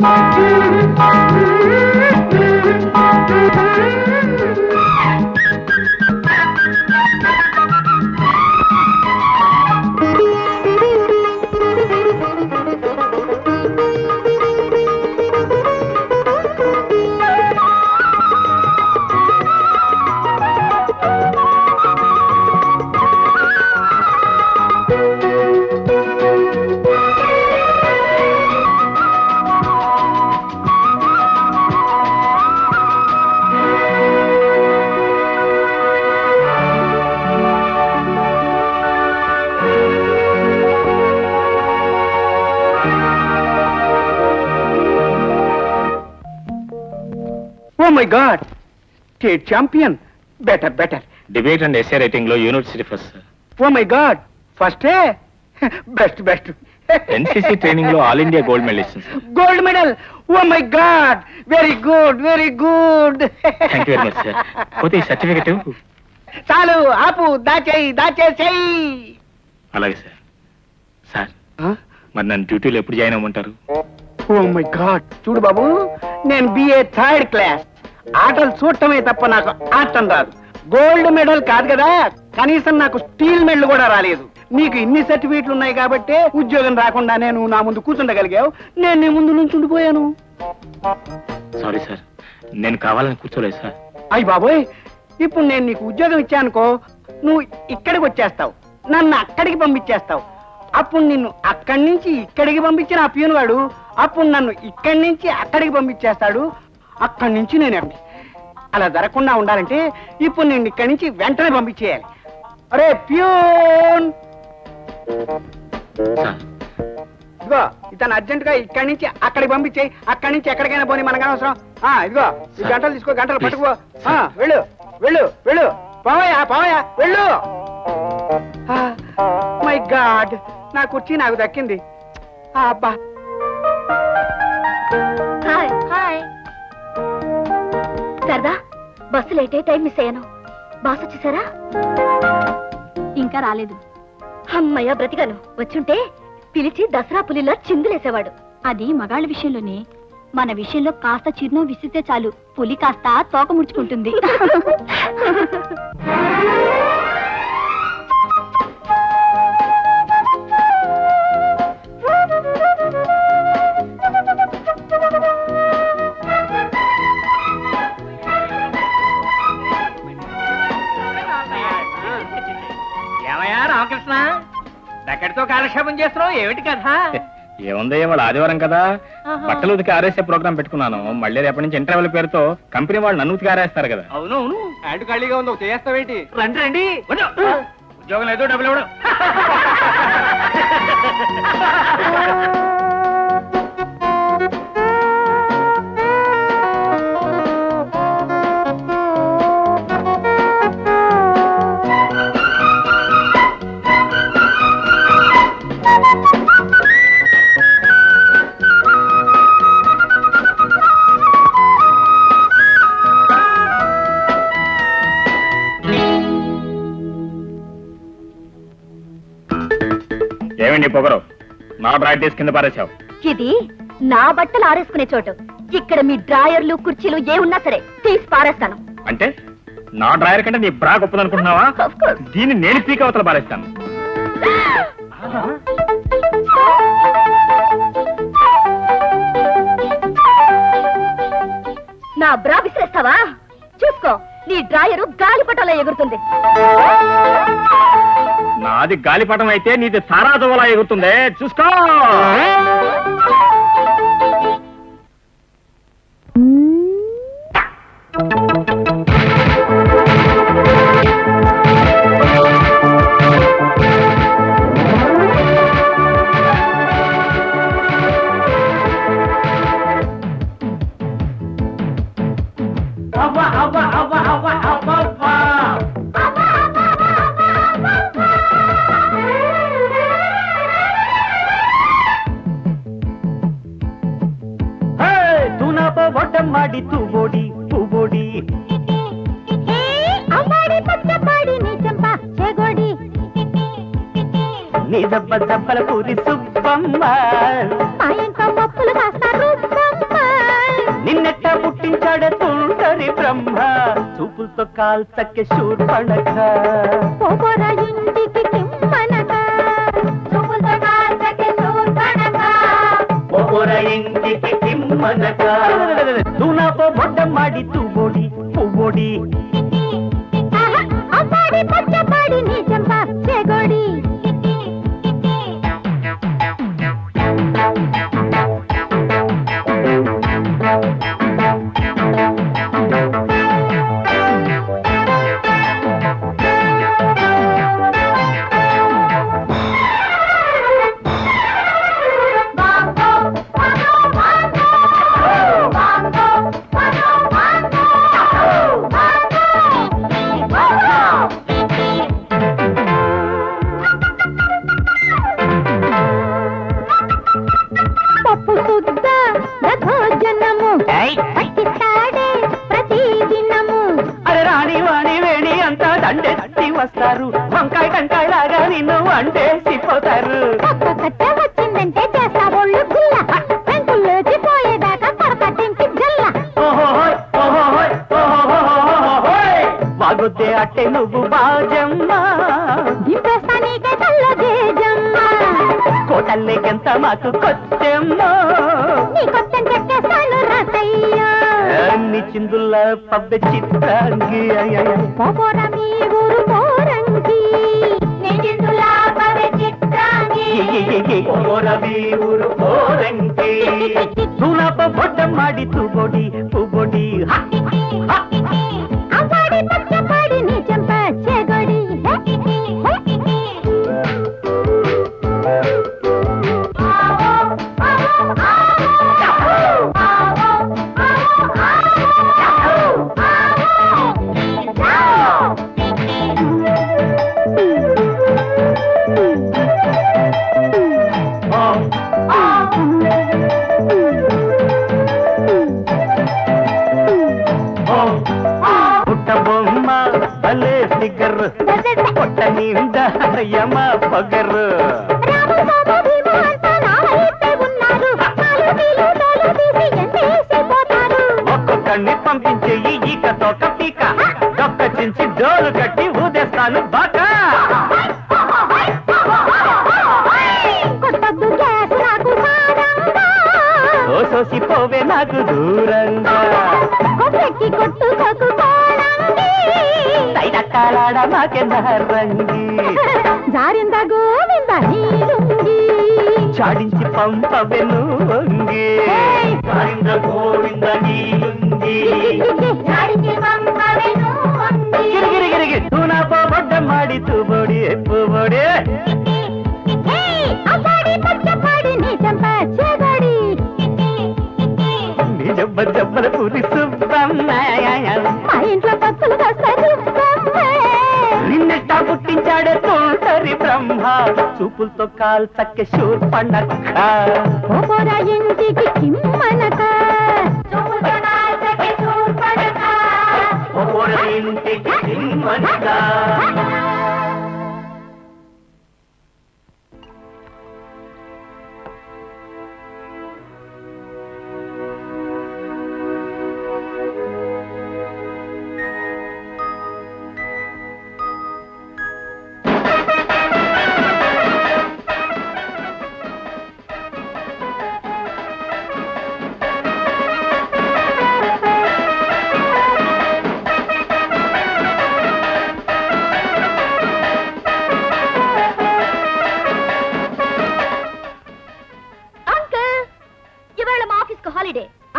Oh my God! State champion. Better. Debate and essay writing lo university first, sir. Oh my God! First best. NCC training lo all India gold medalist, sir. Gold medal. Oh my God! Very good. Thank you very much, sir. Kote certificate. చాలు ఆపు, దాచేసేయి. అలాగే sir. Sir, మరి నన్ను డ్యూటీలో ఎప్పుడు join అవ్వమంటారు? Oh my God, చూడు బాబు, నేను BA 3rd class. ఆటలు చూడటమే తప్ప నాకు ఆటం రాదు. గోల్డ్ మెడల్ కాదు కదా, కనీసం నాకు స్టీల్ మెడల్ కూడా రాలేదు. నీకు ఇన్ని సర్టిఫికెట్లు ఉన్నాయి కాబట్టే ఉద్యోగం రాకుండా నేను నా ముందు కూర్చుండగలిగావు. నేను నీ ముందు నుంచి ఉండిపోయాను. సారీ సార్, నేను కావాలని కూర్చోలేదు సార్. అయ్య బాబోయ్, ఇప్పుడు నేను నీకు ఉద్యోగం ఇచ్చానుకో, నువ్వు ఇక్కడికి వచ్చేస్తావు, నన్ను అక్కడికి పంపించేస్తావు. అప్పుడు నిన్ను అక్కడి నుంచి ఇక్కడికి పంపించిన ఆ ప్యూన్ వాడు అప్పుడు నన్ను ఇక్కడి నుంచి అక్కడికి పంపించేస్తాడు. అక్కడి నుంచి నేను ఎక్కడి. అలా జరగకుండా ఉండాలంటే ఇప్పుడు నేను ఇక్కడి నుంచి వెంటనే పంపించేయాలి. అరే ప్యూన్, ఇదిగో ఇతను అర్జెంట్ గా ఇక్కడి నుంచి అక్కడికి పంపించేయి. అక్కడి నుంచి ఎక్కడికైనా పోనీ మనకు అనవసరం. ఇదిగో ఈ గంటలు తీసుకో, గంటలు పట్టుకో. వెళ్ళు పోవయా వెళ్ళు. మై గాడ్, నా కుర్చీ నాకు దక్కింది. అబ్బా, హాయ్. సరదా, బస్సు లేట్ అయ్యి టైం మిస్ అయ్యాను. బాస్ వచ్చేసారా? ఇంకా రాలేదు. అమ్మయ్య, బ్రతికాను. వచ్చుంటే పిలిచి దసరా పులిలో చిందులేసేవాడు. అది మగాళ్ళ విషయంలోనే. మన విషయంలో కాస్త చిరునవ్వు విసిరితే చాలు, పులి కాస్త తోక ముడుచుకుంటుంది. ఏమయ్యా రామకృష్ణ, ఎక్కడితో కాలక్షేపం చేస్తున్నావు? ఏమిటి కదా? ఏముందయ్యా, వాళ్ళు ఆదివారం కదా, బట్టలు ఉతికి ఆరేసే ప్రోగ్రామ్ పెట్టుకున్నాను. మళ్ళీ రేపటి నుంచి ఇంటర్వెల్ పేరుతో కంపెనీ వాళ్ళు నన్ను ఉతికి ఆరేస్తారు కదా. అవును, హ్యాండ్ ఖాళీగా ఉంది, చేస్తావేంటి? రండి. ఉద్యోగం లేదు, డబ్బులు ఇవ్వడం. ఏమండి పొగరు, నా డ్రాయర్ కింద పారేశావు. ఇది నా బట్టలు ఆరేసుకునే చోటు. ఇక్కడ మీ డ్రాయర్లు కుర్చీలు ఏ ఉన్నా సరే తీసి పారేస్తాను. అంటే నా డ్రాయర్ కంటే నీ బ్రా గొప్పదనుకుంటున్నావా? దీన్ని నేను పీక్ అవతల పారేస్తాను. నా బ్రా విసిరేస్తావా? చూసుకో, నీ డ్రాయరు గాలిపటంలో ఎగురుతుంది. నాది గాలిపటం అయితే నీది సారా దోవలా ఎగురుతుందే, చూసుకో. ಮಾಡಿ ತೂಬೋಡಿ ತೂಬೋಡಿ అమ్మాడి పచ్చపాడి నీ చెంప చెగోడి నీ దెబ్బ దెబ్బల పూరి సుబ్బమ్మ సాయంత్రం పప్పులు కాస్త రూపమ్మ కాల్చకే శూర్పణఖ పోపోరా ఇంటికి కిమ్మనక చూపులతో కాల్చకే శూర్పణఖ ಒಬ್ಬರ ಇಂಟಿಗೆ ತಿಮ್ಮನಕ ತೂನಾಪ ಮೊಡ್ಡ ಮಾಡಿ ತೂಬೋಡಿ ಪೂಬೋಡಿ అపాడి పచ్చపాడి నిజం పచ్చగొడి వస్తారు వంకాయ టంకాయలాగా నిన్ను వండేసిపోతారు వచ్చిందంటే చేస్తా ఒళ్ళు గుల్ల పెంకుల్లోకి పోయేదాకా కరకటించి జల్ల వాగొద్దే అట్టే నువ్వు బాజమ్మ దింపేస్తా నీకే తల్ల జేజమ్మ కోటల్లేకెంత మాకు కొత్తెమ్మ నీ కొత్తని చెప్పేస్తాను రసయ్యా నీ చిందుల్ల పబ్బె చిత్రాంగి పోపోరా మీ ఊరు పోరంగి నీ చిందుల్ల పబ్బె చిత్రాంగి పోపోరా మీ ఊరు పోరంగి తూనాప బొడ్డ ಮಾಡಿ ತೂಬೋಡಿ ಪೂಬೋಡಿ అపాడి పచ్చపాడి నిజం పచ్చగొడి పుట్టబొమ్మ భలే ఫిగర్ పొట్ట నిండా యమ పగరు ఒక్కొక్కడిని పంపించే ఈక తోక పీక దొక్క చించి డోలు కట్టి ఊదేస్తాను బాకా ఓ సోసిపోవే నాకు దూరంగా తైదక్కాలాడ మాకెంద రంగి జారింద గోవింద నీలుంగి చాడించి పంపవెను వంగి జారింద గోవింద నీలుంగి గిరిగిరిగిరిగి తూనా పోబొడ్డ ಮಾಡಿ తూబొడి ఎప్పుబొడి అపాడి పచ్చపాడి నిజం పచ్చగొడి నిజబ్బ జబ్బల పూరి సుబ్బమ్మ మా ఇంట్లో పక్కలు వస్తారు నిన్నెట్ట పుట్టించాడే తోటరి బ్రహ్మ చూపులతో కాల్చకే శూర్పణఖ పోపోరా ఇంటికి కిమ్మనక పోపోరా ఇంటికి కిమ్మనక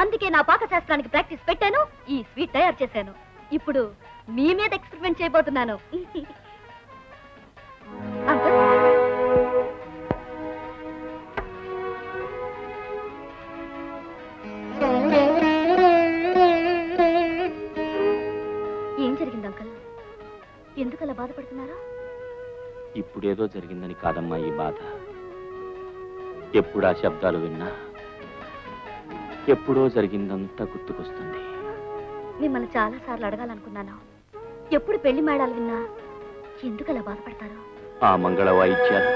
అందుకే నా పాకశాస్త్రానికి ప్రాక్టీస్ పెట్టాను ఈ స్వీట్ తయారు చేశాను ఇప్పుడు మీ మీద ఎక్స్పెరిమెంట్ చేయబోతున్నాను ఏం జరిగింది అంకల్ ఎందుకు అలా బాధపడుతున్నారా ఇప్పుడేదో జరిగిందని కాదమ్మా ఈ బాధ ఎప్పుడు ఆ శబ్దాలు విన్నా ఎప్పుడో జరిగిందంతా గుర్తుకొస్తుంది మిమ్మల్ని చాలా సార్లు అడగాలనుకున్నాను ఎప్పుడు పెళ్లి మేడాలు విన్నా ఎందుకు అలా బాధపడతారు ఆ మంగళ వాయిద్యాలు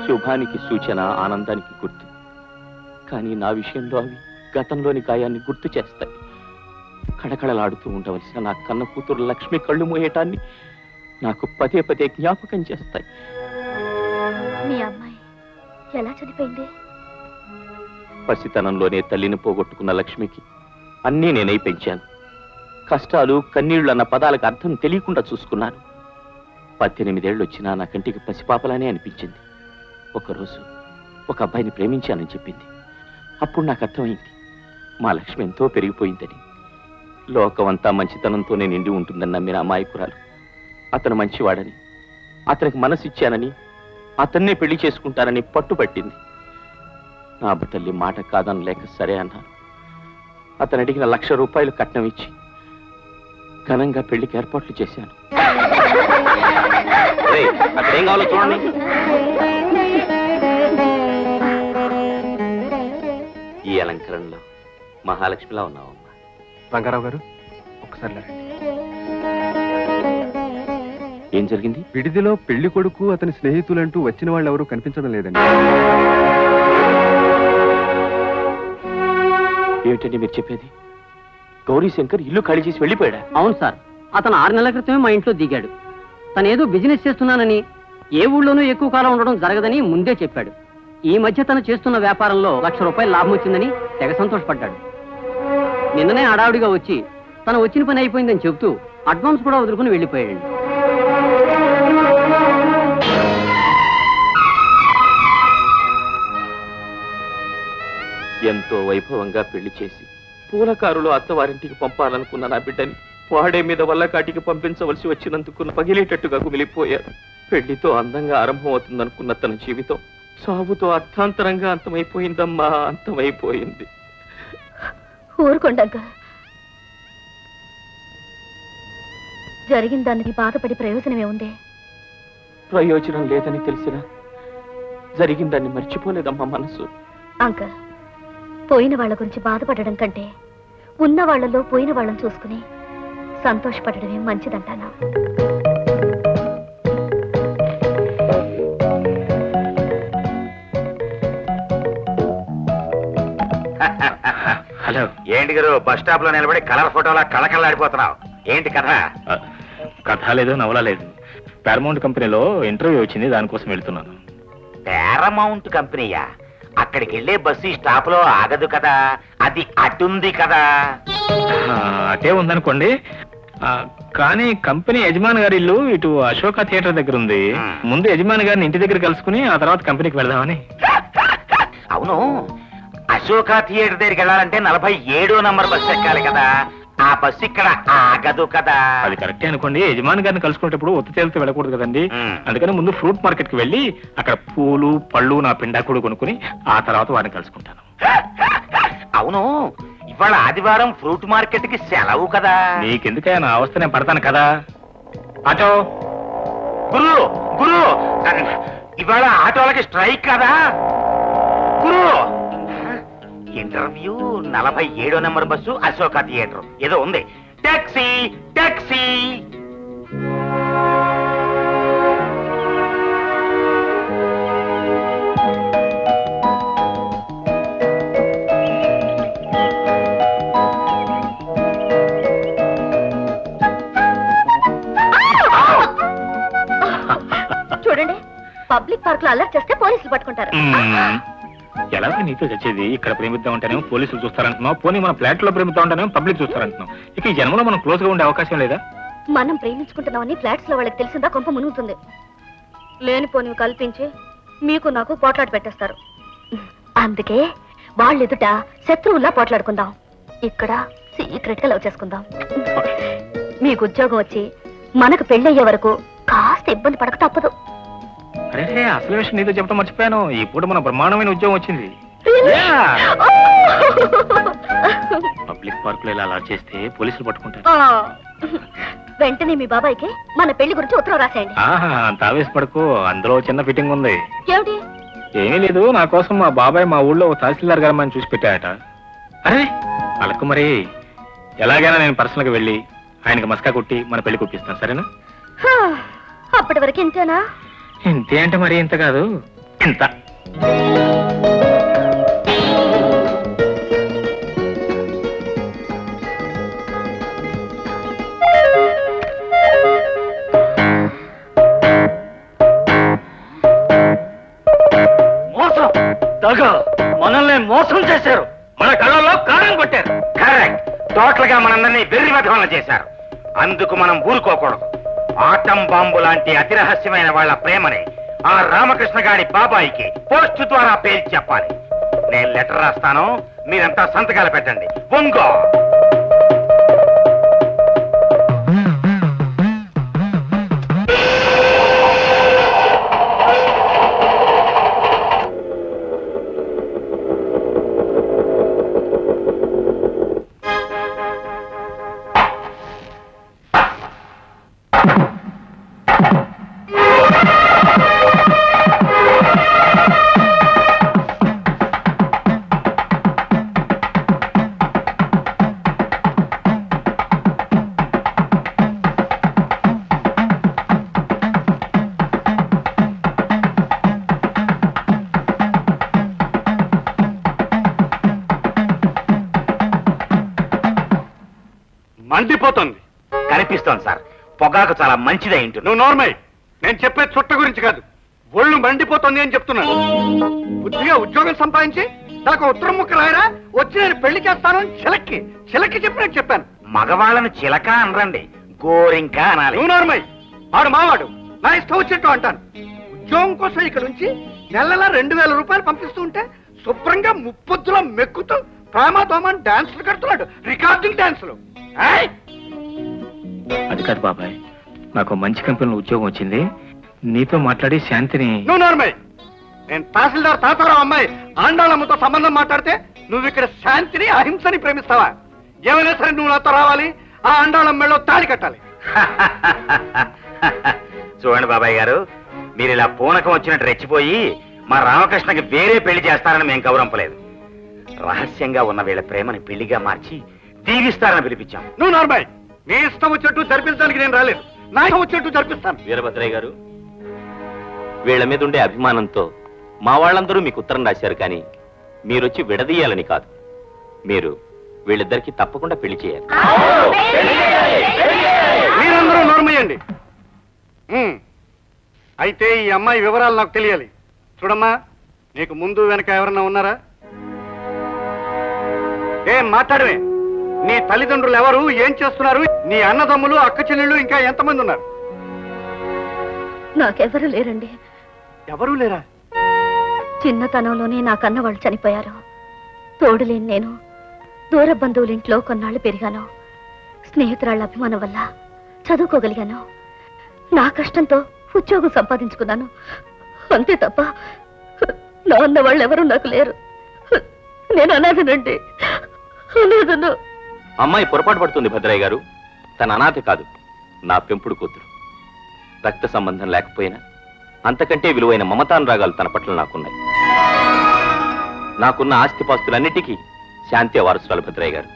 శుభానికి సూచన ఆనందానికి గుర్తు కానీ నా విషయంలో అవి గతంలోని గాయాన్ని గుర్తు చేస్తాయి కళకళలాడుతూ ఉండవలసిన నా కన్న కూతురు లక్ష్మి కళ్ళు మోయటాన్ని నాకు పదే పదే జ్ఞాపకం చేస్తాయి. మీ అమ్మాయి ఎలా చనిపోయింది? పసితనంలోనే తల్లిని పోగొట్టుకున్న లక్ష్మికి అన్నీ నేనై పెంచాను. కష్టాలు కన్నీళ్లు అన్న పదాలకు అర్థం తెలియకుండా చూసుకున్నాను. 18 ఏళ్ళు వచ్చినా నా కంటికి పసిపాపలానే అనిపించింది. ఒకరోజు ఒక అబ్బాయిని ప్రేమించానని చెప్పింది. అప్పుడు నాకు అర్థమైంది మా లక్ష్మి ఎంతో పెరిగిపోయిందని. లోకమంతా మంచితనంతోనే నిండి ఉంటుందని నమ్మిన అమాయకురాలు అతను మంచివాడని, అతనికి మనసిచ్చానని, అతన్నే పెళ్లి చేసుకుంటానని పట్టుబట్టింది. నా తల్లి మాట కాదనలేక సరే అన్నాను. అతను అడిగిన ₹1,00,000 కట్నం ఇచ్చి ఘనంగా పెళ్లికి ఏర్పాట్లు చేశాను. అక్కడేం కావాలో చూడండి. ఈ అలంకరణలో మహాలక్ష్మిలా ఉన్నావమ్మా. రంగారావు గారు ఒక్కసారి ఏం జరిగింది? విడిదిలో పెళ్లి కొడుకు అతని స్నేహితులంటూ వచ్చిన వాళ్ళు ఎవరూ కనిపించడం లేదండి. ఏమిటండి మీరు చెప్పేది? గౌరీశంకర్ ఇల్లు ఖాళీ చేసి వెళ్ళిపోయాడా? అవును సార్, అతను 6 నెలల క్రితమే మా ఇంట్లో దిగాడు. తను ఏదో బిజినెస్ చేస్తున్నానని, ఏ ఊళ్ళోనూ ఎక్కువ కాలం ఉండడం జరగదని ముందే చెప్పాడు. ఈ మధ్య తను చేస్తున్న వ్యాపారంలో ₹1,00,000 లాభం వచ్చిందని తెగ సంతోషపడ్డాడు. నిన్ననే హడావుడిగా వచ్చి తను వచ్చిన పని అయిపోయిందని చెబుతూ అడ్వాన్స్ కూడా వదులుకుని వెళ్ళిపోయాడు. ఎంతో వైభవంగా పెళ్లి చేసి పూలకారులో అత్తవారింటికి పంపాలనుకున్న నా బిడ్డని వాడే మీద వల్ల కాటికి పంపించవలసి వచ్చినందుకు పగిలేటట్టుగా కుమిలిపోయారు. పెళ్లితో అందంగా ఆరంభం అవుతుందనుకున్న తన జీవితం సాగుతో అర్థాంతరంగా అంతమైపోయిందమ్మా, అంతమైపోయింది. ఊరుకోండక్క, జరిగిన దానికి బాధపడి ప్రయోజనమే ఉంది. ప్రయోజనం లేదని తెలిసినా జరిగిందాన్ని మర్చిపోలేదమ్మా మనసు. అంకల్, పోయిన వాళ్ళ గురించి బాధపడడం కంటే ఉన్న వాళ్లలో పోయిన వాళ్ళని చూసుకుని సంతోషపడడమే మంచిదంటాను. హలో. ఏంటి గారు బస్ స్టాప్ లో నిలబడి కలర్ ఫోటోలా కళకళలాడిపోతున్నావు? ఏంటి కథ? కథ లేదు, నవల లేదు. పారమౌంట్ కంపెనీలో ఇంటర్వ్యూ వచ్చింది, దానికోసం వెళ్తున్నాను. పారమౌంట్ కంపెనీయా? అక్కడికి వెళ్ళే బస్సు స్టాప్ లో ఆగదు కదా, అది అటుంది కదా. అటే ఉందనుకోండి, కానీ కంపెనీ యజమాని గారి ఇల్లు ఇటు అశోక థియేటర్ దగ్గర ఉంది. ముందు యజమాని గారిని ఇంటి దగ్గర కలుసుకుని ఆ తర్వాత కంపెనీకి వెళ్దామని. అవును, అశోక థియేటర్ దగ్గరికి వెళ్ళాలంటే 47వ నంబర్ బస్సు ఎక్కాలి కదా, ఆ బస్సు ఇక్కడ ఆగదు కదా. అది కరెక్టే అనుకోండి, యజమాని గారిని కలుసుకునేటప్పుడు ఒత్తితేలతో వెళ్ళకూడదు కదండి. అందుకని ముందు ఫ్రూట్ మార్కెట్ కి వెళ్ళి అక్కడ పూలు పళ్ళు నా పిండాకుడు కొనుక్కుని ఆ తర్వాత వారిని కలుసుకుంటాను. అవును, ఇవాళ ఆదివారం ఫ్రూట్ మార్కెట్ కి సెలవు కదా. నీకెందుకయ్యా, నా అవస్థ నేను పడతాను కదా. ఆటో గురు గురు, ఇవాళ ఆటోలకి స్ట్రైక్ కదా గురు. ఇంటర్వ్యూ 47వ నెంబర్ బస్సు అశోక థియేటర్ ఏదో ఉంది. Taxi taxi. చూడండి, పబ్లిక్ పార్క్ లో అలర్ట్ చేస్తే పోలీసులు పట్టుకుంటారు. ఎలాగో నీతో చచ్చేది. ఇక్కడ ప్రేమిద్దాం అంటేనేమో పోలీసులు చూస్తారంటున్నావు, పోనీ మన ఫ్లాట్ లో ప్రేమిద్దాం అంటేనేమో పబ్లిక్ చూస్తారంటున్నావు. ఇక ఈ జన్మలో మనం క్లోజ్ గా ఉండే అవకాశం లేదా? మనం ప్రేమించుకుంటున్నామని ఫ్లాట్స్ లో వాళ్ళకి తెలిసిందా కొంప మునుగుతుంది. లేనిపోనివి కల్పించి మీకు నాకు పోట్లాట పెట్టేస్తారు. అందుకే వాళ్ళ ఎదుట శత్రువుల్లా పోట్లాడుకుందాం, ఇక్కడ సీక్రెట్ గా లవ్ చేసుకుందాం. మీకు ఉద్యోగం వచ్చి మనకు పెళ్ళయ్యే వరకు కాస్త ఇబ్బంది పడక తప్పదు. అరే, అసలు విషయం నీతో చెప్పడం మర్చిపోయాను. ఈ పూట మన బ్రహ్మాండమైన ఉద్యోగం వచ్చింది. పబ్లిక్ పార్క్ లో ఇలా అలా చేస్తే పోలీసులు పట్టుకుంటారు. వెంటనే మీ బాబాయ్కి మన పెళ్లి గురించి ఉత్తరం రాసేయండి. అంత ఆవేశపడకు, అందులో చిన్న ఫిట్టింగ్ ఉంది. ఏమిటి? ఏమీ లేదు, నా కోసం మా బాబాయ్ మా ఊళ్ళో తహసీల్దార్ గారు మనం చూసి పెట్టాయట. అరే వాళ్ళకు మరి ఎలాగైనా నేను పర్సనల్ గా వెళ్ళి ఆయనకి మస్కా కొట్టి మన పెళ్లి కుప్పిస్తాను, సరేనా? అప్పటి వరకు ఇంతేనా? ఇంతే అంటే మరి ఇంత కాదు, ఇంత. మోసం చేశారు, మన కళ్ళల్లో కారం కొట్టారు. కరెక్ట్. టోటల్గా మనందరినీ వెర్రి విధవన చేశారు. అందుకు మనం ఊరుకోకూడదు. ఆటం బాంబు లాంటి అతి రహస్యమైన వాళ్ళ ప్రేమని ఆ రామకృష్ణ గారి బాబాయికి పోస్ట్ ద్వారా పేల్చి చెప్పాలి. నేను లెటర్ రాస్తాను, మీరంతా సంతకాలు పెట్టండి. బొంగో. మండిపోతుంది. కనిపిస్తోంది సార్, పొగాకు చాలా మంచిదే ఇంటు. నువ్వు నోర్మై. నేను చెప్పే చుట్ట గురించి కాదు, ఒళ్ళు మండిపోతుంది అని చెప్తున్నాను. బుద్ధిగా ఉద్యోగం సంపాదించి నాకు ఉత్తరం ముక్క రాయరా, వచ్చి నేను పెళ్లి చేస్తాను చిలక్కి చెప్పినట్టు చెప్పాను. మగవాళ్ళను చిలక అనరండి, గోరింక అనాలి. నువ్వు నోర్మై. ఆడు మావాడు, నా ఇష్టం వచ్చినట్టు అంటాను. ఉద్యోగం కోసం ఇక్కడ నుంచి నెలలా 2000 రూపాయలు పంపిస్తూ ఉంటే శుభ్రంగా ముప్పొద్దులో మెక్కుతూ ప్రేమ దోమని డాన్సులు కడుతున్నాడు, రికార్డింగ్ డాన్సులు. అది కాదు బాబాయ్, నాకు మంచి కంపెనీలో ఉద్యోగం వచ్చింది. నీతో మాట్లాడి శాంతిని. నువ్వు నోర్మై. నేను తహసీల్దార్ తాతారావు అమ్మాయి ఆండాళమ్మతో సంబంధం మాట్లాడితే నువ్వు ఇక్కడ శాంతిని అహింసని ప్రేమిస్తావా? ఏమైనా సరే నువ్వు నాతో రావాలి, ఆ ఆండాళమ్మలో తాళి కట్టాలి. చూడండి బాబాయ్ గారు, మీరు ఇలా పూనకం వచ్చినట్టు రెచ్చిపోయి మా రామకృష్ణకి వేరే పెళ్లి చేస్తారని మేము గౌరవింపలేదు. రహస్యంగా ఉన్న వీళ్ళ ప్రేమని పెళ్లిగా మార్చి దీవిస్తారని పిలిపించాం. నువ్వు నోర్మై. నీ ఇష్టం వచ్చేట్టు జరిపించడానికి నేను రాలేదు, నా ఇష్టం వచ్చేట్టు జరిపిస్తాను. వీరభద్రయ్య గారు, వీళ్ళ మీద ఉండే అభిమానంతో మా వాళ్ళందరూ మీకు ఉత్తరం రాశారు, కానీ మీరొచ్చి విడదీయాలని కాదు. మీరు వీళ్ళిద్దరికి తప్పకుండా పెళ్లి చేయాలి. మీరందరూ నోర్మయ్యండి. అయితే ఈ అమ్మాయి వివరాలు నాకు తెలియాలి. చూడమ్మా, నీకు ముందు వెనక ఎవరన్నా ఉన్నారా? ఏం మాట్లాడమే? నీ తల్లిదండ్రులు ఎవరు, ఏం చేస్తున్నారు? నీ అన్నదమ్ములు, అక్క చెల్లెళ్ళు ఇంకా ఎంతమంది ఉన్నారు? నాకెవరూ లేరండి. ఎవరూ లేరా? చిన్నతనంలోనే నా కన్న వాళ్ళు చనిపోయారు. తోడులేని నేను దూర బంధువులింట్లో కొన్నాళ్ళు పెరిగాను. స్నేహితురాళ్ళ అభిమానం వల్ల చదువుకోగలిగాను. నా కష్టంతో ఉద్యోగం సంపాదించుకున్నాను. అంతే తప్ప నా అన్న వాళ్ళు ఎవరు నాకు లేరు. నేను అనాథనండి, అనాథను. అమ్మాయి పొరపాటు పడుతుంది భద్రయ్య గారు. తన అనాథ కాదు, నా పెంపుడు కూతురు. రక్త సంబంధం లేకపోయినా అంతకంటే విలువైన మమతానురాగాలు తన పట్ల నాకున్నాయి. నాకున్న ఆస్తిపాస్తులన్నిటికీ శాంతి వారసురాలు భద్రయ్య గారు.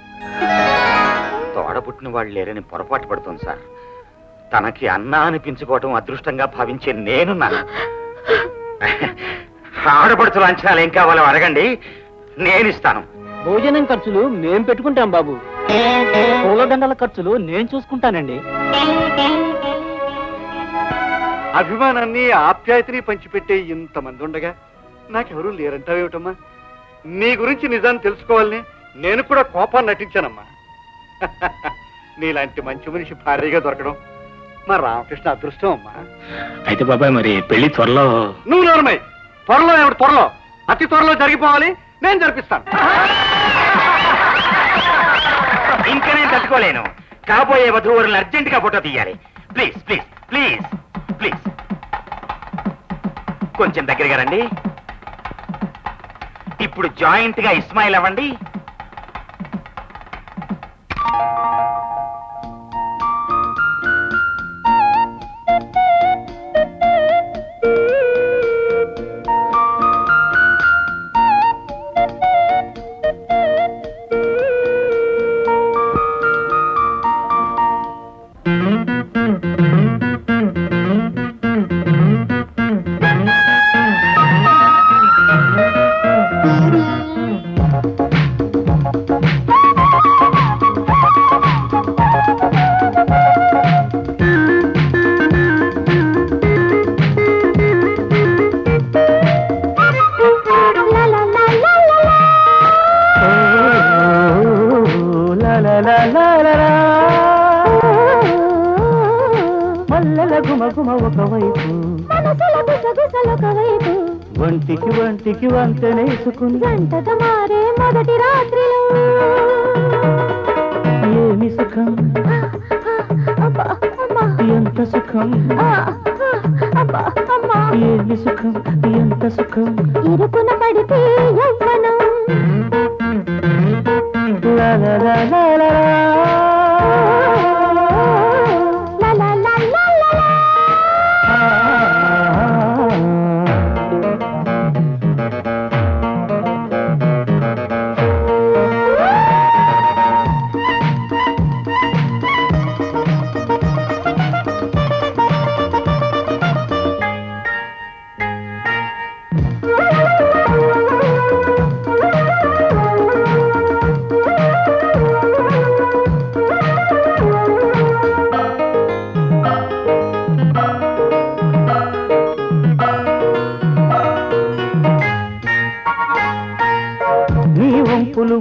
తోడబుట్టిన వాళ్ళు లేరని పొరపాటు పడుతుంది సార్. తనకి అన్న అనిపించుకోవటం అదృష్టంగా భావించే నేను ఆడపడుతుల అంచనాలు ఏం కావాలో అడగండి, నేనిస్తాను. భోజనం ఖర్చులు మేం పెట్టుకుంటాం బాబు. పూలదండల ఖర్చులు నేను చూసుకుంటానండి. అభిమానాన్ని, ఆప్యాయతని పంచిపెట్టే ఇంతమంది ఉండగా నాకెవరూ లేరంటావేమిటమ్మా? నీ గురించి నిజాన్ని తెలుసుకోవాలని నేను కూడా కోపాన్ని నటించానమ్మా. నీలాంటి మంచి మనిషి భార్యగా దొరకడం మా రామకృష్ణ అదృష్టం అమ్మా. అయితే బాబాయ్, మరి పెళ్లి త్వరలో. నువ్వు నోర్మై. త్వరలో ఏమిటి? త్వరలో, అతి త్వరలో జరిగిపోవాలి. నేను జరిపిస్తాను. ఇంకా నేను తట్టుకోలేను. కాబోయే వధువులను అర్జెంట్ గా ఫోటో తీయాలి. ప్లీజ్ ప్లీజ్ ప్లీజ్ ప్లీజ్, కొంచెం దగ్గరగా రండి. ఇప్పుడు జాయింట్ గా ఇస్మాయిల్ అవ్వండి. మల్లెల గుమగుమ ఒకవైపు ఒకవైపు వంటికి వంటికి వంతెనేసుకుని గంటత మారే మొదటి రాత్రిలో ఏమి సుఖం ఎంత సుఖం ఏమి సుఖం ఎంత సుఖం ఇరుకున పడితే యవ్వనం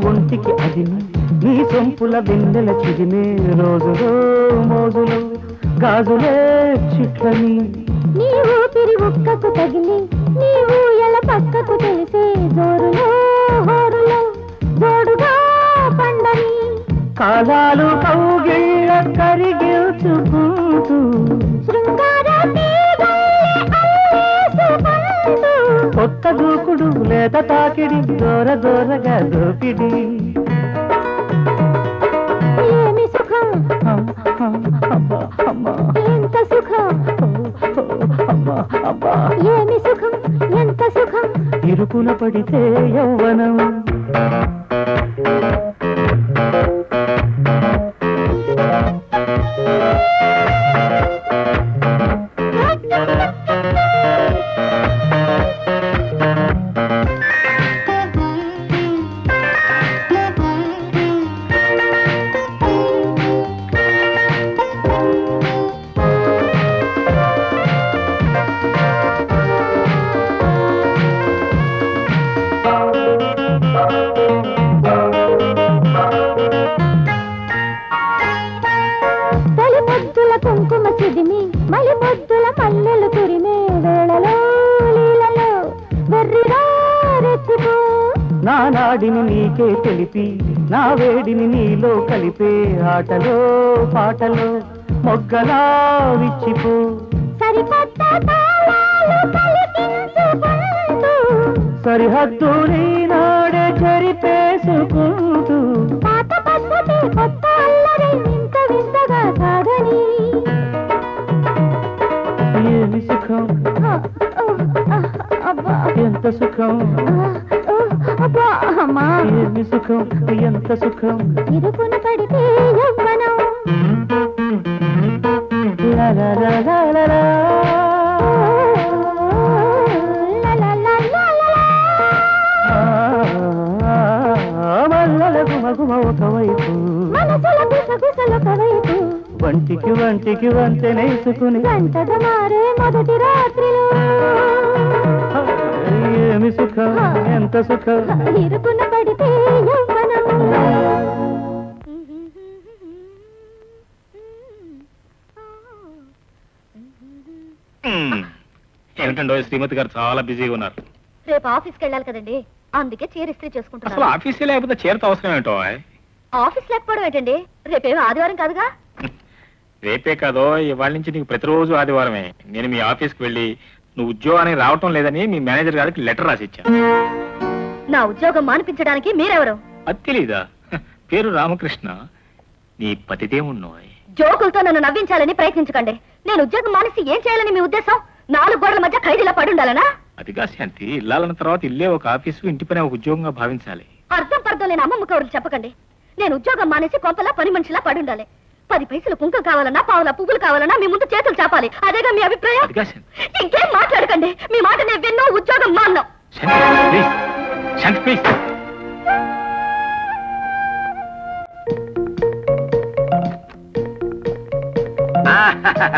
ఒంటికి అదిమి నీ సొంపుల వెన్నెల చిదిమే రోజులో మోజులో గాజులే చిట్లని నీ ఊపిరి ఉక్కకు తగిలి నీ ఊయల పక్కకు తెలిసే జోరులో హోరులో జోడుగా పండని కాలాలు కౌగిళ్ళ కరిగిల్చుకుంటూ శృంగార కొత్త దూకుడు లేత తాకిడి దూర దూరగా దూపిడి ఏమి సుఖం ఎంత సుఖం ఏమి సుఖం ఎంత సుఖం ఇరుకున పడితే యవ్వనం కుంకుమ చిదిమి మలి పొద్దుల మల్లెలు కురిమే వేళలో లీలలో వెర్రిగా రెచ్చిపో నా నాడిని నీకే తెలిపి నా వేడిని నీలో కలిపే ఆటలో పాటలో మొగ్గలా విచ్చిపో సరికొత్త తాళాలు పలికించుకుంటూ సరిహద్దు నీ నాడే చెరిపేసుకుంటూ పాత పద్ధతి కొత్త అల్లరి ఇంత వింతగా సాగని ఏమి సుఖం ఎంత సుఖం ఏమి సుఖం ఎంత సుఖం ఇరుకున పడితే యవ్వనం మల్లెల గుమగుమ ఒకవైపు మనసుల గుసగుసలొకవైపు వంటికి వంటికి వంతెనేసుకుని గంటద మారే మొదటి రాత్రిలో ఏమి సుఖం ఎంత సుఖం ఇరుకున పడితే యవ్వనం ఏమిటండో శ్రీమతి గారు చాలా బిజీగా ఉన్నారు. రేపు ఆఫీస్కి వెళ్ళాలి కదండి, అందుకే చీర ఇస్త్రీ అసలు చేసుకుంటున్నాను. ఆఫీసే లేకపోతే చేరత అవసరం ఏంటో? ఆఫీస్ లేకపోవడం ఏంటండి, రేపేమో ఆదివారం కాదుగా. రేపే కాదో ఇవాళ నుంచి నీకు ప్రతిరోజు ఆదివారమే. నేను మీ ఆఫీస్కి వెళ్ళి నువ్వు ఉద్యోగానికి రావటం లేదని మీ మేనేజర్ గారికి లెటర్ రాసి ఇచ్చాను. నా ఉద్యోగం మానిపించడానికి మీరెవరు? అది తెలీదా? పేరు రామకృష్ణ. నీ పతిదేమున్నోయ్. జోకులతో నన్ను నవ్వించాలని ప్రయత్నించకండి. నేను ఉద్యోగం మానేసి ఏం చేయాలని మీ ఉద్దేశం? 4 గోడల మధ్య ఖైదీలా పడి ఉండాలనా? అదిగా శాంతి, ఇల్లాలన్న తర్వాత ఇల్లే ఒక ఆఫీసు, ఇంటి పని ఒక ఉద్యోగంగా భావించాలి. అర్థం పర్థం లేని అమ్మమ్మ కౌరులు చెప్పకండి. నేను ఉద్యోగం మానేసి కొంపలా పని మనిషిలా పడి ఉండాలి. 10 పైసలు కుంకం కావాలన్నా, పావుల పువ్వులు కావాలన్నా మీ ముందు చేతులు చాపాలి. అదేగా మీ అభిప్రాయం? అదిగా శాంతి. ఇంకేం మాట్లాడకండి. మీ మాట నేను విన్నో, ఉద్యోగం మాన్నాం. శాంతి ప్లీజ్, శాంతి ప్లీజ్.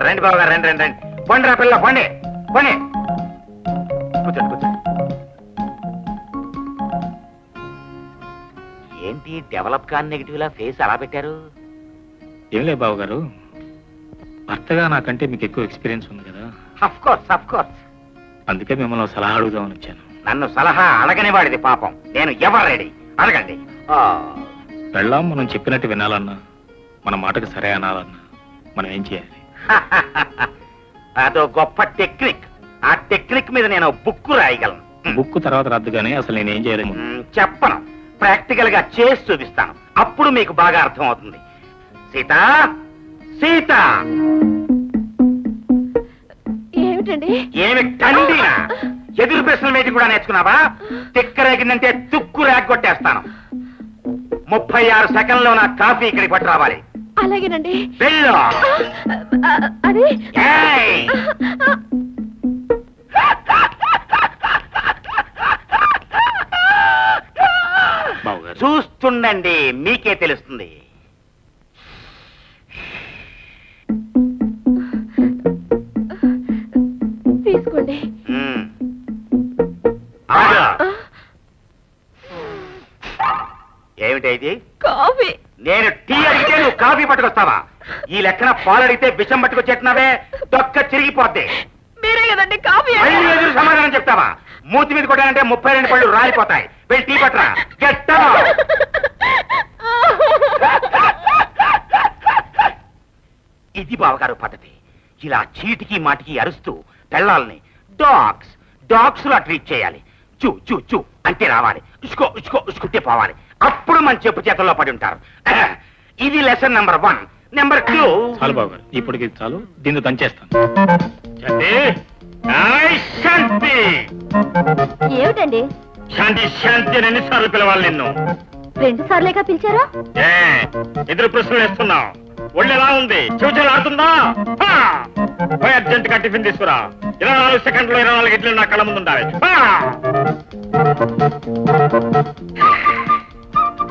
రండి బాబు గారు, రండి రండి రండి. పండి రా పిల్ల, పండి పండి. కూర్చోండి కూర్చోండి. ఏంటి ఏమిటి డెవలప్ కాని నెగిటివ్ లా ఫేస్ అలా పెట్టారు? ఏం లేదు బాబు గారు, భర్తగా నాకంటే మీకు ఎక్కువ ఎక్స్పీరియన్స్ ఉంది కదా, అఫ్ కోర్స్. అందుకే మిమ్మల్ని ఒక సలహా అడుగుదామని వచ్చాను. నన్ను సలహా అడగని వాడిది పాపం, నేను ఎవరు రెడీ, అడగండి. వెళ్ళాం, మనం చెప్పినట్టు వినాలన్నా, మన మాటకు సరే అనాలన్నా మనం ఏం చేయాలి? అదో గొప్ప టెక్నిక్. ఆ టెక్నిక్ మీద నేను బుక్ రాయగలను. బుక్ తర్వాత రద్దు కానీ అసలు నేను ఏం చేయలేము. చెప్పను, ప్రాక్టికల్ గా చేసి చూపిస్తాను, అప్పుడు మీకు బాగా అర్థం అవుతుంది. సీత, సీత! ఏమిటండి? ఏమి కండినా? ఎదురు ప్రశ్నలు వేటి కూడా నేర్చుకున్నావా? తిక్కరేగిందంటే తుక్కు రేగొట్టేస్తాను. 36 సెకండ్లో నా కాఫీ ఇక్కడికి పట్టు రావాలి. అలాగేనండి. వెళ్ళు. అది చూస్తుండండి, మీకే తెలుస్తుంది. తీసుకోండి. ఏమిటి ఇది? కాఫీ. నేను టీ అడిగితే నువ్వు కాఫీ పట్టుకొస్తావా? ఈ లెక్కన పాలు అడిగితే విషం పట్టుకొచ్చేస్తున్నావే, దొక్క చిరిగిపోద్ది. మీరే కదండి కాఫీ. ఎదురు సమాధానం చెప్తావా? మూతి మీద కొట్టానంటే 32 పళ్ళు రాలిపోతాయి. వెళ్ళి టీ పట్టరా. ఇది బావగారు పద్ధతి. ఇలా చీటికి మాటికి అరుస్తూ పెళ్ళాలని డాగ్స్ లా ట్రీట్ చేయాలి. చూ చూ చూ అంటే రావాలి, ఉసుకో ఉసుకో ఉసుకుంటే పోవాలి. అప్పుడు మన చెప్పు చేతుల్లో పడి ఉంటారు. ఇది లెసన్ నెంబర్ 1. నెంబర్ 2. చాలు బాబు గారు, ఇప్పటికి చాలు, దీన్ని దంచేస్తాను. శాంతి! ఏమిటండి? శాంతి శాంతి అని ఎన్నిసార్లు పిలవాలి నిన్ను? 2 సార్లేగా పిలిచారా? ఎదురు ప్రశ్నలు వేస్తున్నావు. ఒళ్ళు ఎలా ఉంది? చెవిచెలు ఆడుతుందా? పోయి అర్జెంట్ గా టిఫిన్ తీసుకురా. 24 సెకండ్లో 24 ఇడ్లీలు నా కళ్ళ ముందు ఉండాలి.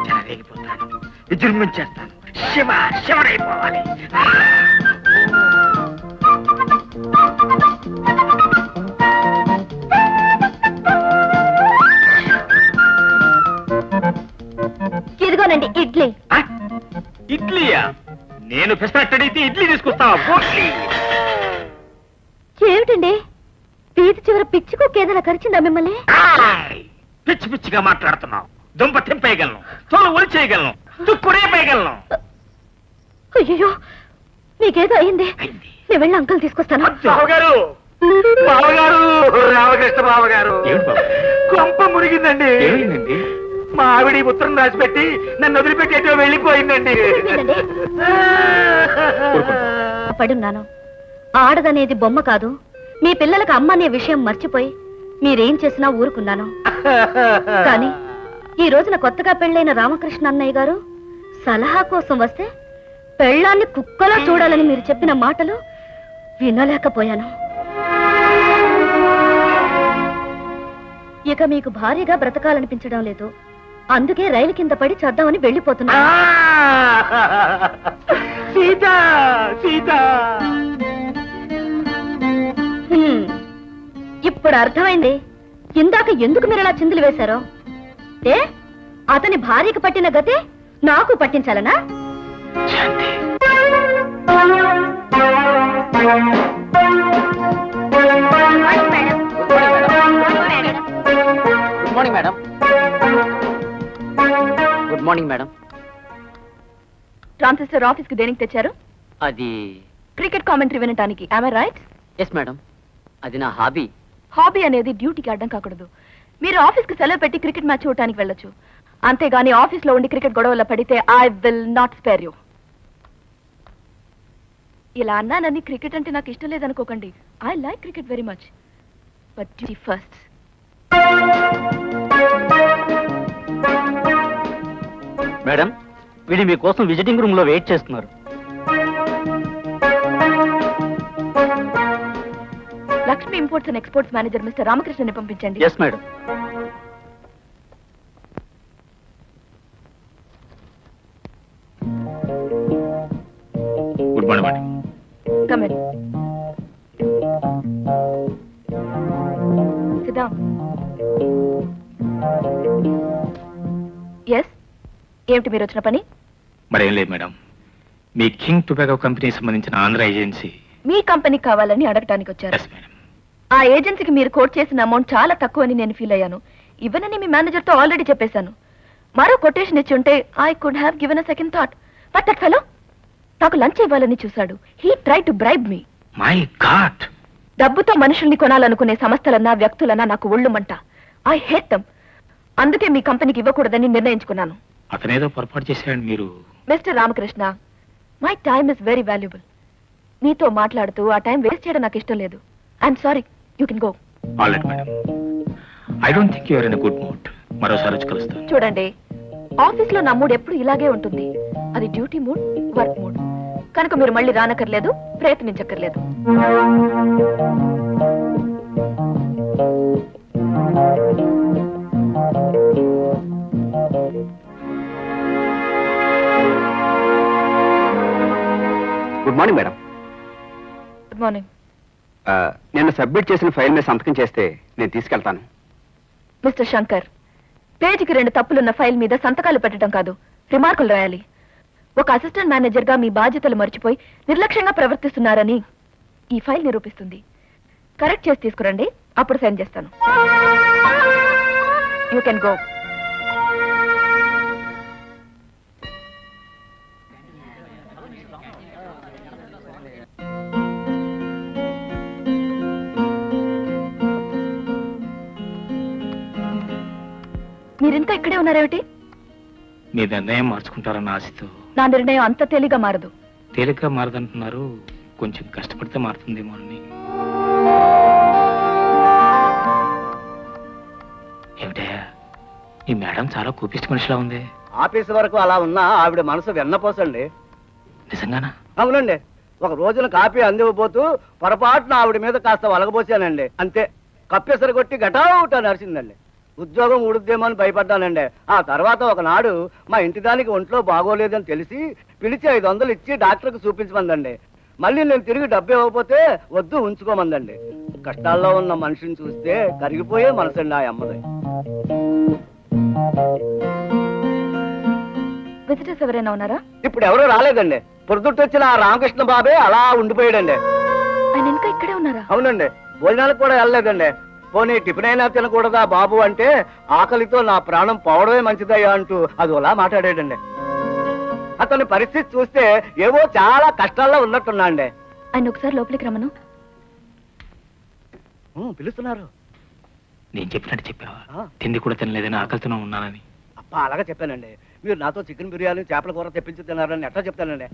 చెలరేగిపోతాను, విజృంభించేస్తాను, శివరైపోవాలి. ఇదిగోనండి ఇడ్లీ. ఇడ్లీయా? నేను ఫెస్ట్ అడిగితే ఇడ్లీ తీసుకొస్తావా? ఏమిటండి వీధి చివర పిచ్చికో కేదలా కరిచిందా మిమ్మల్ని? పిచ్చి పిచ్చిగా మాట్లాడుతున్నావు. దుంప తెంపేయగలను, తోలు ఒలిచేయగలను, తుక్కుడే పేయగలను. అయ్యో, నీకేదో అయింది. నేను వెళ్ళి అంకుల్ తీసుకొస్తాను. బావగారు, బావగారు, రామకృష్ణ బావగారు, కొంప మురిగిందండి. మా ఆవిడ ఉత్తరం రాసిపెట్టి నన్ను వదిలిపెట్టేటో వెళ్ళిపోయిందండి. పడున్నాను. ఆడదనేది బొమ్మ కాదు. మీ పిల్లలకు అమ్మ అనే విషయం మర్చిపోయి మీరేం చేసినా ఊరుకున్నాను. కానీ ఈ రోజున కొత్తగా పెళ్ళైన రామకృష్ణ అన్నయ్య గారు సలహా కోసం వస్తే పెళ్ళాన్ని కుక్కలా చూడాలని మీరు చెప్పిన మాటలు వినలేకపోయాను. ఇక మీకు భారీగా బ్రతకాలనిపించడం లేదు. అందుకే రైలు కింద పడి చద్దామని వెళ్ళిపోతున్నా. సీత, సీత! ఇప్పుడు అర్థమైంది ఇందాక ఎందుకు మీరు ఇలా చిందులు వేశారో. అతని భార్యకు పట్టిన గతే నాకు పట్టించాలనా? Good morning madam. Good morning madam. Transistor office కి దేనికి తెచ్చారు? అది క్రికెట్ కామెంటరీ వినటానికి. am I right? Yes madam, అది నా హాబీ. హాబీ అనేది డ్యూటీకి అడ్డం కాకూడదు. మీరు ఆఫీస్ కి సెలవు పెట్టి క్రికెట్ మ్యాచ్ చూడటానికి వెళ్ళొచ్చు. అంతేగాని ఆఫీస్ లో ఉండి క్రికెట్ గొడవల్లో పడితే I will not spare you. ఇలా అన్నానని క్రికెట్ అంటే నాకు ఇష్టం లేదనుకోకండి. I like cricket very much, but duty first. Madam, వీళ్ళు మీకోసం విజిటింగ్ రూమ్ లో వెయిట్ చేస్తున్నారు. Lakshmi imports and exports manager mister రామకృష్ణని పంపించండి. Yes madam. Good morning madam. Come in. Sit down. Yes? ఏమిటి మీరు వచ్చిన పని? మరేం లేదు మేడం, మీ కింగ్ టొబాకో కంపెనీకి సంబంధించిన ఆంధ్ర ఏజెన్సీ మీ కంపెనీకి కావాలని అడగటానికి వచ్చారు. Yes madam. ఆ ఏజెన్సీకి మీరు కోట్ చేసిన అమౌంట్ చాలా తక్కువ అని నేను ఫీల్ అయ్యాను. ఇవ్వనని మీ మేనేజర్తో ఆల్రెడీ చెప్పేశాను. మరో కొటేషన్ ఇచ్చి ఉంటే I could have given a second thought. But that fellow నాకు లంచ్ ఇవ్వాలని చూశాడు. He try to bribe me. My God! డబ్బుతో మనుషుల్ని కొనాలనుకునే సంస్థలన్నా వ్యక్తులన్నా నాకు ఒళ్ళుమంట. I hate dum. అందుకే మీ కంపెనీకి ఇవ్వకూడదని నిర్ణయించుకున్నాను. అతనేదో పొరపాటు చేశాడు. మీరు Mister Ramakrishna, my time is very valuable. మీతో మాట్లాడుతూ ఆ టైం వేస్ట్ చేయడం నాకు ఇష్టం లేదు. I'm sorry, you can go. All right madam. I don't think you are in a good mood. మరోసారి వచ్చి కలుస్తాను. చూడండి, ఆఫీస్ లో నా మూడ్ ఎప్పుడు ఇలాగే ఉంటుంది. అది డ్యూటీ మూడ్, వర్క్ మూడ్. కనుక మీరు మళ్ళీ రానక్కర్లేదు, ప్రయత్నించక్కర్లేదు. Good morning madam. Good morning. నేను సబ్మిట్ చేసిన ఫైల్ మీద సంతకం చేస్తే నేను తీసుకెళ్తాను. మిస్టర్ శంకర్, పేజీకి 2 తప్పులున్న ఫైల్ మీద సంతకాలు పెట్టడం కాదు, రిమార్కులు రాయాలి. ఒక అసిస్టెంట్ మేనేజర్ గా మీ బాధ్యతలు మర్చిపోయి నిర్లక్ష్యంగా ప్రవర్తిస్తున్నారని ఈ ఫైల్ నిరూపిస్తుంది. కరెక్ట్ చేసి తీసుకురండి, అప్పుడు సైన్ చేస్తాను. You can go. మీరింతా ఇక్కడే ఉన్నారేమిటి? మీ నిర్ణయం మార్చుకుంటారన్న ఆశతో. నా నిర్ణయం అంత తేలిగ్గా మారదు. తేలిగ్గా మారదంటున్నారు, కొంచెం కష్టపడితే మారుతుందేమో అని. ఏమిటయ్యా, ఈ మేడం చాలా కూపిష్టి మనిషిలా ఉంది. ఆఫీస్ వరకు అలా ఉన్నా ఆవిడ మనసు వెన్నపోసండి. నిజంగానా? అవునండి. ఒక రోజున కాఫీ అందివ్వబోతూ పొరపాటున ఆవిడ మీద కాస్త వలగబోసానండి. అంతే, కప్పెసరు కొట్టి గటావుట నరిచిందండి. ఉద్యోగం ఊడుద్దేమో అని భయపడ్డానండి. ఆ తర్వాత ఒకనాడు మా ఇంటి దానికి ఒంట్లో బాగోలేదని తెలిసి పిలిచి 500 ఇచ్చి డాక్టర్కి చూపించమందండి. మళ్ళీ నేను తిరిగి డబ్బు ఇవ్వకపోతే వద్దు ఉంచుకోమందండి. కష్టాల్లో ఉన్న మనిషిని చూస్తే కరిగిపోయే మనసండి ఆ అమ్మది. విజిటర్స్ ఎవరైనా ఉన్నారా? ఇప్పుడు ఎవరూ రాలేదండి. పొద్దుటొచ్చిన ఆ రామకృష్ణ బాబే అలా ఉండిపోయాడండి. ఆయన ఇంకా ఇక్కడే ఉన్నారా? అవునండి. భోజనాలకు కూడా వెళ్ళలేదండి. పోనీ టిఫిన్ అయినా తినకూడదా బాబు అంటే ఆకలితో నా ప్రాణం పోవడమే మంచిదయ్యా అంటూ అది అలా మాట్లాడాడండి. అతని పరిస్థితి చూస్తే ఏవో చాలా కష్టాల్లో ఉన్నట్టున్నా అండి. ఆయన ఒకసారి లోపలికి రమ్మను. పిలుస్తున్నారు. నేను చెప్పినట్టు చెప్పావా? తిండి కూడా తినలేదని ఆకలితోనే ఉన్నానని. అప్ప అలాగా చెప్పానండి. మీరు నాతో చికెన్ బిర్యానీ చేపల కూర తెప్పించి తిన్నారని ఎట్లా చెప్తానండి?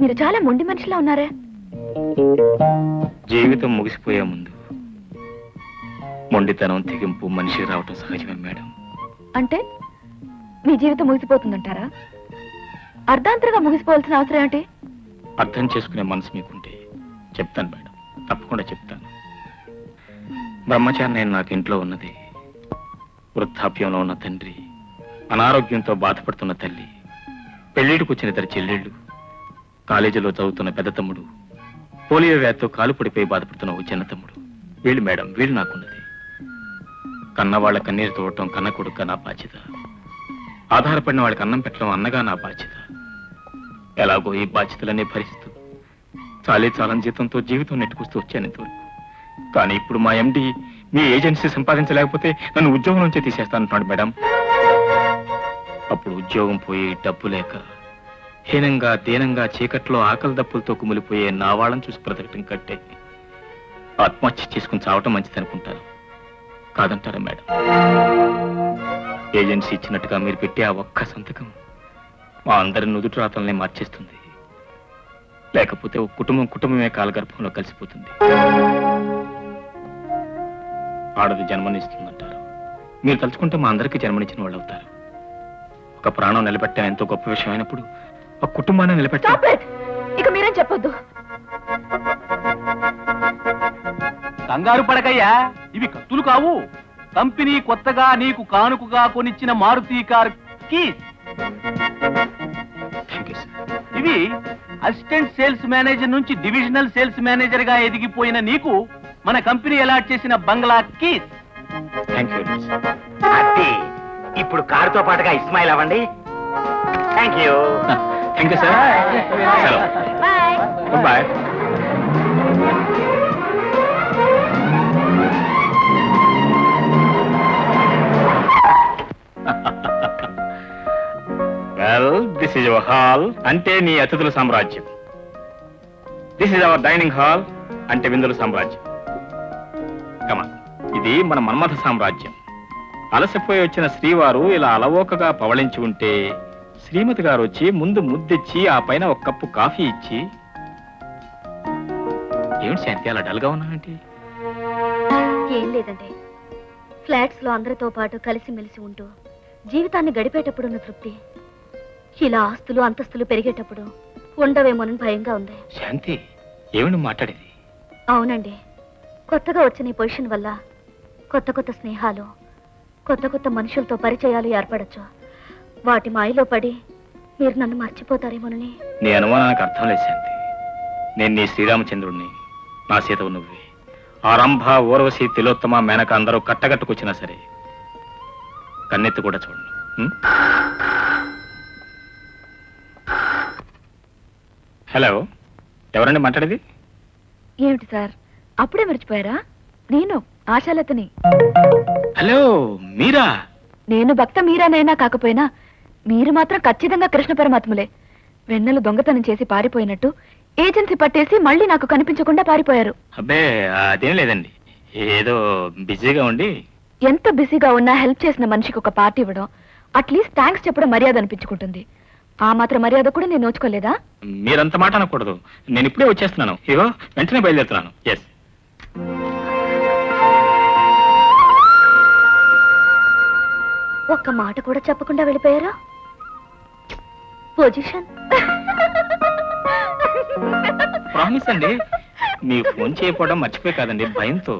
మీరు చాలా మొండి మనిషిలా ఉన్నారే. జీవితం ముగిసిపోయే ముందు మొండితనం తెగింపు మనిషి రావటం సహజమే మేడం. అంటే మీ జీవితం ముగిసిపోతుందంటారా? అర్ధాంతరంగా ముగిసిపోవాల్సిన అవసరం ఏంటి? అర్థం చేసుకునే మనసు మీకుంటే చెప్తాను మేడం, తప్పకుండా చెప్తాను. బ్రహ్మచారి నేను నాకు ఇంట్లో ఉన్నది, వృద్ధాప్యంలో ఉన్న తండ్రి, అనారోగ్యంతో బాధపడుతున్న తల్లి, పెళ్లిడికి వచ్చిన 2 చెల్లెళ్ళు, కాలేజీలో చదువుతున్న పెద్ద తమ్ముడు, పోలియో వ్యాధితో కాలు పడిపోయి బాధపడుతున్న ఒక చిన్న తమ్ముడు. వీళ్ళు మేడం, వీళ్ళు నాకున్నది. కన్నవాళ్ల కన్నీరు తోడటం కన్న కొడుక నా బాధ్యత. ఆధారపడిన వాళ్ళకి అన్నం పెట్టడం అన్నగా నా బాధ్యత. ఎలాగో ఈ బాధ్యతలన్నీ భరిస్తూ చాలని జీతంతో జీవితం నెట్టుకొస్తూ వచ్చాను ఇంతవరకు. కానీ ఇప్పుడు మా ఎండి మీ ఏజెన్సీ సంపాదించలేకపోతే నన్ను ఉద్యోగం నుంచే తీసేస్తానంటున్నాడు మేడం. అప్పుడు ఉద్యోగం పోయి డబ్బు లేక హీనంగా దీనంగా చీకట్లో ఆకలి దప్పులతో కుమిలిపోయే నా వాళ్ళని చూసి బ్రతకటం కట్టే ఆత్మహత్య చేసుకుని చావటం మంచిదనుకుంటాను. కాదంటారా మేడం? ఏజెన్సీ ఇచ్చినట్టుగా మీరు పెట్టే ఆ ఒక్క సంతకం మా అందరి నుదుటి రాతల్ని మార్చేస్తుంది. లేకపోతే ఒక కుటుంబమే కాలగర్భంలో కలిసిపోతుంది. ఆడది జన్మనిస్తుందంటారు. మీరు తలుచుకుంటే మా అందరికీ జన్మనిచ్చిన వాళ్ళు అవుతారు. ఒక ప్రాణం నిలబెట్టడం ఎంతో గొప్ప విషయం అయినప్పుడు ఒక కుటుంబాన్ని నిలబెట్టాలి. ఇక మీరేం చెప్పొద్దు. కంగారు పడకయ్యా, ఇవి కత్తులు కావు. కంపెనీ కొత్తగా నీకు కానుకగా కొనిచ్చిన మారుతి కార్ కీస్. ఇవి అసిస్టెంట్ సేల్స్ మేనేజర్ నుంచి డివిజనల్ సేల్స్ మేనేజర్ గా ఎదిగిపోయిన నీకు మన కంపెనీ అలాట్ చేసిన బంగ్లా కీస్. Thank you. అది ఇప్పుడు కారుతో పాటుగా ఇస్మాయిల్ అవ్వండి. Thank you. Thank you sir. Good boy. Well, this is your hall, అంటే నీ అతిథుల సామ్రాజ్యం. This is our dining hall, అంటే విందుల సామ్రాజ్యం. కమా, ఇది మన మన్మథ సామ్రాజ్యం. అలసిపోయి వచ్చిన శ్రీవారు ఇలా అలవోకగా పవళించి ఉంటే శ్రీమతి గారు వచ్చి ముందు ముద్దిచ్చి ఆ పైన ఒక కప్పు కాఫీ ఇచ్చి, ఏమిటి శాంతి అలా డల్గా ఉన్నావేంటి? ఏం లేదండి, ఫ్లాట్స్ లో అందరితో పాటు కలిసిమెలిసి ఉంటూ జీవితాన్ని గడిపేటప్పుడున్న తృప్తి ఇలా ఆస్తులు అంతస్తులు పెరిగేటప్పుడు ఉండవేమోనని భయంగా ఉంది. శాంతి, ఏమిటి మాట్లాడేది? అవునండి, కొత్తగా వచ్చిన ఈ పొజిషన్ వల్ల కొత్త కొత్త స్నేహాలు, కొత్త కొత్త మనుషులతో పరిచయాలు ఏర్పడచ్చు. వాటి మాయలో పడి మీరు నన్ను మర్చిపోతారేమోనని. నీ అనుమానానికి అర్థం లేదు శాంతి. నేను నీ శ్రీరామచంద్రుడిని, నా సీతవు నువ్వే. ఆరంభ, ఊర్వశి, తిలోత్తమ, మేనక అందరూ కట్టగట్టుకొచ్చినా సరే కన్నెత్తి కూడా చూడండి. హలో, ఎవరండి మాట్లాడేది? ఏమిటి సార్, అప్పుడే మర్చిపోయారా? నేను ఆశాలతని. హలో, మీరా? నేను భక్త మీరానైనా కాకపోయినా మీరు మాత్రం ఖచ్చితంగా కృష్ణ పరమాత్ములే. వెన్నెలు దొంగతనం చేసి పారిపోయినట్టు ఏజెన్సీ పట్టేసి మళ్ళీ నాకు కనిపించకుండా పారిపోయారు. అబ్బే, అదేం లేదండి, ఏదో బిజీగా ఉండి. ఎంత బిజీగా ఉన్నా హెల్ప్ చేసిన మనిషికి ఒక పార్టీ ఇవ్వడం, అట్లీస్ట్ థ్యాంక్స్ చెప్పడం మర్యాద అనిపించుకుంటుంది. ఆ మాత్రం మర్యాద కూడా నేను నోచుకోలేదా? మీరంత మాట అనకూడదు. నేను ఇప్పుడే వచ్చేస్తున్నాను. ఇగో వెంటనే బయలుదేరుతున్నాను. ఎస్. ఒక్క మాట కూడా చెప్పకుండా వెళ్ళిపోయారా? పొజిషన్ ప్రామిస్ అండి, మీ ఫోన్ చేయకపోవడం మర్చిపోయి కాదండి, భయంతో.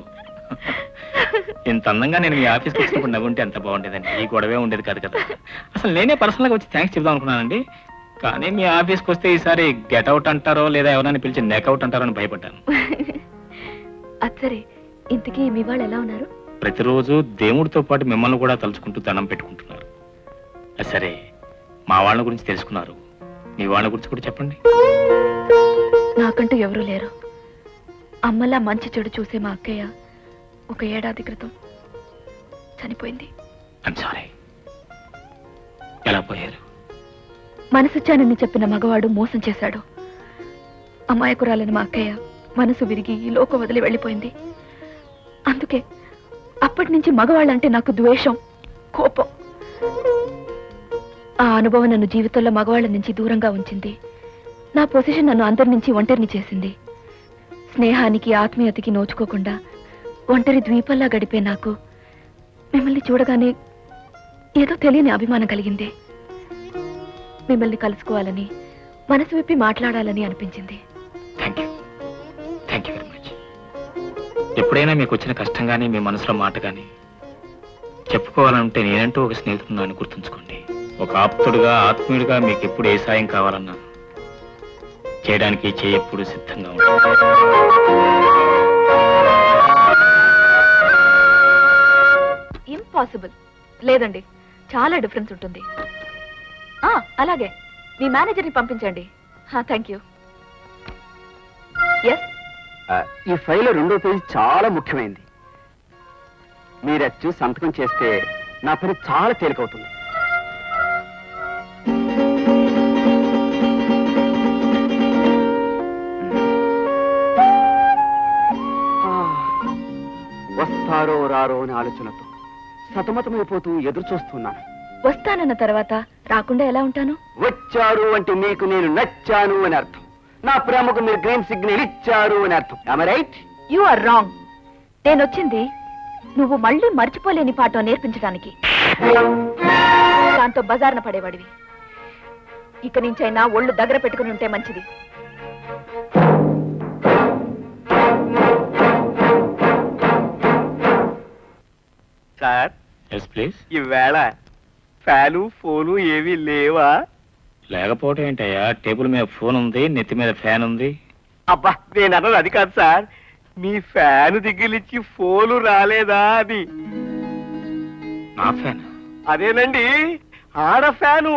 ఇంత అందంగా నేను మీ ఆఫీస్కి వచ్చినప్పుడు నవ్వుంటే ఎంత బాగుండేదండి. ఈ గొడవే ఉండేది కాదు కదా. అసలు నేనే పర్సనల్గా వచ్చి థ్యాంక్స్ చెప్దాం అనుకున్నానండి. కానీ మీ ఆఫీస్కి వస్తే ఈసారి గెట్ అవుట్ అంటారో లేదా ఎవరైనా పిలిచి నెక్అవుట్ అంటారో అని భయపడ్డాను. సరే, ఇంతకీ మీ వాళ్ళు ఎలా ఉన్నారు? ప్రతిరోజు దేవుడితో పాటు మిమ్మల్ని కూడా తలుచుకుంటూ దండం పెట్టుకుంటున్నారు. సరే, మా వాళ్ళ గురించి తెలుసుకున్నారు, మీ వాళ్ళ గురించి కూడా చెప్పండి. నాకంటూ ఎవరూ లేరు. అమ్మలా మంచి చెడు చూసే మా అక్కయ్య 1 ఏడాది క్రితం చనిపోయింది. I'm sorry. ఎలా పోయారు? మనసుచ్చానని చెప్పిన మగవాడు మోసం చేశాడు. అమాయకురాలని మా అక్కయ్య మనసు విరిగి ఈ లోకం వదిలి వెళ్ళిపోయింది. అందుకే అప్పటి నుంచి మగవాళ్ళంటే నాకు ద్వేషం, కోపం. ఆ అనుభవం నన్ను జీవితంలో మగవాళ్ళ నుంచి దూరంగా ఉంచింది. నా పొజిషన్ నన్ను అందరి నుంచి ఒంటరిని చేసింది. స్నేహానికి, ఆత్మీయతకి నోచుకోకుండా ఒంటరి ద్వీపంలా గడిపే నాకు మిమ్మల్ని చూడగానే ఏదో తెలియని అభిమానం కలిగింది. మిమ్మల్ని కలుసుకోవాలని, మనసు విప్పి మాట్లాడాలని అనిపించింది. Thank you, thank you very much. ఎప్పుడైనా మీకు వచ్చిన కష్టం కానీ, మీ మనసులో మాట కానీ చెప్పుకోవాలంటే నేనంటూ ఒక స్నేహితుడిని గుర్తుంచుకోండి. ఒక ఆప్తుడుగా, ఆత్మీయుడిగా మీకు ఎప్పుడు ఏ సాయం కావాలన్నా చేయడానికి ఎప్పుడు సిద్ధంగా ఉంటుంది. ఇంపాసిబుల్. లేదండి, చాలా డిఫరెన్స్ ఉంటుంది. అలాగే మీ మేనేజర్ని పంపించండి. Thank you. ఎస్, ఈ ఫైల్ 2వ పేజీ చాలా ముఖ్యమైనది. మీరు అది చూసి సంతకం చేస్తే నా పని చాలా తేలికవుతుంది. వస్తారో రారో అని ఆలోచనతో సతమతమైపోతూ ఎదురు చూస్తున్నాను. వస్తానన్న తర్వాత రాకుండా ఎలా ఉంటాను? వచ్చారు అంటే మీకు నేను నచ్చాను అని అర్థం. నా ప్రేమకు మీరు గ్రీన్ సిగ్నల్ ఇచ్చారు అని అర్థం. Am I right? You are wrong. నేనొచ్చింది నువ్వు మళ్ళీ మర్చిపోలేని పాఠం నేర్పించడానికి. దాంతో బజార్న పడేవాడివి. ఇక నుంచైనా ఒళ్ళు దగ్గర పెట్టుకుని ఉంటే మంచిది. Sir, yes please. ఈవేళ ఫ్యాను ఫోను ఏమీ లేవా? లేకపోవటం ఏంటయ్యా, టేబుల్ మీద ఫోన్ ఉంది, నెత్తి మీద ఫ్యాన్ ఉంది. అబ్బా, నేను అన్నది అది కాదు సార్. మీ ఫ్యాను దిగిలిచ్చి ఫోను రాలేదా అని. ఆ ఫ్యాన్ అదేనండి, ఆడ ఫ్యాను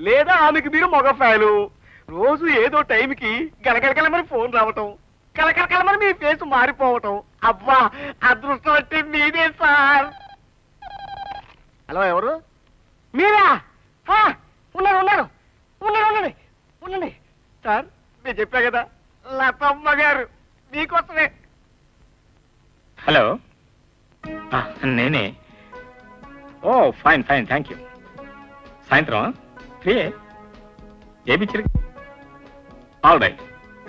లేదా ఆమెకి మీరు మగ ఫ్యాను. రోజు ఏదో టైంకి గలగలగలమని ఫోన్ రావటం, కలకలకలమని మీ ఫేస్ మారిపోవటం. అబ్బా, అదృష్టం అంటే మీదే సార్. హలో, ఎవరు? మీరా? ఉన్నారు ఉన్నారు ఉన్నారు ఉండండి ఉండండి సార్. నేను చెప్పా కదా, లతమ్మ గారు మీకోసమే. హలో, నేనే. Oh fine fine, thank you. సాయంత్రం ఫ్రీ ఏ పిక్చర్? ఆల్ రైట్,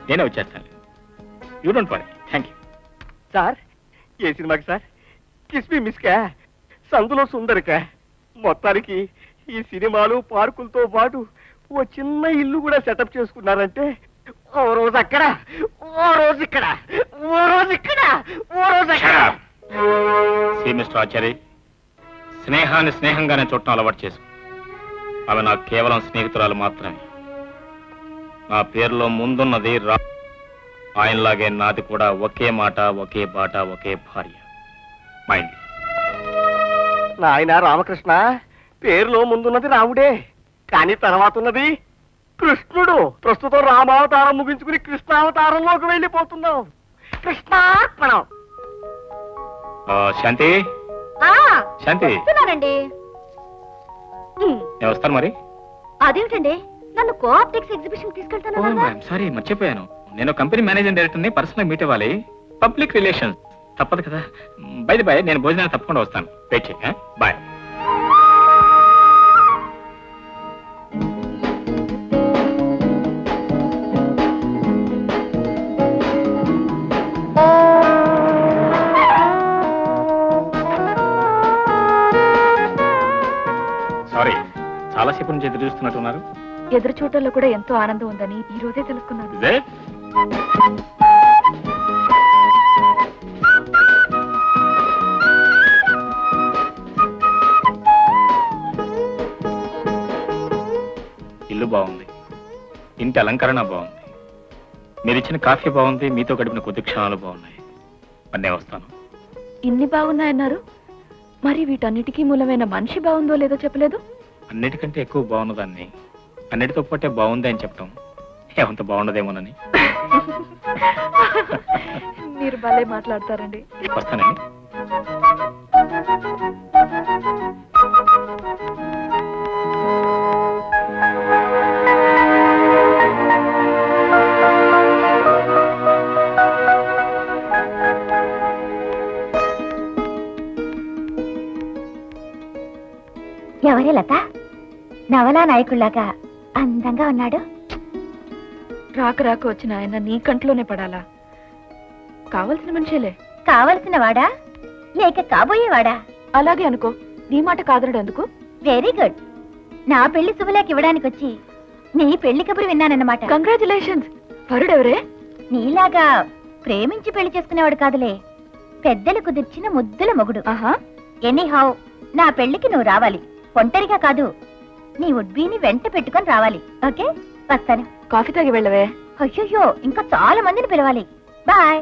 నేనే వచ్చేస్తాను. You don't worry, thank you. Sir, ఏ సినిమాకి సార్? కిస్మి మిస్కా, సందులో సుందరికా? మొత్తానికి ఈ సినిమాలు పార్కులతో పాటు ఓ చిన్న ఇల్లు కూడా సెటప్ చేసుకున్నారంటే, ఓ రోజు అక్కడ, ఓ రోజు ఇక్కడ, ఓ రోజు ఇక్కడ, ఓ రోజు అక్కడ. మిస్టర్ ఆచారి, స్నేహాన్ని స్నేహంగానే చూడటం అలవాటు చేసు. అవి నాకు కేవలం స్నేహితురాలు మాత్రమే. నా పేరులో ముందున్నది రా. ఆయనలాగే నాది కూడా ఒకే మాట, ఒకే బాట, ఒకే భార్య. మైండ్. నాయన రామకృష్ణ, పేరులో ముందున్నది రాముడే, కానీ తర్వాత ఉన్నది కృష్ణుడు. ప్రస్తుతం రామావతారం ముగించుకుని కృష్ణావతారంలోకి వెళ్ళిపోతున్నాం. కృష్ణార్పణం. శాంతి, శాంతి, నేను వస్తాను మరి. అదేమిటండి, నన్ను కోఆప్టెక్స్ ఎగ్జిబిషన్ తీసుకెళ్తాను. సారీ, మర్చిపోయాను. నేను కంపెనీ మేనేజింగ్ డైరెక్టర్ని పర్సనల్ మీట్ అవ్వాలి. పబ్లిక్ రిలేషన్స్ తప్పదు కదా. బై ది బై, నేను భోజనానికి తప్పకుండా వస్తాను. వెయిట్ చేయ. బాయ్. సారీ, చాలాసేపు నుంచి ఎదురు చూస్తున్నట్టున్నారు. ఎదురు చూడటంలో కూడా ఎంతో ఆనందం ఉందని ఈ రోజే తెలుసుకున్నాను. ఇల్లు బాగుంది, ఇంటి అలంకరణ బాగుంది, మీరిచ్చిన కాఫీ బాగుంది, మీతో గడిపిన కొద్ది క్షణాలు బాగున్నాయి. అన్నీ వస్తాను. ఇన్ని బాగున్నాయన్నారు, మరి వీటన్నిటికీ మూలమైన మనిషి బాగుందో లేదో చెప్పలేదు. అన్నిటికంటే ఎక్కువ బాగున్నదాన్ని అన్నిటితో పాటే బాగుంది అని చెప్పటం ఏమంత బాగుండదేమోనని. మీరు భలే మాట్లాడతారండి. వస్తానండి. ఎవరే లత? నవలా నాయకుల్లాగా అందంగా ఉన్నాడు. రాక రాక వచ్చిన ఆయన నీ కంట్లోనే పడాలా? కావలసిన మనిషేలే. కావలసిన వాడా లేక కాబోయేవాడా? అలాగే అనుకో. నీ మాట కాదనడు ఎందుకు? Very good. నా పెళ్లి శుభలేఖ ఇవ్వడానికి వచ్చి నీ పెళ్లి కబురు విన్నానన్నమాట. కంగ్రాచులేషన్స్. వరుడెవరే? నీలాగా ప్రేమించి పెళ్లి చేసుకునేవాడు కాదులే, పెద్దలు కుదిర్చిన ముద్దుల మొగుడు. ఎనీహౌ, నా పెళ్లికి నువ్వు రావాలి. ఒంటరిగా కాదు, నీ ఉడ్బీని వెంట పెట్టుకొని రావాలి. ఓకే, వస్తాను. కాఫీ తాగి వెళ్ళవే. అయ్యో, ఇంకా చాలా మందిని పిలవాలి. బాయ్.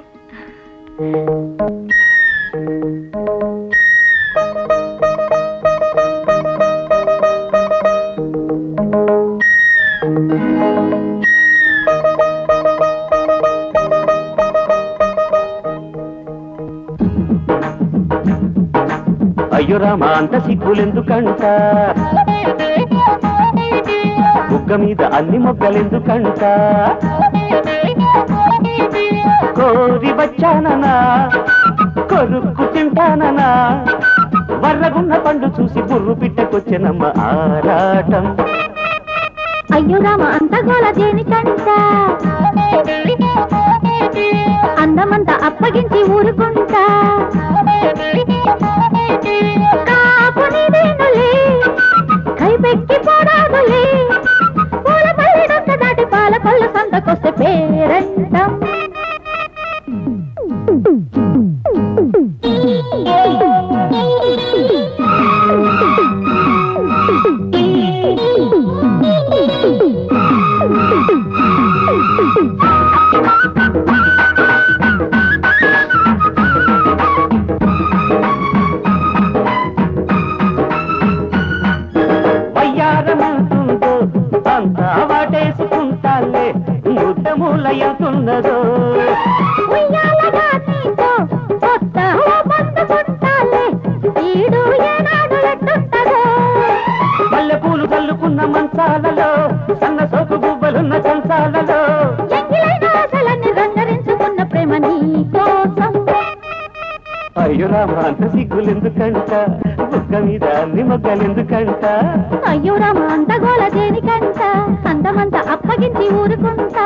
అయ్యో రామా, అంత సిగ్గులెందుకంట, బుగ్గ మీద అన్ని మొగ్గలెందుకంట, కోరి వచ్చాననా కొరుక్కు తింటాననా, వర్రగున్న పండు చూసి బుర్రు పిట్టకొచ్చెనమ్మ ఆరాటం. అయ్యో రామ, అంత గోల దేనికంట, అందమంతా అప్పగించి ఊరుకుంటా, కాపునిదేనులే కైపెక్కి పోరాదులే, పూల పల్లెడొక్క దాటి పాల పళ్ళు సంతకొస్తే పేరంటం. ఎంతున్నదో ఉయ్యాలగా నీతో కొత్త బంధుకుంటాలే ఈడు ఏనాడు ఎట్టుంటదో మల్లెపూలు చల్లుకున్న మంచాలలో సన్న సోకు గువ్వలున్న కంచాలలో ఎంగిలైన ఆశలన్నీ రంగరించుకున్న ప్రేమ నీ కోసం అయ్యో రామ అంత సిగ్గులెందుకంట బుక్క మీద అన్ని మొగ్గలెందుకంట అయ్యో రామ అంత గోల దేనికంట అందమంత అప్పగించి ఊరుకుంటా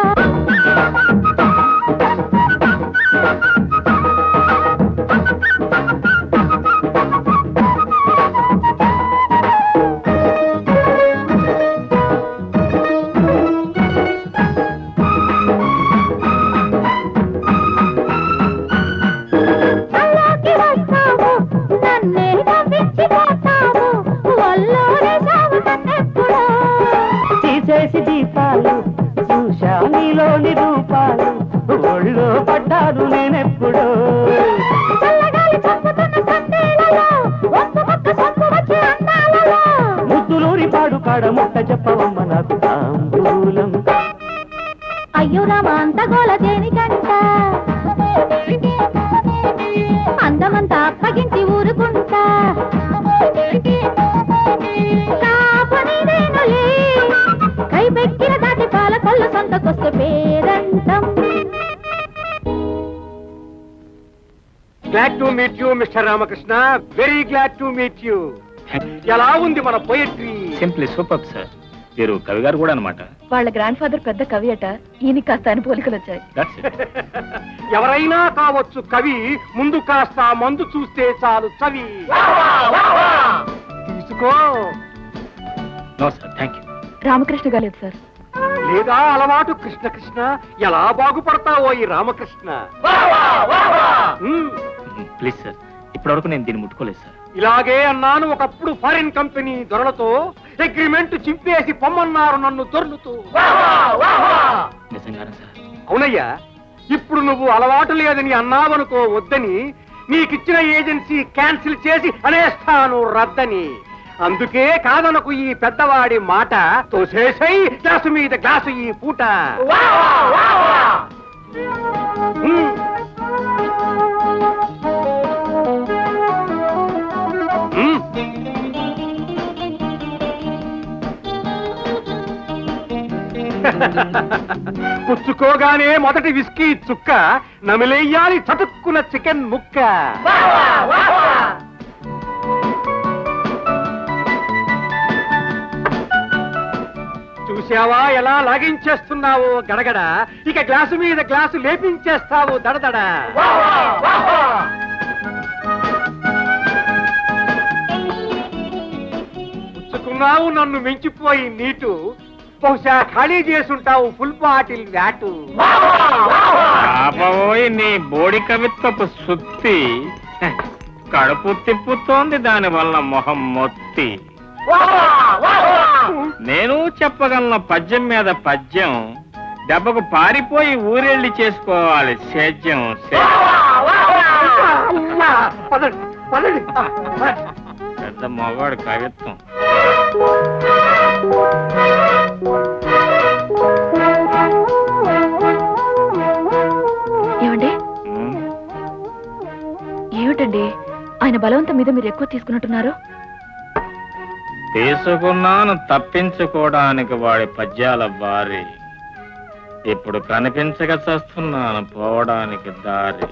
తీసేసి దీపాలు చూశా నీలోని రూపాలు ఒళ్ళో పడ్డాను నేనెప్పుడో ముద్దులూరి పాడు కాడ ముట్ట చెప్పవమ్మ నాకు తాంబూలం అయ్యో రామ అంత గోల దేనికంట అందమంతా అప్పగించి ఊరుకుంటా కై పెక్కిన దాటి పాల కళ్ళు సొంతకొస్తే పేరంటం glad to meet you mister Ramakrishna very glad to meet you ఎలా ఉంది మన పోయట్రీ సింప్లీ సూపర్ సార్. మీరు కవి గారు కూడా అనమాట. వాళ్ళ గ్రాండ్ ఫాదర్ పెద్ద కవి అట, ఈయన కాస్త అని పోలికలు వచ్చాయి. ఎవరైనా కావచ్చు కవి, ముందు కాస్త మందు చూస్తే చాలు చవి. తీసుకో. No sir, thank you. Ramakrishna గాలేదు సార్. లేదా అలవాటు కృష్ణ కృష్ణ, ఎలా బాగుపడతావో ఈ రామకృష్ణ. ప్లీజ్ సార్, ఇప్పటివరకు నేను దీన్ని ముట్టుకోలేదు సార్. ఇలాగే అన్నాను ఒకప్పుడు ఫారిన్ కంపెనీ దొరలతో, అగ్రిమెంట్ చింపేసి పొమ్మన్నారు నన్ను దొర్లుతూ. నిజంగానే సార్? అవునయ్యా, ఇప్పుడు నువ్వు అలవాటు లేదని అన్నావనుకో వద్దని, నీకిచ్చిన ఏజెన్సీ క్యాన్సిల్ చేసి అనేస్తాను రద్దని. అందుకే కాదనకు ఈ పెద్దవాడి మాట, తోసేసై గ్లాసు మీద గ్లాసు ఈ పూట. పుచ్చుకోగానే మొదటి విస్కీ చుక్క, నమిలేయాలి చటుక్కున చికెన్ ముక్క. చూసావా ఎలా లాగించేస్తున్నావో గడగడ, ఇక గ్లాసు మీద గ్లాసు లేపించేస్తావు దడదడ. పుచ్చుకున్నావు నన్ను మించిపోయి నీటు, బహుశా ఖాళీ చేసుంటావు ఫుల్ బాటిల్ వ్యాటు. పాపబోయి నీ బోడి కవిత్వపు సుత్తి, కడుపు తిప్పుతోంది దాని వల్ల మొహం మొత్తి. నేను చెప్పగలను పద్యం మీద పద్యం, దెబ్బకు పారిపోయి ఊరెళ్ళి చేసుకోవాలి సేద్యం. పెద్ద మగవాడు కవిత్వం. ఏమండి, ఏమిటండి ఆయన బలవంతం మీద మీరు ఎక్కువ తీసుకున్నట్టున్నారు? తీసుకున్నాను తప్పించుకోవడానికి వాడి పద్యాల బారి, ఇప్పుడు కనిపించక చస్తున్నాను పోవడానికి దారి.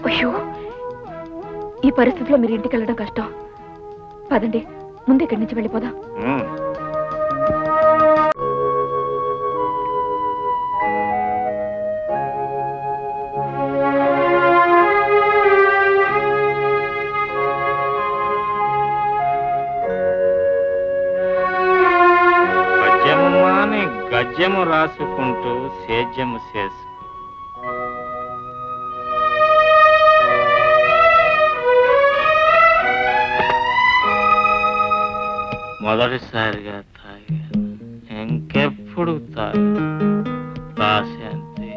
అయ్యో, ఈ పరిస్థితిలో మీరు ఇంటికి వెళ్ళడం కష్టం. పదండి, ముందు ఇక్కడి నుంచి వెళ్ళిపోదాం. గద్యము రాసుకుంటూ సేద్యము చేసు. మొదటిసారిగా తాగాను, ఇంకెప్పుడు రాశాంతి,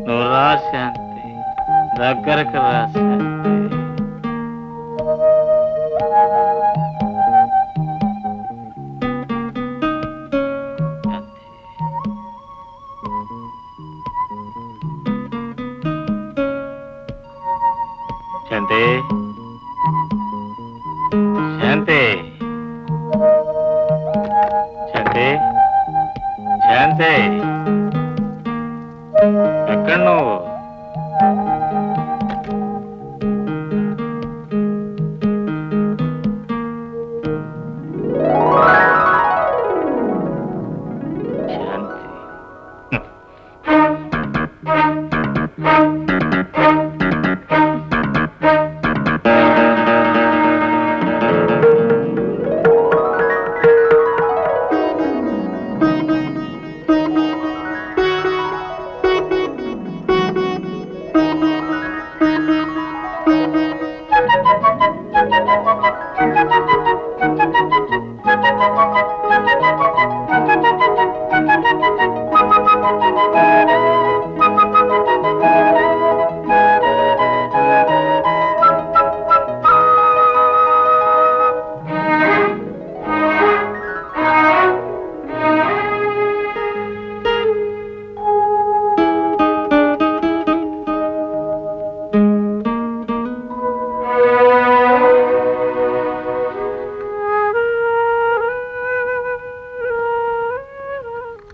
నువ్వు రాశాంతి, దగ్గరకు రాశాంతి. శాంతి శాంతి శాంతి ఎక్కడ నువ్వు?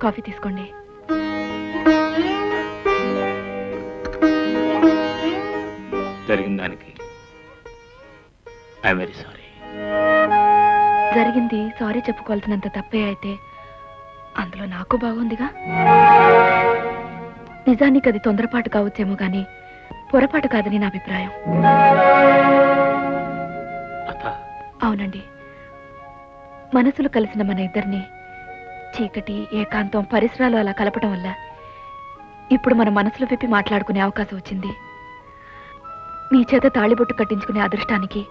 కాఫీ తీసుకోండి. జరిగిన దానికి ఐఎమ్ వెరీ సారీ. జరిగింది సారీ చెప్పుకోవాల్సినంత తప్పే అయితే అందులో నాకు బాగుందిగా. నిజానికి అది తొందరపాటు కావచ్చేమో కానీ పొరపాటు కాదని నా అభిప్రాయం. అవునండి, మనసులు కలిసిన మన ఇద్దరిని చీకటి, ఏకాంతం, పరిసరాలు అలా కలపడం వల్ల ఇప్పుడు మన మనసులు విప్పి మాట్లాడుకునే అవకాశం వచ్చింది. మీ చేత తాళిబొట్టు కట్టించుకునే అదృష్టానికి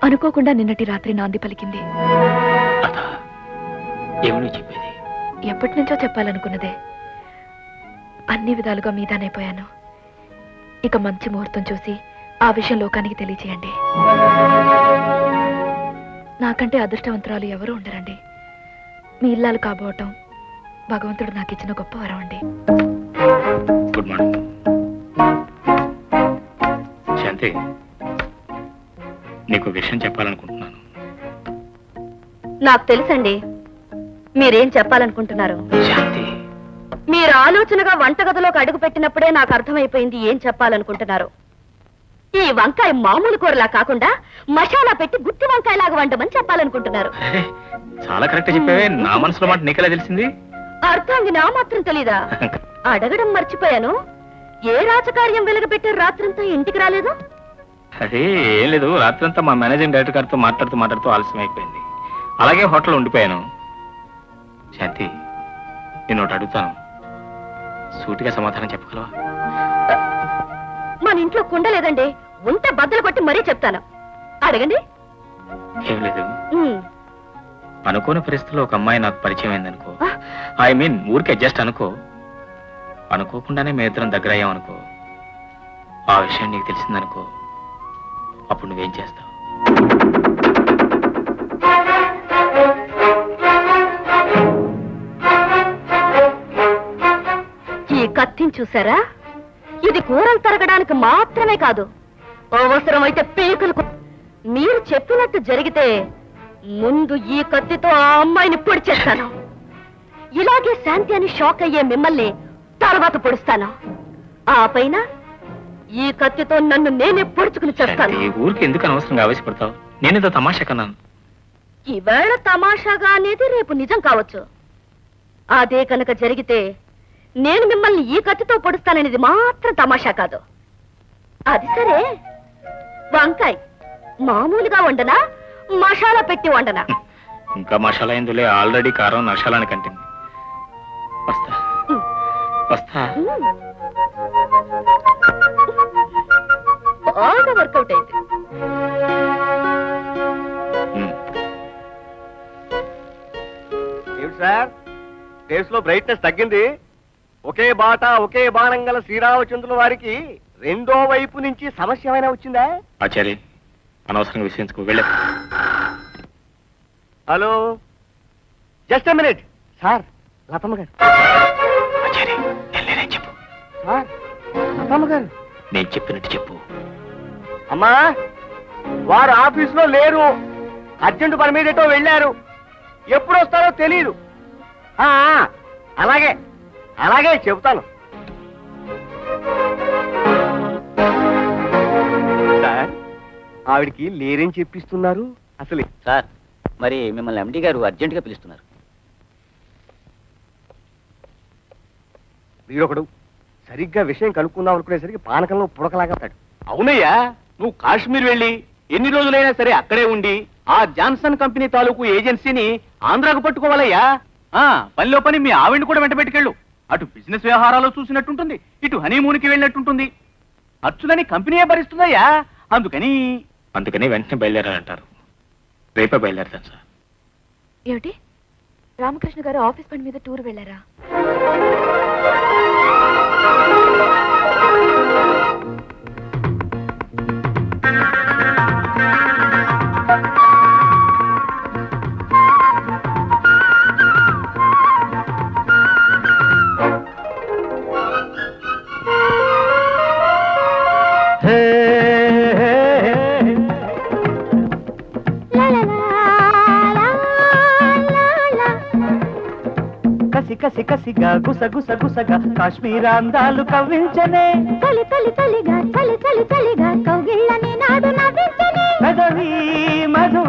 అనుకోకుండా నిన్నటి రాత్రి నాంది పలికింది. ఎప్పటి నుంచో చెప్పాలనుకున్నదే. అన్ని విధాలుగా మీదానైపోయాను. ఇక మంచి ముహూర్తం చూసి ఆ విషయం లోకానికి తెలియచేయండి. నాకంటే అదృష్టవంతురాలు ఎవరూ ఉండరండి. మీ ఇల్లాలు కాబోవటం భగవంతుడు నాకు ఇచ్చిన గొప్ప వరం అండి. గుడ్ మార్నింగ్ శాంతి. నీకు విషయం చెప్పాలనుకుంటున్నాను. నాకు తెలుసండి మీరేం చెప్పాలనుకుంటున్నారు. శాంతి, మీరు ఆలోచనగా వంటగదిలోకి అడుగు పెట్టినప్పుడే నాకు అర్థమైపోయింది ఏం చెప్పాలనుకుంటున్నారు. ఈ వంకాయ మామూలు కూరలా కాకుండా మసాలా పెట్టి గుత్తి వంకాయలాగా వండమని చెప్పాలనుకుంటున్నారు. చాలా కరెక్ట్ చెప్పావే. నా మనసులో మాట నీకెలా తెలిసింది? అర్థానికి నా మాత్రం తెలీదా? అడగడం మర్చిపోయాను. ఏ రాజకార్యం వెలగబెట్టారు రాత్రంతా ఇంటికి రాలేదు? అదే ఏం లేదు, రాత్రంతా మా మేనేజింగ్ డైరెక్టర్ గారితో మాట్లాడుతూ ఆలస్యం అయిపోయింది. అలాగే హోటల్ ఉండిపోయాను. శాంతి, నేను ఒకటి అడుగుతాను, సూటిగా సమాధానం చెప్పగలవా? మన ఇంట్లో కుండ లేదండి. ఉంటే బద్దలు కొట్టి మరీ చెప్తాను. అడగండి. ఏం లేదు, అనుకోని పరిస్థితుల్లో ఒక అమ్మాయి నాకు పరిచయం అయిందనుకో. ఐ మీన్ ఊరికే జస్ట్ అనుకో. అనుకోకుండానే మేము ఇద్దరం దగ్గర అయ్యామనుకో. ఆ విషయం నీకు తెలిసిందనుకో, అప్పుడు నువ్వేం చేస్తావు? ఈ కత్తిని చూసారా? ఇది కూరలు తరగడానికి మాత్రమే కాదు, అవసరమైతే పీకులు. మీరు చెప్పినట్టు జరిగితే ముందు ఈ కత్తితో ఆ అమ్మాయిని పొడి చేస్తాను. ఇలాగే శాంతి అని షాక్ అయ్యే మిమ్మల్ని తర్వాత పొడుస్తాను. ఆ పైన ఈ కత్తితో నన్ను నేనే పొడుచుకుని చేస్తాను. ఊరికి ఎందుకు అనవసరంగా ఆవేశపడతావు? నేనేదో తమాషా కన్నాను. ఈవేళ తమాషాగా అనేది రేపు నిజం కావచ్చు. అదే కనుక జరిగితే నేను మిమ్మల్ని ఈ కత్తితో పొడుస్తాననేది మాత్రం తమాషా కాదు. అది సరే, వంకాయ మామూలుగా వండనా, మసాలా పెట్టి వండనా? ఇంకా మసాలా ఎందులే, ఆల్రెడీ కారం నషాలాని కంటింది. వస్తా వస్తా. బాగా వర్కౌట్ అయింది. ఏమిటి సార్, ఫేస్ లో బ్రైట్నెస్ తగ్గింది? ఒకే బాట ఒకే బాణం గల శ్రీరామచంద్రుల వారికి రెండో వైపు నుంచి సమస్య ఏమైనా వచ్చిందా? ఆచార్య, అనవసరంగా విషయించుకో, వెళ్ళే. Hello, just a minute sir. లతమ్మ గారు. ఆచార్య, నేను చెప్పు. సార్, లతమ్మ గారు. నేను చెప్పినట్టు చెప్పు. అమ్మా, వారు ఆఫీసులో లేరు. అర్జెంట్ పని మీదటో వెళ్ళారు. ఎప్పుడు వస్తారో తెలియదు. అలాగే అలాగే చెబుతాను. సార్, ఆవిడికి లేరేం చెప్పిస్తున్నారు అసలు? సార్, మరి మిమ్మల్ని ఎండి గారు అర్జెంటుగా పిలుస్తున్నారు. వీడొకడు సరిగ్గా విషయం కనుక్కుందాం అనుకునేసరికి పానకంలో పుడకలాగా ఉంటాడు. అవునయ్యా, నువ్వు కాశ్మీర్ వెళ్ళి ఎన్ని రోజులైనా సరే అక్కడే ఉండి ఆ జాన్సన్ కంపెనీ తాలూకు ఏజెన్సీని ఆంధ్రాకు పట్టుకోవాలయ్యా. పనిలో పని మీ ఆవిడ్ని కూడా వెంట పెట్టుకెళ్ళు. అటు బిజినెస్ వ్యవహారాలు చూసినట్టుంటుంది, ఇటు హనీమూన్కి వెళ్ళినట్టుంటుంది. ఖర్చులని కంపెనీయే భరిస్తుందయ్యా. అందుకని వెంటనే బయలుదేరాలంటారు. రేపే బయలుదేరతాను సార్. ఏమిటి, రామకృష్ణ గారు ఆఫీస్ పని మీద టూర్ వెళ్ళారా? కసి కసిగా గుసగుసగా కాశ్మీర అందాలు కవ్వించనే, చలి చలి చలిగా చలి చలి చలిగా కౌగిళ్ళని నాడు నవ్వించనే, పెదవి మధు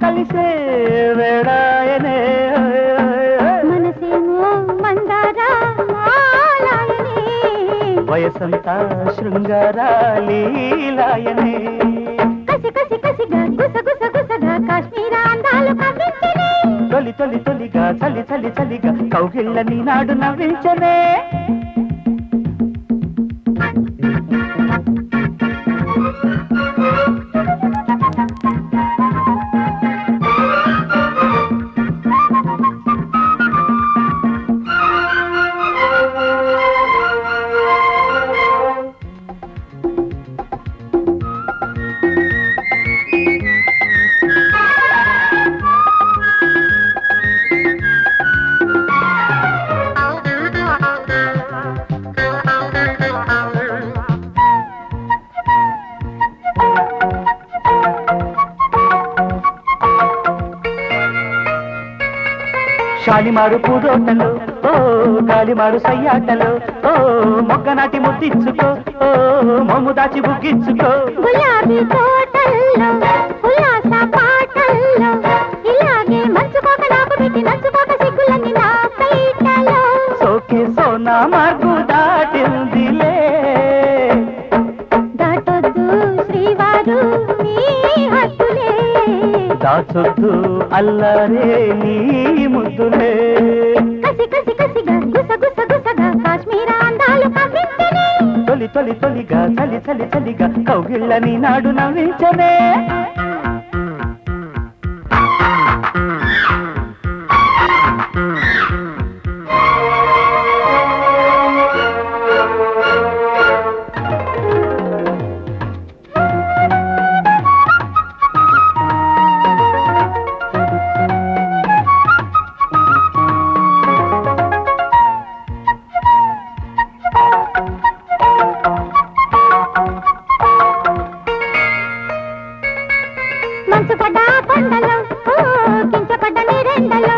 కలిసే వేళాయనే, మనసేమో మందారాయనే, వయసంతా శృంగారాలీలాయనే, కసి కసి కసిగా గుసగుసగా కాశ్మీర అందాలు కవ్వించనే, తొలి తొలి తొలిగా చలి చలి చలిగా కౌగిళ్ళని నాడు నవ్వించనే. శాలిమారు పూదోటలు, ఓ గాలిమారు సయ్యాటలు, ఓ మొగ్గనాటి ముద్దిచ్చుకో, ఓ మొమ్ము దాచి బుగ్గిచ్చుకో, గులాబీ తోటల్లో ఉల్లాస పాటల్లో ఇలాగే మంచుకోక నాకు పెట్టి నచ్చుకోక సిగ్గులన్నీ నా పైటలో, సోకే సోనా మార్గు దాటిందిలే, దాటొద్దు శ్రీవారు నీ హద్దులే, దాచొద్దు అల్లరే నీ ముద్దులే, కసి కసి కసిగా గుసగుసగా కాశ్మీర అందాలు కవ్వించనే, తొలి తొలి తొలిగా చలి చలి చలిగా కౌగిళ్ళని నాడు నవ్వించనే. మంచుపడ్డ కొండలో కించపడ్డ నీరెండలో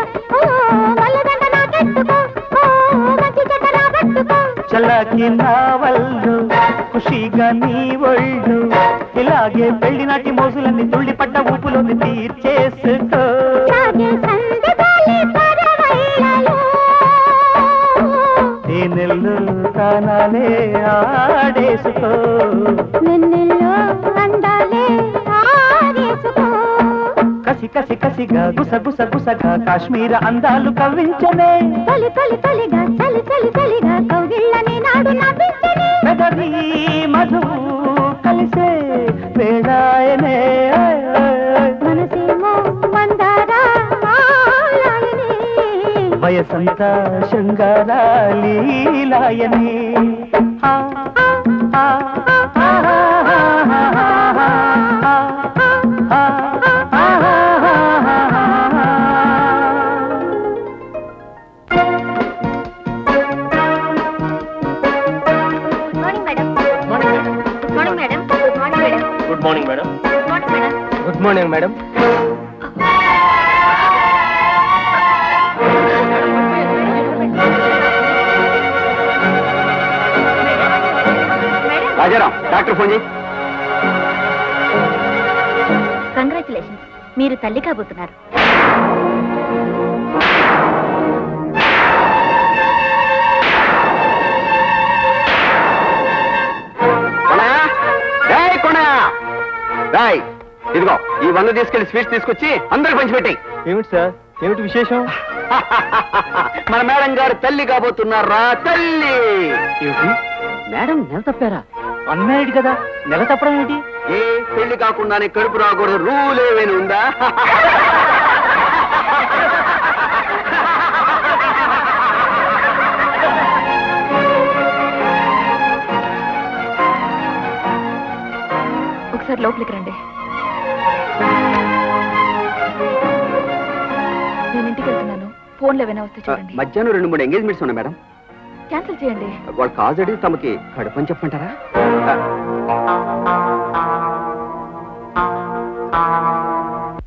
మల్లదండ నాకెట్టుకో, మంచి చెడ్డ నా పెట్టుకో, చల్లకి నా వల్లు ఖుషిగా నీ ఒళ్ళు, ఇలాగే పెళ్లి నాటి మోజులన్నీ తుళ్ళిపడ్డ ఊపులోని తీర్చేసుకో, సాగే సందగాలి పరవైలలో, తేనెల్లు తానాలే ఆడేసుకో, వెన్నెల్లో అందాలే ఆరేసుకో, కసి కసి కసిగా గుసగుసగా కాశ్మీర అందాలు కవ్వించనే, తొలి తొలి తొలిగా చలి చలి చలిగా కౌగిళ్ళని నాడు నవ్వించనే, పెదవి మధు కలిసే వేళాయనే, మనసేమో మందారాయనే, వయసంతా శృంగారాలీలాయనే. Good morning madam. Good morning madam. Rajaram doctor phone చేయి. కంగ్రాచులేషన్స్, మీరు తల్లి కాబోతున్నారు. ఇదిగో ఈ 100 తీసుకెళ్లి స్వీట్స్ తీసుకొచ్చి అందరికి పంచిపెట్టాయి. ఏమిటి సార్, ఏమిటి విశేషం? మన మేడం గారు తల్లి కాబోతున్నారా? తల్లి. మేడం నెల తప్పారా? అన్మ్యారీడ్ కదా, నెల తప్పడం ఏంటి? ఏ పెళ్లి కాకుండానే కడుపు రాకూడదు రూల్ ఏమైనా ఉందా? ఒకసారి లోపలికి రండి. నేను ఇంటికి వెళ్తున్నాను. ఫోన్లో ఏమైనా వస్తే చూడండి. మధ్యాహ్నం 2-3 ఎంగేజ్మెంట్స్ ఉన్నాయి మేడం. క్యాన్సిల్ చేయండి. వాళ్ళు కాజ్ అడిగి తమకి కడుపని చెప్పంటారా?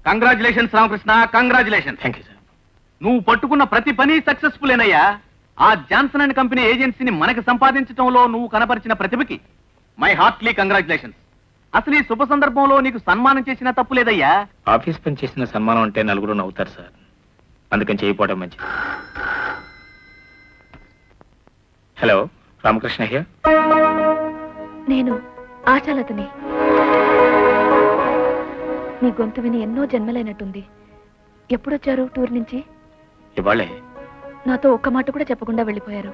Congratulations Ramakrishna, congratulation. Thank you sir. నువ్వు పట్టుకున్న ప్రతి పని సక్సెస్ఫుల్ ఏనయ్యా. ఆ జాన్సన్ అండ్ కంపెనీ ఏజెన్సీని మనకి సంపాదించడంలో నువ్వు కనపరిచిన ప్రతిభకి మై హార్ట్లీ కంగ్రాచులేషన్స్. అసలు ఈ శుభ సందర్భంలో నీకు సన్మానం చేసినా తప్పు లేదయ్యా. ఆఫీస్ పని చేసిన సన్మానం అంటే నలుగురు నవ్వుతారు సార్, అందుకని చేయకపోవడం మంచిది. Hello, Ramakrishna here. నేను ఆశాలతని. నీ గొంతు విని ఎన్నో జన్మలైనట్టుంది. ఎప్పుడొచ్చారు టూర్ నుంచి? ఇవాళే. నాతో ఒక్క మాట కూడా చెప్పకుండా వెళ్ళిపోయారు.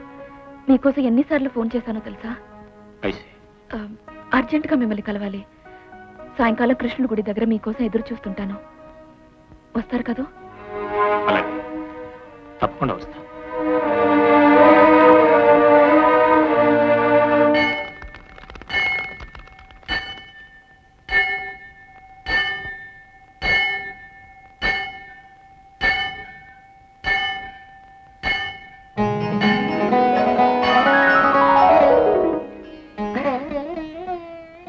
మీకోసం ఎన్నిసార్లు ఫోన్ చేశానో తెలుసా? అర్జెంటుగా మిమ్మల్ని కలవాలి. సాయంకాలం కృష్ణుడి గుడి దగ్గర మీకోసం ఎదురు చూస్తుంటాను. వస్తారు కదూ? అలాగే, తప్పకుండా వస్తా.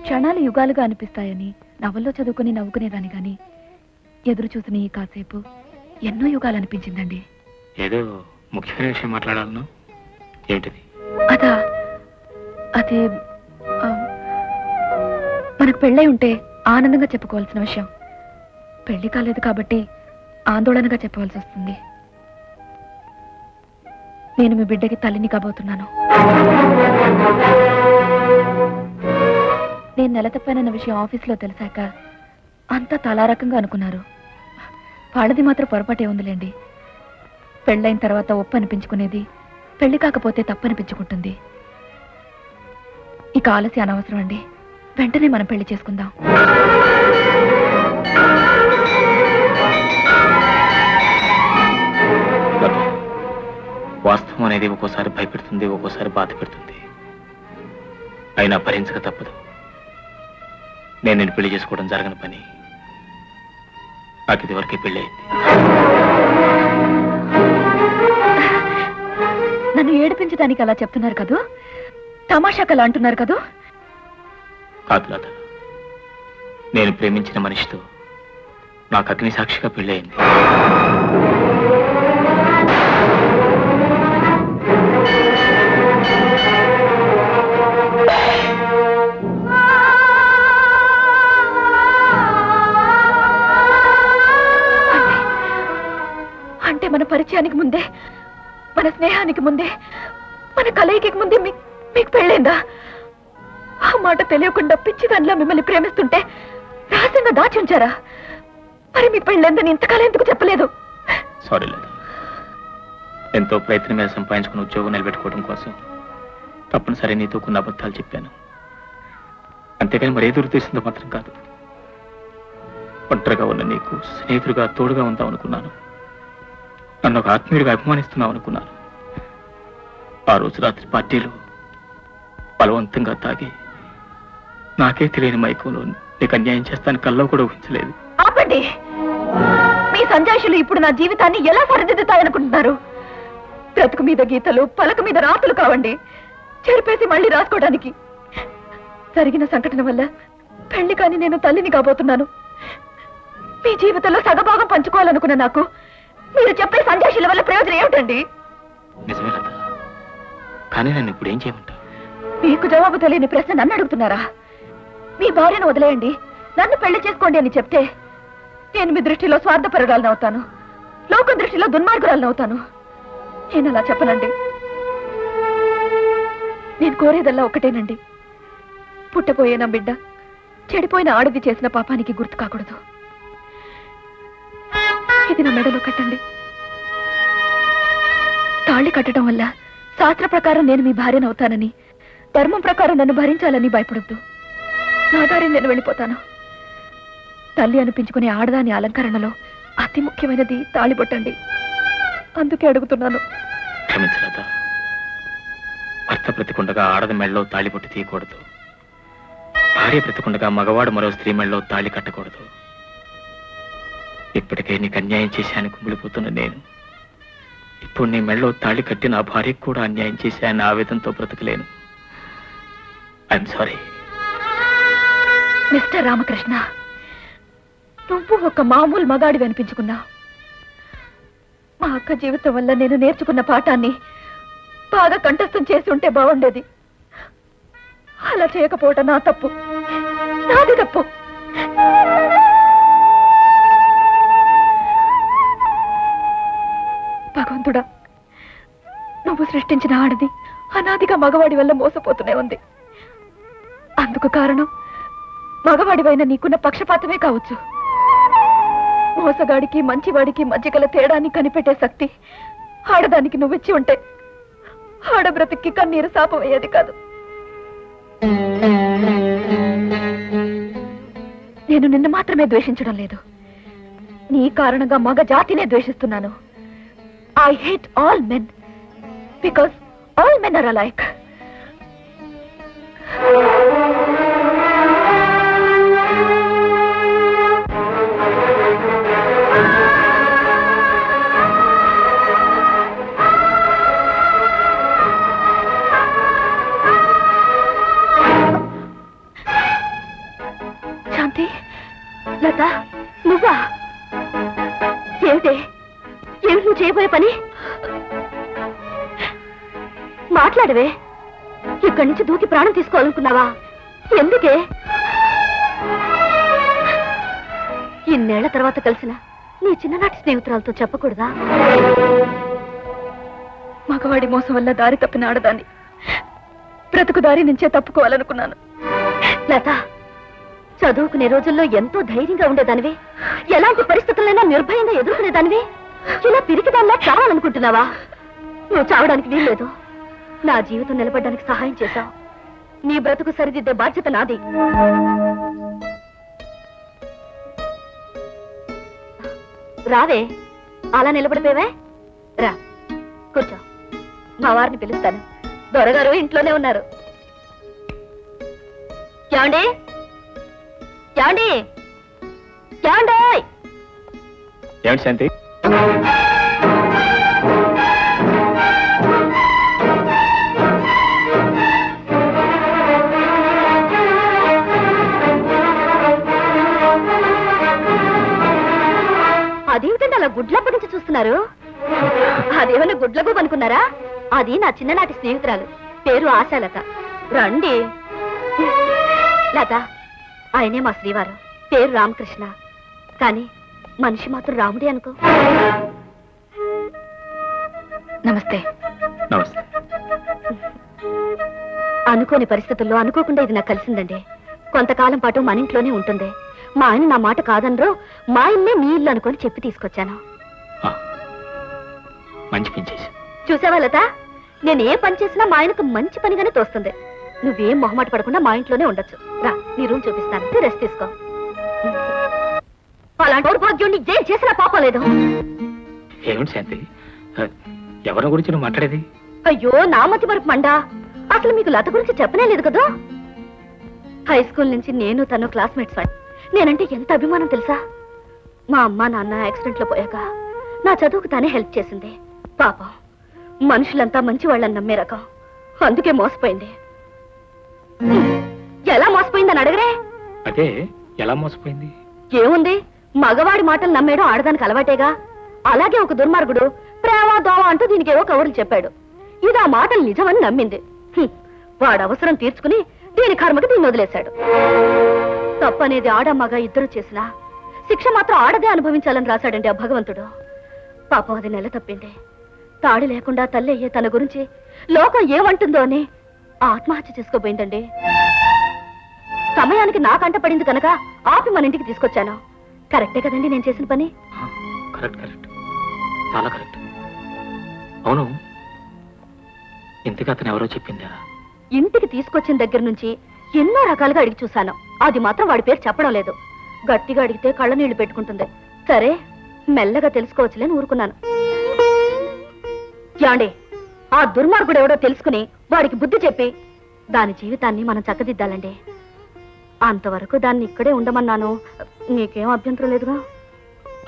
క్షణాలు యుగాలుగా అనిపిస్తాయని నవల్లో చదువుకుని నవ్వుకునేదాన్ని గాని ఎదురు చూసిన ఈ కాసేపు ఎన్నో యుగాలు అనిపించిందండి. ఏదో ముఖ్యమైన విషయం మాట్లాడాలను. ఏమిటిది? అదా, అదే మనకు పెళ్ళై ఉంటే ఆనందంగా చెప్పుకోవాల్సిన విషయం. పెళ్లి కాలేదు కాబట్టి ఆందోళనగా చెప్పవలసి వస్తుంది. నేను మీ బిడ్డకి తల్లిని కాబోతున్నాను. నేను నెల తప్పానన్న విషయం ఆఫీస్లో తెలిసాక అంతా తలారకంగా అనుకున్నారు. వాళ్ళది మాత్రం పొరపాటే ఉందిలేండి. పెళ్ళైన తర్వాత ఒప్పు అనిపించుకునేది పెళ్లి కాకపోతే తప్పనిపించుకుంటుంది. ఇక ఆలస్యం అనవసరం అండి. వెంటనే మనం పెళ్లి చేసుకుందాం. వాస్తవం అనేది ఒక్కోసారి భయపెడుతుంది, ఒక్కోసారి బాధ పెడుతుంది. అయినా భరించక తప్పదు. నేను నిన్ను పెళ్లి చేసుకోవడం జరగని పని. నాకు ఇదివరకే పెళ్లి అయింది. నన్ను ఏడిపించడానికి అలా చెప్తున్నారు కదూ? తమాషాకలా అంటున్నారు కదూ? కాదు లత, నేను ప్రేమించిన మనిషితో నాకు అగ్ని సాక్షిగా పెళ్లి అయింది. అంటే మన పరిచయానికి ముందే, మన స్నేహానికి ముందే, మన కలయికి ముందే మీకు పెళ్ళైందా? ఆ మాట తెలియకుండా పిచ్చిదానిలా మిమ్మల్ని ప్రేమిస్తుంటే రహస్యంగా దాచి ఉంచారా? మరి మీ పెళ్ళైందని ఇంతకాలం ఎందుకు చెప్పలేదు? సారీ లేదు, ఎంతో ప్రయత్నం మీద సంపాదించుకున్న ఉద్యోగం నిలబెట్టుకోవడం కోసం తప్పనిసరి నీతో కొన్ని అబద్ధాలు చెప్పాను. అంతేకాని మరే దురుద్దేశంతో మాత్రం కాదు. ఒంటరిగా ఉన్న నీకు స్నేహితుడిగా తోడుగా ఉందాం అనుకున్నాను. నన్ను ఒక ఆత్మీయుడిగా అభిమానిస్తున్నావు అనుకున్నాను. ఆ రోజు రాత్రి పార్టీలో బలవంతంగా తాగి నాకే తెలియని మైకంలో నీకు అన్యాయం చేస్తాను కల్లో కూడా ఊహించలేదు. ఆపండి. మీ సంజాషులు ఇప్పుడు నా జీవితాన్ని ఎలా సరిదిద్దుతాయనుకుంటున్నారు? బ్రతుకు మీద గీతలు, పలక మీద రాతలు కావండి, చెరిపేసి మళ్ళీ రాసుకోవడానికి. జరిగిన సంఘటన వల్ల పెళ్లి కాని నేను తల్లిని కాబోతున్నాను. మీ జీవితంలో సగభాగం పంచుకోవాలనుకున్న నాకు మీరు చెప్పే సంజాషుల వల్ల ప్రయోజనం ఏమిటండి? నిజమే కదా, కానీ నన్ను ఇప్పుడు ఏం చేయమంటావు? మీకు జవాబు తెలియని ప్రశ్న నన్ను అడుగుతున్నారా? మీ భార్యను వదిలేయండి, నన్ను పెళ్లి చేసుకోండి అని చెప్తే నేను మీ దృష్టిలో స్వార్థపరురాలను అవుతాను, లోక దృష్టిలో దుర్మార్గురాలను అవుతాను. నేను అలా చెప్పనండి. నేను కోరేదల్లా ఒకటేనండి, పుట్టపోయే నా బిడ్డ చెడిపోయిన ఆడది చేసిన పాపానికి గుర్తు కాకూడదు. ఇది నా మెడలో కట్టండి. తాళి కట్టడం వల్ల శాస్త్ర ప్రకారం నేను మీ భార్యనవుతానని, ధర్మం ప్రకారం నన్ను భరించాలని భయపడొద్దు. నా దారి నేను వెళ్ళిపోతాను. తల్లి అనిపించుకునే ఆడదాని అలంకరణలో అతి ముఖ్యమైనది తాళిబొట్టండి. అందుకే అడుగుతున్నాను. క్షమించరాదా? భర్త బ్రతికుండగా ఆడది మెళ్ళలో తాళిబొట్టు తీయకూడదు, భార్య బ్రతికుండగా మగవాడు మరో స్త్రీ మెళ్ళలో తాళి కట్టకూడదు. ఇప్పటికే నీకు అన్యాయం చేశాను కుమిలిపోతున్న నేను ఇప్పుడు నీ మెళ్ళలో తాళి కట్టి నా భార్యకు కూడా అన్యాయం చేశాను. ఆవేదనతో బ్రతకలేను. I'm sorry. మిస్టర్ రామకృష్ణ, నువ్వు ఒక మామూలు మగాడివి అనిపించుకున్నావు. మా అక్క జీవితం వల్ల నేను నేర్చుకున్న పాఠాన్ని బాగా కంఠస్థం చేసి ఉంటే బాగుండేది. అలా చేయకపోవటం నా తప్పు, నాది తప్పు. భగవంతుడా, నువ్వు సృష్టించిన ఆడది అనాదిగా మగవాడి వల్ల మోసపోతూనే ఉంది. అందుకు కారణం మగవాడివైన నీకున్న పక్షపాతమే కావచ్చు. మోసగాడికి మంచివాడికి మధ్య గల తేడాన్ని కనిపెట్టే శక్తి ఆడదానికి నువ్విచ్చి ఉంటే ఆడబ్రతికి కన్నీరు శాపం అయ్యేది కాదు. నేను నిన్ను మాత్రమే ద్వేషించడం లేదు, నీ కారణంగా మగ జాతినే ద్వేషిస్తున్నాను. I hate all men because all men are alike. శాంతి, లత, నువ్వా? ఏమిటి ఏమిటి నువ్వు చేయబోయే పని? మాట్లాడవే. ఇక్కడి నుంచి దూకి ప్రాణం తీసుకోవాలనుకున్నావా? ఎందుకే? ఇన్నేళ్ల తర్వాత కలిసిన నీ చిన్ననాటి స్నేహితురాలతో చెప్పకూడదా? మగవాడి మోసం వల్ల దారి తప్పిన ఆడదాన్ని బ్రతుకు దారి నుంచే తప్పుకోవాలనుకున్నాను. లత, చదువుకునే రోజుల్లో ఎంతో ధైర్యంగా ఉండేదానివి, ఎలాంటి పరిస్థితులైనా నిర్భయంగా ఎదుర్కొనేదానివి. ఇలా పిరికిదానిలా చావాలనుకుంటున్నావా? నువ్వు చావడానికి వీల్లేదు. నా జీవితం నిలబడడానికి సహాయం చేశావు. నీ బ్రతుకు సరిదిద్దే బాధ్యత నాది. రావే, అలా నిలబడిపోయావే. రా, కూర్చో. మా వారిని పిలుస్తాను. దొరగారు ఇంట్లోనే ఉన్నారు. ఏమండి? ఏమండి? ఏమండి? ఏమిటి శాంతి? అదేమిటండి అలా గుడ్లప్పటి నుంచి చూస్తున్నారు? అదేమన్నా గుడ్లకు అనుకున్నారా? అది నా చిన్ననాటి స్నేహితురాలు, పేరు ఆశాలత. రండి. లత, ఆయనే మా శ్రీవారు, పేరు రామకృష్ణ. కానీ మనిషి మాత్రం రాముడే అనుకో. నమస్తే. నమస్తే. అనుకోని పరిస్థితుల్లో అనుకోకుండా ఇది నాకు కలిసిందండి. కొంతకాలం పాటు మన ఇంట్లోనే ఉంటుంది. మా ఆయన నా మాట కాదనరో, మా ఇల్లే మీ ఇల్లు అనుకొని చెప్పి తీసుకొచ్చాను. మంచి పని చేసి. చూసావా లత, నేను ఏ పని చేసినా మా ఆయనకు మంచి పనిగానే తోస్తుంది. నువ్వేం మొహమాట పడకుండా మా ఇంట్లోనే ఉండొచ్చు. రా, నీ రూమ్ చూపిస్తాను, రెస్ట్ తీసుకో. అలాంటి దౌర్భాగ్యుణ్ణి ఏం చేసినా పాపం లేదు. ఏమిటి శాంతి, ఎవరి గురించి నువ్వు మాట్లాడేది? అయ్యో, నా మతి మరపు మండా. అసలు మీకు లత గురించి చెప్పనే లేదు కదా. హై స్కూల్ నుంచి నేను తను క్లాస్మేట్స్. నేనంటే ఎంత అభిమానం తెలుసా? మా అమ్మ నాన్న యాక్సిడెంట్ లో పోయాక నా చదువుకు తానే హెల్ప్ చేసింది. పాపం, మనుషులంతా మంచి వాళ్ళని నమ్మే రకం, అందుకే మోసపోయింది. ఎలా మోసపోయిందని అడగరే? అదే, ఎలా మోసపోయింది? ఏముంది, మగవాడి మాటలు నమ్మేయడం ఆడదానికి అలవాటేగా. అలాగే ఒక దుర్మార్గుడు ప్రేమ దోమ అంటూ దీనికి ఏవో కబుర్లు చెప్పాడు. ఇది ఆ మాటలు నిజమని నమ్మింది. వాడు అవసరం తీర్చుకుని దీని కర్మకి దీన్ని వదిలేశాడు. తప్పనేది ఆడమ్మగా ఇద్దరు చేసినా శిక్ష మాత్రం ఆడదే అనుభవించాలని రాశాడండి ఆ భగవంతుడు. పాపం అది నెల తప్పింది. తాడి లేకుండా తల్లి అయ్యే తన గురించి లోకం ఏమంటుందో అని ఆత్మహత్య చేసుకోబోయిందండి. సమయానికి నా కంట పడింది కనుక ఆపి మన ఇంటికి తీసుకొచ్చాను. కరెక్టే కదండి నేను చేసిన పని? కరెక్ట్ కరెక్ట్, చాలా కరెక్ట్. అవును, ఇంతకు అతను ఎవరో చెప్పిందా? ఇంటికి తీసుకొచ్చిన దగ్గర నుంచి ఎన్నో రకాలుగా అడిగి చూశాను. అది మాత్రం వాడి పేరు చెప్పడం లేదు. గట్టిగా అడిగితే కళ్ళ నీళ్లు పెట్టుకుంటుంది. సరే మెల్లగా తెలుసుకోవచ్చులేని ఊరుకున్నాను. యాండే, ఆ దుర్మార్గుడు ఎవడో తెలుసుకుని వాడికి బుద్ధి చెప్పి దాని జీవితాన్ని మనం చక్కదిద్దాలండి. అంతవరకు దాన్ని ఇక్కడే ఉండమన్నాను. నీకేం అభ్యంతరం లేదుగా?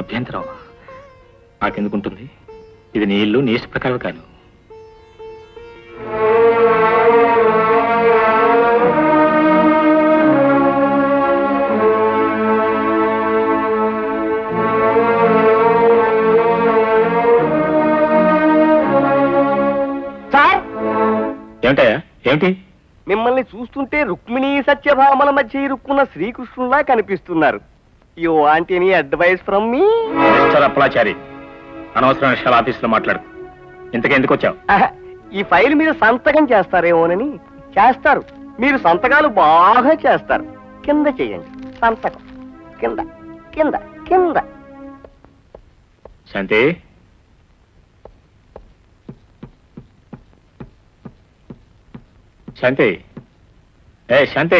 అభ్యంతరం నాకెందుకుంటుంది? ఇది నీ ఇల్లు, నీ ఇష్ట ప్రకారం కాదు. ఏమిటయా? ఏమిటి? మిమ్మల్ని చూస్తుంటే రుక్మిణీ సత్యభామల మధ్య ఇరుక్కున్న శ్రీకృష్ణులా కనిపిస్తున్నారు. You want any advice from me? Mister Appalachari, అనవసరమైన విషయాలు ఆఫీసులో మాట్లాడు. ఇంతకెందుకు వచ్చావు? ఈ ఫైల్ మీద సంతకం చేస్తారేమోనని. చేస్తారు. మీరు సంతకాలు బాగా చేస్తారు. కింద చేయండి సంతకం. కింద కింద కింద. శాంతి, శాంతి, ఏ శాంతి.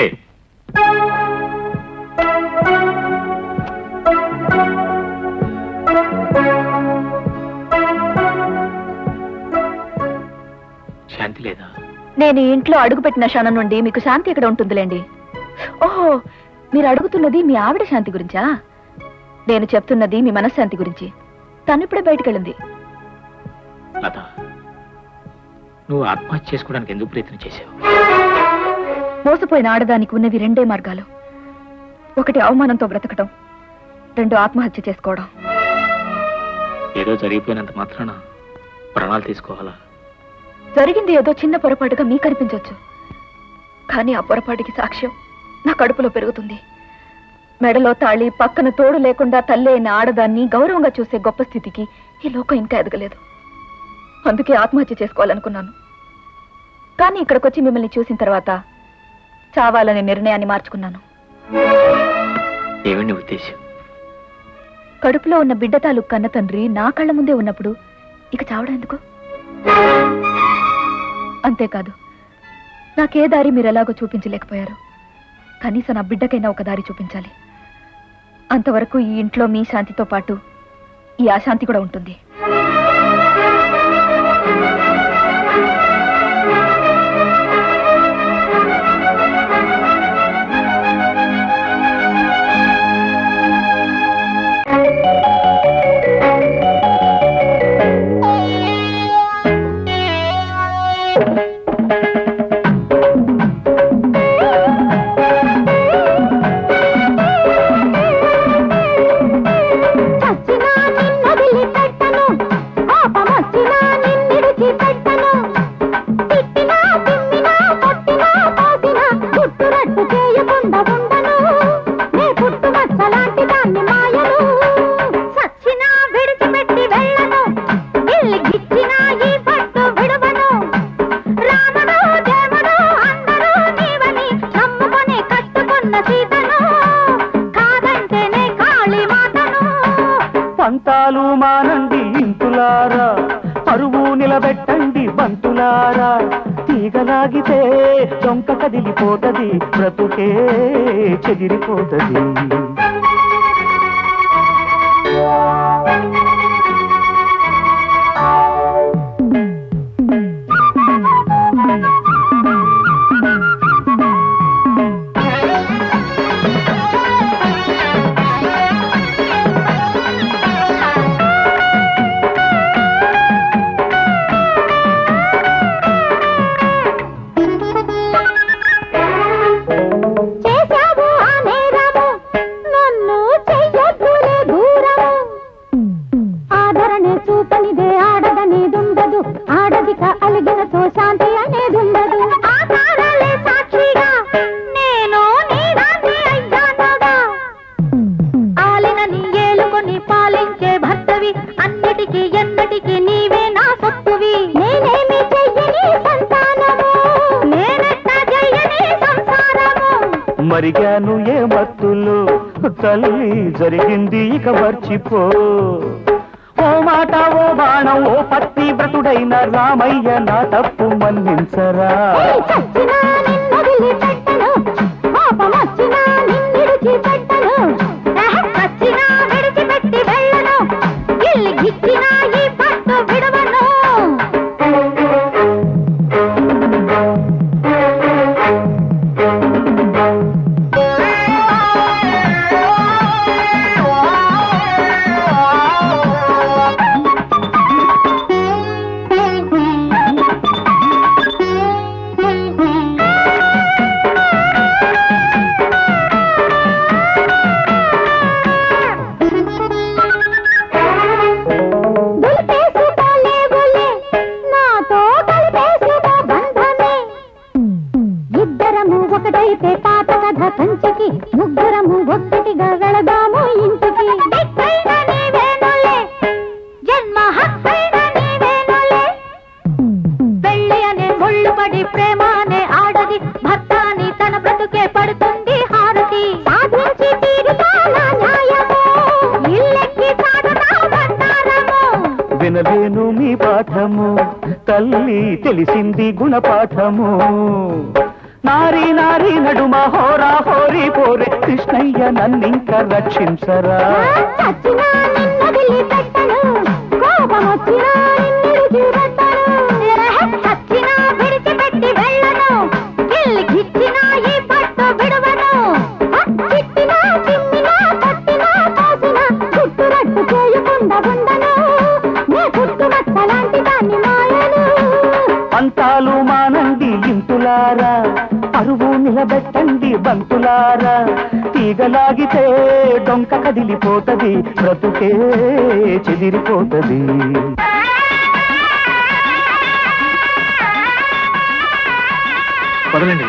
శాంతి లేదా? నేను ఈ ఇంట్లో అడుగుపెట్టిన క్షణం నుండి మీకు శాంతి ఎక్కడ ఉంటుందిలేండి. ఓహో, మీరు అడుగుతున్నది మీ ఆవిడ శాంతి గురించా? నేను చెప్తున్నది మీ మనశ్శాంతి గురించి. తను ఇప్పుడే బయటకెళ్ళింది. లత, నువ్వు ఆత్మహత్య చేసుకోవడానికి ఎందుకు ప్రయత్నం చేశావు? మోసపోయిన ఆడదానికి ఉన్నవి రెండే మార్గాలు. ఒకటి అవమానంతో బ్రతకటం, రెండు ఆత్మహత్య చేసుకోవడం. ఏదో జరిగిపోయినంత మాత్రాన ప్రాణాలు తీసుకోవాలా? జరిగింది ఏదో చిన్న పొరపాటుగా మీకు అనిపించవచ్చు, కానీ ఆ పొరపాటుకి సాక్ష్యం నా కడుపులో పెరుగుతుంది. మెడలో తాళి, పక్కన తోడు లేకుండా తల్లి అయిన ఆడదాన్ని గౌరవంగా చూసే గొప్ప స్థితికి ఈ లోకం ఇంకా ఎదగలేదు. అందుకే ఆత్మహత్య చేసుకోవాలనుకున్నాను. కానీ ఇక్కడికొచ్చి మిమ్మల్ని చూసిన తర్వాత చావాలనే నిర్ణయాన్ని మార్చుకున్నాను. ఏమని ఉద్దేశం? కడుపులో ఉన్న బిడ్డ తాలూకు కన్న తండ్రి నా కళ్ళ ముందే ఉన్నప్పుడు ఇక చావడం ఎందుకు? అంతేకాదు, నాకే దారి మీరు ఎలాగో చూపించలేకపోయారు. కనీసం నా బిడ్డకైనా ఒక దారి చూపించాలి. అంతవరకు ఈ ఇంట్లో మీ శాంతితో పాటు ఈ అశాంతి కూడా ఉంటుంది. పంతాలు మానండి ఇంతులారా, పరువు నిలబెట్టండి బంతులారా. తీగలాగితే దొంక కదిలిపోతది, బ్రతుకే చెదిరిపోతది. మరిగాను ఏ మత్తులో తల్లి జరిగింది ఇక మర్చిపో ఓ మాట ఓ బాణం ఓ పత్తి వ్రతుడైన రామయ్య నా తప్పు మన్నించరా వినలేను మీ పాఠము తల్లి తెలిసింది గుణపాఠము నారీ నారీ నడుమ హోరా హోరీ పోరే కృష్ణయ్య నన్నింక రక్షించరా అంతాలు మానండి ఇంతులారా అరువు నిలబెట్టండి బంతులారా తీగలాగితే డొంక కదిలిపోతది బ్రతుకే చెదిరిపోతది వదలండి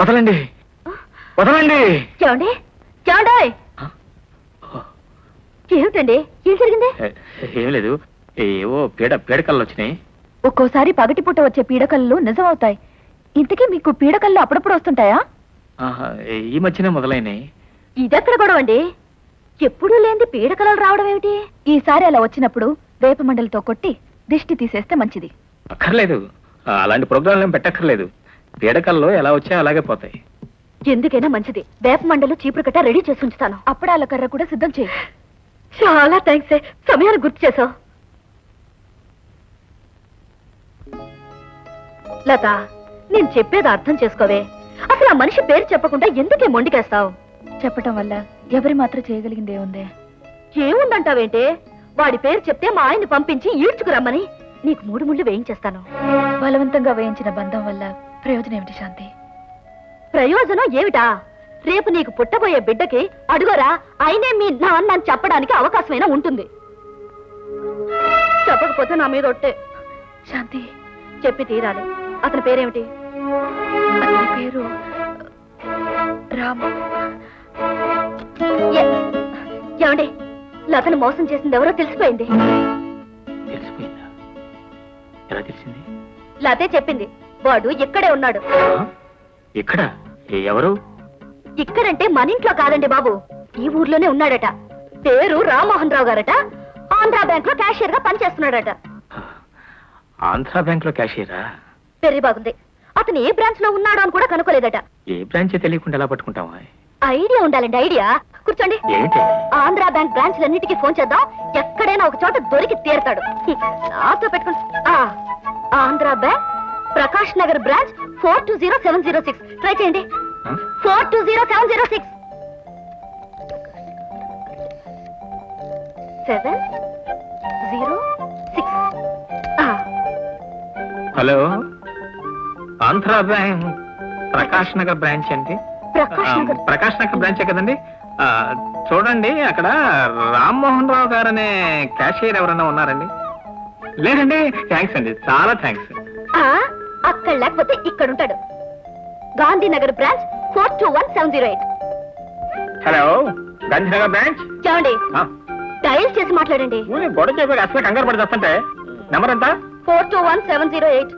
వదలండి వదలండి ఏమిటండి ఏం జరిగింది? ఏం లేదు ఏవో పీడకల్లు వచ్చినాయి. ఒక్కోసారి పగటిపూట వచ్చే పీడకల్లు నిజం అవుతాయి. ఇంతకీ మీకు పీడకల్లు అప్పుడప్పుడు వస్తుంటాయా? ఈ మధ్యనే మొదలైనాయి. ఇదెక్కడ గొడవ అండి? ఎప్పుడూ లేని పీడకలలు రావడం ఏమిటి? ఈసారి అలా వచ్చినప్పుడు వేప మండలితో కొట్టి దిష్టి తీసేస్తే మంచిది. అక్కర్లేదు, అలాంటి ప్రోగ్రాంలు ఏం పెట్టక్కర్లేదు. పీడకల్లో ఎలా వచ్చాయో అలాగే పోతాయి. ఎందుకైనా మంచిది. వేప మండలు చీపురు కట్ట రెడీ చేసి ఉంచుతాను. అప్పుడాల కర్ర కూడా సిద్ధం చేయి. చాలా థ్యాంక్స్, సమయాన్ని గుర్తు చేసావు. లత, నేను చెప్పేది అర్థం చేసుకోవే. అసలు ఆ మనిషి పేరు చెప్పకుండా ఎందుకే మొండికేస్తావు? చెప్పటం వల్ల ఎవరి మాత్రం చేయగలిగిందే ఉందే? ఏముందంటావేంటే? వాడి పేరు చెప్తే మా ఆయన్ని పంపించి ఈడ్చుకురమ్మని నీకు 3 ముళ్ళు వేయించేస్తాను. బలవంతంగా వేయించిన బంధం వల్ల ప్రయోజనం ఏమిటి శాంతి? ప్రయోజనం ఏమిటా? రేపు నీకు పుట్టబోయే బిడ్డకి అడుగోరా ఆయనే మీ నాన్న చెప్పడానికి అవకాశమైనా ఉంటుంది. చెప్పకపోతే నా మీద ఒట్టే. శాంతి, చెప్పి తీరాలి. అతని పేరేమిటి? అతని పేరు రాము. ఏమండి, లతను మోసం చేసింది ఎవరో తెలిసిపోయింది. తెలిసిపోయిందా? ఎలా తెలిసింది? లతే చెప్పింది. వాడు ఇక్కడే ఉన్నాడు. ఇక్కడ? ఎవరు? ఇక్కడంటే మన ఇంట్లో కాదండి బాబు, ఈ ఊర్లోనే ఉన్నాడట. పేరు రామ్మోహన్ రావు గారట. ఆంధ్రా బ్యాంక్ లో క్యాషియర్ గా పనిచేస్తున్నాడట. ఆంధ్రా బ్యాంక్ లో క్యాషియరా? పెళ్లి బాగుంది. అతను ఏ బ్రాంచ్ లో ఉన్నాడో అని కూడా కనుక్కోలేదట. ఏ బ్రాంచ్ తెలియకుండా ఎలా పట్టుకుంటావా? ఐడియా ఉండాలండి, ఐడియా. కూర్చోండి. ఆంధ్రా బ్యాంక్ బ్రాంచ్లన్నిటికీ ఫోన్ చేద్దాం. ఎక్కడైనా ఒక చోట దొరికి తీరుతాడు. నాతో పెట్టుకుని Andhra bank Prakash Nagar branch 420706 try చేయండి. 420706 706. Hello, Andhra bank Prakash Nagar branch అండి. ప్రకాష్ నగర్ బ్రాంచే కదండి. చూడండి, అక్కడ రామ్మోహన్ రావు గారు అనే క్యాషియర్ ఎవరైనా ఉన్నారండి? లేదండి. థ్యాంక్స్ అండి, చాలా థ్యాంక్స్. అక్కడ లేకపోతే ఇక్కడ ఉంటాడు. Gandhinagar branch 421708. Hello, Gandhinagar branch. చూడండి, డయల్ చేసి మాట్లాడండి. గొడవ చెప్పి అసలు కంగారు పడి వస్తుంటే. నెంబర్ ఎంత? 421708.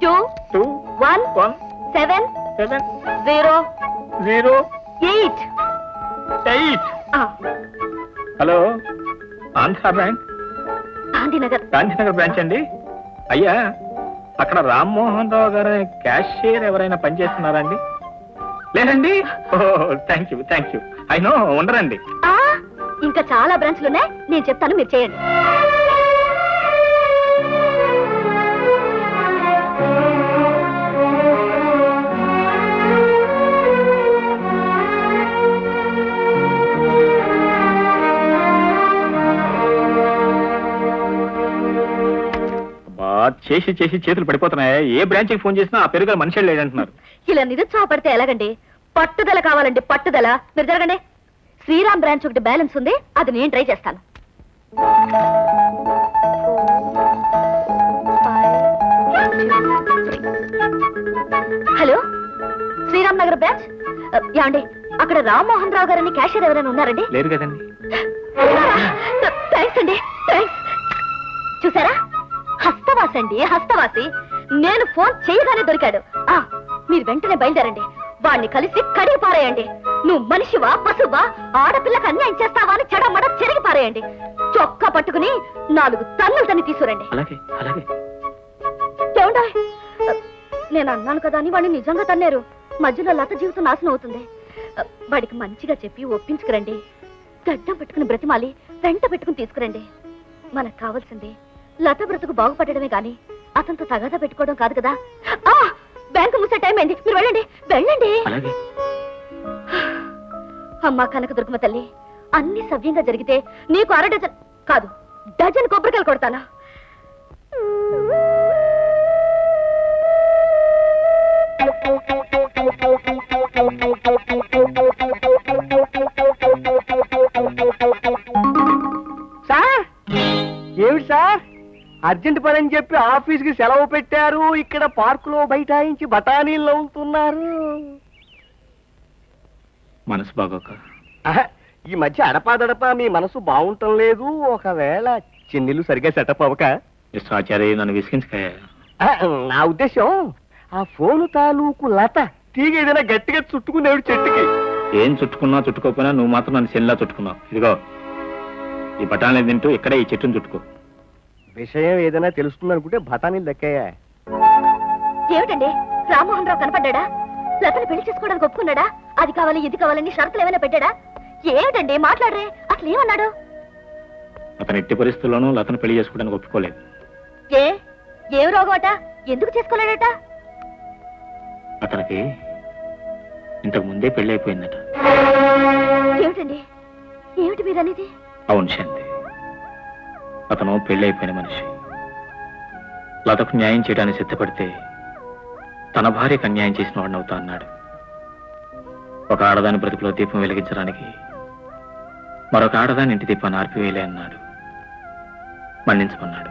4217 7 0 0 8. 8. Hello, Andhra bank, Gandhinagar. Gandhinagar branch అండి. అయ్యా, అక్కడ రామ్మోహన్ రావు గారు క్యాషియర్ ఎవరైనా పనిచేస్తున్నారండి? లేదండి. Thank you. ఐ నో, ఉండరండి. ఇంకా చాలా బ్రాంచ్లు ఉన్నాయి, నేను చెప్తాను, మీరు చేయండి. చేసి చేతులు పడిపోతున్నాయా? ఏ బ్రాంచ్కి ఫోన్ చేసినా ఆ పెరుగు మనిషి లేదంటున్నారు. ఇలా నిరుత్సాహపడితే ఎలాగండి? పట్టుదల కావాలండి, పట్టుదల. మీరు జరగండి. శ్రీరామ్ బ్రాంచ్ ఒకటి బ్యాలెన్స్ ఉంది, అది నేను ట్రై చేస్తాను. Hello, Sriram Nagar branch. యాండి, అక్కడ రామ్మోహన్ రావు గారని క్యాషియర్ ఎవరైనా ఉన్నారండి? లేరు కదండి. థ్యాంక్స్ అండి, థ్యాంక్స్. చూసారా, హస్తవాసి అండి, హస్తవాసి. నేను ఫోన్ చేయగానే దొరికాడు. మీరు వెంటనే బయలుదేరండి, వాణ్ణి కలిసి కడిగి పారేయండి. నువ్వు మనిషివా, పశువా, ఆడపిల్లకి అన్యాయం చేస్తావా అని చెడమడ చెరిగి పారేయండి. చొక్కా పట్టుకుని 4 తన్నులు తన్ని తీసుకురండి. ఏమండో, నేను అన్నాను కదా అని వాడిని నిజంగా తన్నారు. మధ్యలో లత జీవితం నాశనం అవుతుంది. వాడికి మంచిగా చెప్పి ఒప్పించుకురండి. గడ్డం పెట్టుకుని బ్రతిమాలి వెంట పెట్టుకుని తీసుకురండి. మనకు కావాల్సింది లత బ్రతుకు బాగుపడమే గాని అతనితో తగాదా పెట్టుకోవడం కాదు కదా. బ్యాంకు మూసే టైం అయింది, మీరు వెళ్ళండి, వెళ్ళండి. అమ్మా కనకదుర్గమ్మ తల్లి, అన్ని సవ్యంగా జరిగితే నీకు 1/2 డజన్ కాదు, డజన్ కొబ్బరికాయలు కొడతాను. సార్, ఏమిటి సార్ అర్జెంట్ పని అని చెప్పి ఆఫీస్కి సెలవు పెట్టారు, ఇక్కడ పార్కులో బైఠాయించి బఠానీలు నవ్వుతున్నారు. మనసు బాగోక? ఈ మధ్య అడపాదడపా మీ మనసు బాగుంటం లేదు. ఒకవేళ చెన్నెళ్ళు సరిగ్గా సెటప్ అవ్వక? ఆచార్య, నన్ను విసిగించక. నా ఉద్దేశం, ఆ ఫోను తాలూకు లత తీగ ఏదైనా గట్టిగా చుట్టుకునేవాడు చెట్టుకి. ఏం చుట్టుకున్నా చుట్టుకోపోయినా నువ్వు మాత్రం నన్ను సెల్లా చుట్టుకున్నావు. ఇదిగో, ఈ బఠానీలు తింటూ ఇక్కడే ఈ చెట్టును చుట్టుకో. విషయం ఏదైనా తెలుస్తుందనుకుంటే బఠానీలు దక్కాయా? ఏమిటండి, రామ్మోహన్ రావు కనపడ్డా? లతను పెళ్లి చేసుకోవడానికి ఒప్పుకున్నాడా? అది కావాలి ఇది కావాలని షరతులు ఏమైనా పెట్టాడా? ఏమిటండి మాట్లాడరే? అసలు ఏమన్నాడు? అతను ఎట్టి పరిస్థితుల్లోనూ లతను పెళ్లి చేసుకోవడానికి ఒప్పుకోలేదు. ఏం రోగం అట? ఎందుకు చేసుకోలేడట? అతనికి ఇంతకు ముందే పెళ్లి అయిపోయిందట. ఏమిటండి, ఏమిటి మీరనేది? అవును శాంతి, అతను పెళ్లి అయిపోయిన మనిషి. లతకు న్యాయం చేయడానికి సిద్ధపడితే తన భార్యకు అన్యాయం చేసిన వాడిని అవుతా అన్నాడు. ఒక ఆడదాని బ్రతుకులో దీపం వెలిగించడానికి మరొక ఆడదాని ఇంటి దీపాన్ని ఆర్పివేయలే అన్నాడు. మన్నించమన్నాడు.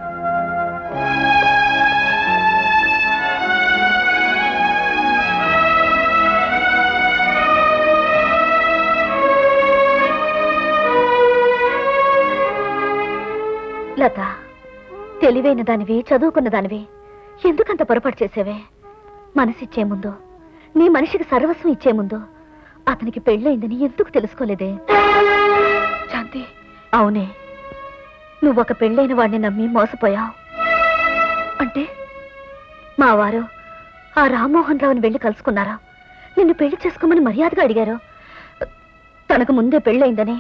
లత, తెలివైన దానివి, చదువుకున్న దానివి, ఎందుకంత పొరపాటు చేసేవే? మనసిచ్చే ముందు, నీ మనిషికి సర్వస్వం ఇచ్చే ముందు అతనికి పెళ్ళయిందని ఎందుకు తెలుసుకోలేదే? శాంతి, అవునే, నువ్వొక పెళ్ళైన వాడిని నమ్మి మోసపోయావు. అంటే మా వారు ఆ రామ్మోహన్ రావుని వెళ్ళి కలుసుకున్నారా? నిన్ను పెళ్లి చేసుకోమని మర్యాదగా అడిగారు. తనకు ముందే పెళ్ళయిందని,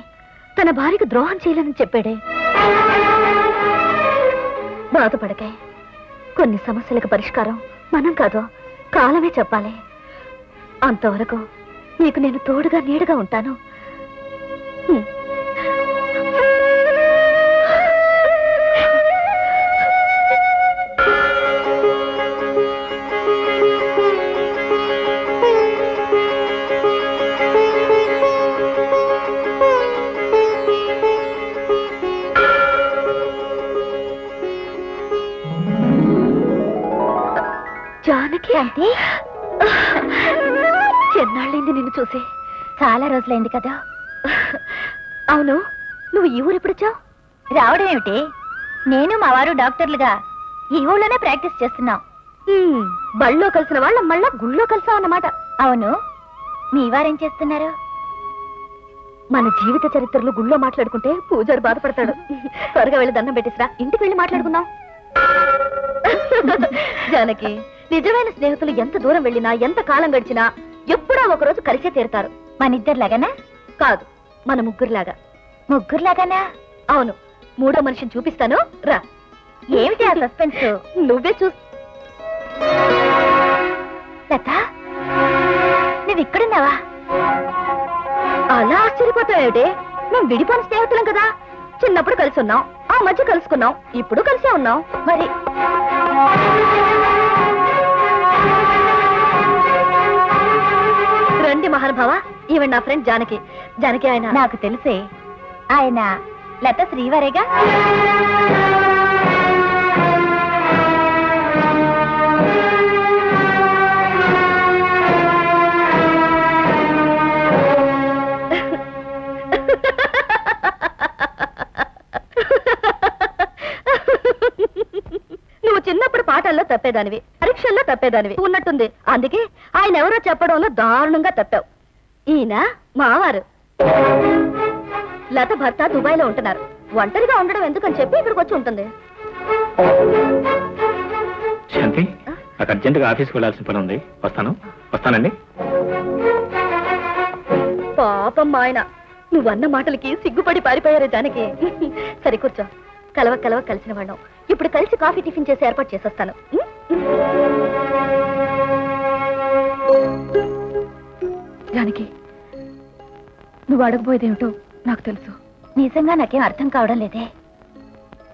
తన భార్యకు ద్రోహం చేయలేదని చెప్పాడే. బాధపడకే, కొన్ని సమస్యలకు పరిష్కారం మనం కాదు, కాలమే చెప్పాలి. అంతవరకు నీకు నేను తోడుగా నీడగా ఉంటాను. జానకి అంటే ఎన్నాళ్ళైంది నిన్ను చూసి? చాలా రోజులైంది కదా. అవును, నువ్వు ఈ ఊరు ఎప్పుడొచ్చావు? రావడం ఏమిటి, నేను మా వారు డాక్టర్లుగా ఈ ఊళ్ళోనే ప్రాక్టీస్ చేస్తున్నాం. బళ్ళో కలిసిన వాళ్ళ మళ్ళా గుళ్ళో కలిసావు అన్నమాట. అవును, మీ వారేం చేస్తున్నారు? మన జీవిత చరిత్రలు గుళ్ళో మాట్లాడుకుంటే పూజారి బాధపడతాడు. త్వరగా వెళ్ళి దండం పెట్టిసిరా, ఇంటికి వెళ్ళి మాట్లాడుకుందాం. జానకి, నిజమైన స్నేహితులు ఎంత దూరం వెళ్ళినా ఎంత కాలం గడిచినా ఎప్పుడో ఒకరోజు కలిసే తీరుతారు. మన ఇద్దరిలాగానా? కాదు, మన ముగ్గురులాగా. ముగ్గురులాగానా? అవును. మూడో మనిషిని చూపిస్తాను, రా. ఏమిటి ఆ సస్పెన్స్? నువ్వే లత, నువ్వు ఇక్కడున్నావా? అలా ఆశ్చర్యపోతావేమిటి? మేము విడిపోయిన స్నేహితులం కదా. చిన్నప్పుడు కలిసి ఉన్నాం, ఆ మధ్య కలుసుకున్నాం, ఇప్పుడు కలిసే ఉన్నాం. మరి రండి మహానుభావ, ఈవెన్ నా ఫ్రెండ్ జానకి. జానకి ఆయన నాకు తెలిసే, ఆయన లత శ్రీవారేగా. నువ్వు చిన్నప్పుడు పాఠాల్లో తప్పేదానివి, పరీక్షల్లో తప్పేదానివి ఉన్నట్టుంది. అందుకే ఆయన ఎవరో చెప్పడంలో దారుణంగా తప్పావు. ఈయన మావారు. లత భర్త దుబాయ్ లో ఉంటున్నారు. ఒంటరిగా ఉండడం ఎందుకని చెప్పి ఇక్కడికి వచ్చి ఉంటుంది. శాంతి, నాకు అర్జెంటుగా ఆఫీస్కి వెళ్ళాల్సిన పని ఉంది. వస్తానండి. పాపం ఆయన, నువ్వన్న మాటలకి సిగ్గుపడి పారిపోయారు జానకి. సరే కూర్చో. కలవ కలిసిన వాళ్ళం. ఇప్పుడు కలిసి కాఫీ టిఫిన్ చేసి ఏర్పాటు చేసేస్తాను. జానకి, నువ్వు అడగబోయేదేమిటో నాకు తెలుసు. నిజంగా నాకేం అర్థం కావడం లేదే.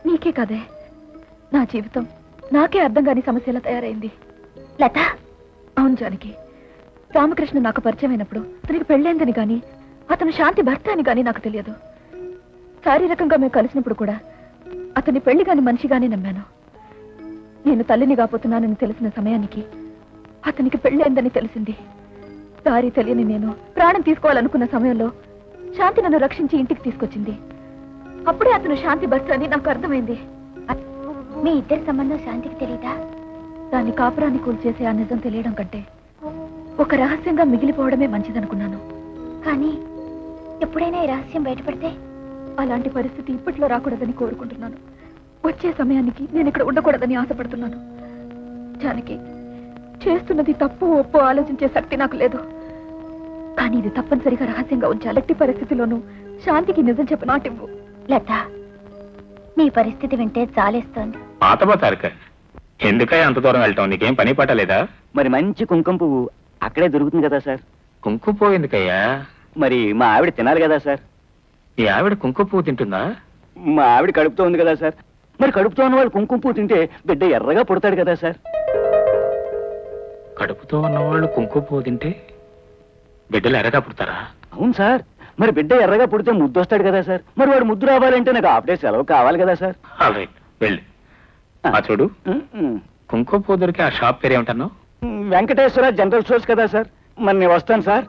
నీకే కదే, నా జీవితం నాకే అర్థం కాని సమస్యలా తయారైంది. లత. అవును జానకి, రామకృష్ణ నాకు పరిచయం అయినప్పుడు అతనికి పెళ్ళైందని గాని అతను శాంతి భర్త అని గాని నాకు తెలియదు. శారీరకంగా మేము కలిసినప్పుడు కూడా అతని పెళ్లి కాని మనిషిగానే నమ్మాను. నేను తల్లిని కాపోతున్నానని తెలిసిన సమయానికి అతనికి పెళ్ళైందని తెలిసింది. దారి తెలియని నేను ప్రాణం తీసుకోవాలనుకున్న సమయంలో శాంతి నన్ను రక్షించి ఇంటికి తీసుకొచ్చింది. అప్పుడే అతను శాంతి భర్త అని నాకు అర్థమైంది. మీ ఇద్దరి సంబంధం శాంతికి తెలియదా? దాన్ని కాపురాన్ని కూల్చేసే ఆ నిజం తెలియడం కంటే ఒక రహస్యంగా మిగిలిపోవడమే మంచిదనుకున్నాను. కానీ ఎప్పుడైనా ఈ రహస్యం బయటపడితే? అలాంటి పరిస్థితి ఇప్పట్లో రాకూడదని కోరుకుంటున్నాను. వచ్చే సమయానికి నేను ఇక్కడ ఉండకూడదని ఆశపడుతున్నాను. జానకి, చేస్తున్నది తప్పు ఒప్పు ఆలోచించే శక్తి నాకు లేదు. కానీ ఇది తప్పనిసరిగా రహస్యంగా ఉంచాలి. ఎట్టి పరిస్థితిలోనూ శాంతికి నిజం చెప్పి నాటివ్వు. లత, నీ పరిస్థితి వింటే చాలేస్తోంది. ఎందుకయ్యా అంత దూరం వెళ్తాం? నీకేం పని పట్టలేదా? మరి మంచి కుంకుమ పువ్వు అక్కడే దొరుకుతుంది కదా సార్. కుంకుమ పువ్వు ఎందుకయ్యా? మరి మా ఆవిడ తినాలి కదా సార్. మీ ఆవిడ కుంకుమ పువ్వు తింటుందా? మా ఆవిడ కడుపుతో ఉంది కదా సార్. మరి కడుపుతో ఉన్న వాళ్ళు కుంకుమ పువ్వు తింటే బిడ్డ ఎర్రగా పుడతాడు కదా సార్. కడుపుతో ఉన్నవాళ్ళు కుంకుమ పువ్వు తింటే బిడ్డలు ఎర్రగా పుడతారా? అవును సార్. మరి బిడ్డ ఎర్రగా పుడితే ముద్దు వస్తాడు కదా సార్. మరి వాడు ముద్దు రావాలంటే నాకు ఆఫ్ డే సెలవు కావాలి కదా సార్. వెళ్ళి చూడు, కుంకుమ పువ్వు దొరికి ఆ షాప్ పేరు ఏమంటాను? వెంకటేశ్వర జనరల్ స్టోర్స్ కదా సార్. మరి నేను వస్తాను సార్.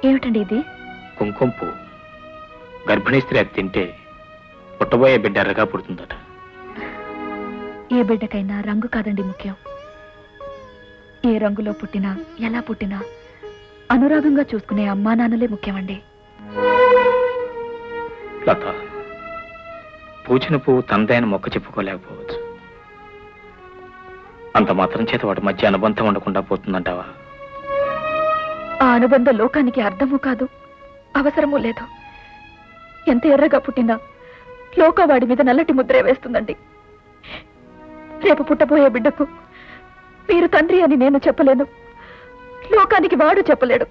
ఏమిటండి ఇది? కుంకుమ పువ్వు. గర్భిణీ స్త్రీ అది తింటే పుట్టబోయే బిడ్డ ఎర్రగా పుడుతుందట. ఏ బిడ్డకైనా రంగు కాదండి ముఖ్యం. ఏ రంగులో పుట్టినా ఎలా పుట్టినా అనురాగంగా చూసుకునే అమ్మా నాన్నలే ముఖ్యమండి. లత, పూచిన పువ్వు తనదైన మొక్క చెప్పుకోలేకపోవచ్చు. అంత మాత్రం చేత వాటి మధ్య అనుబంధం ఉండకుండా పోతుందంటావా? ఆ అనుబంధ లోకానికి అర్థము కాదు, అవసరమూ లేదు. ఎంత ఎర్రగా పుట్టినా లోక వాడి మీద నల్లటి ముద్రే వేస్తుందండి. రేపు పుట్టబోయే బిడ్డకు మీరు తండ్రి అని నేను చెప్పలేను, లోకానికి వాడు చెప్పలేడు.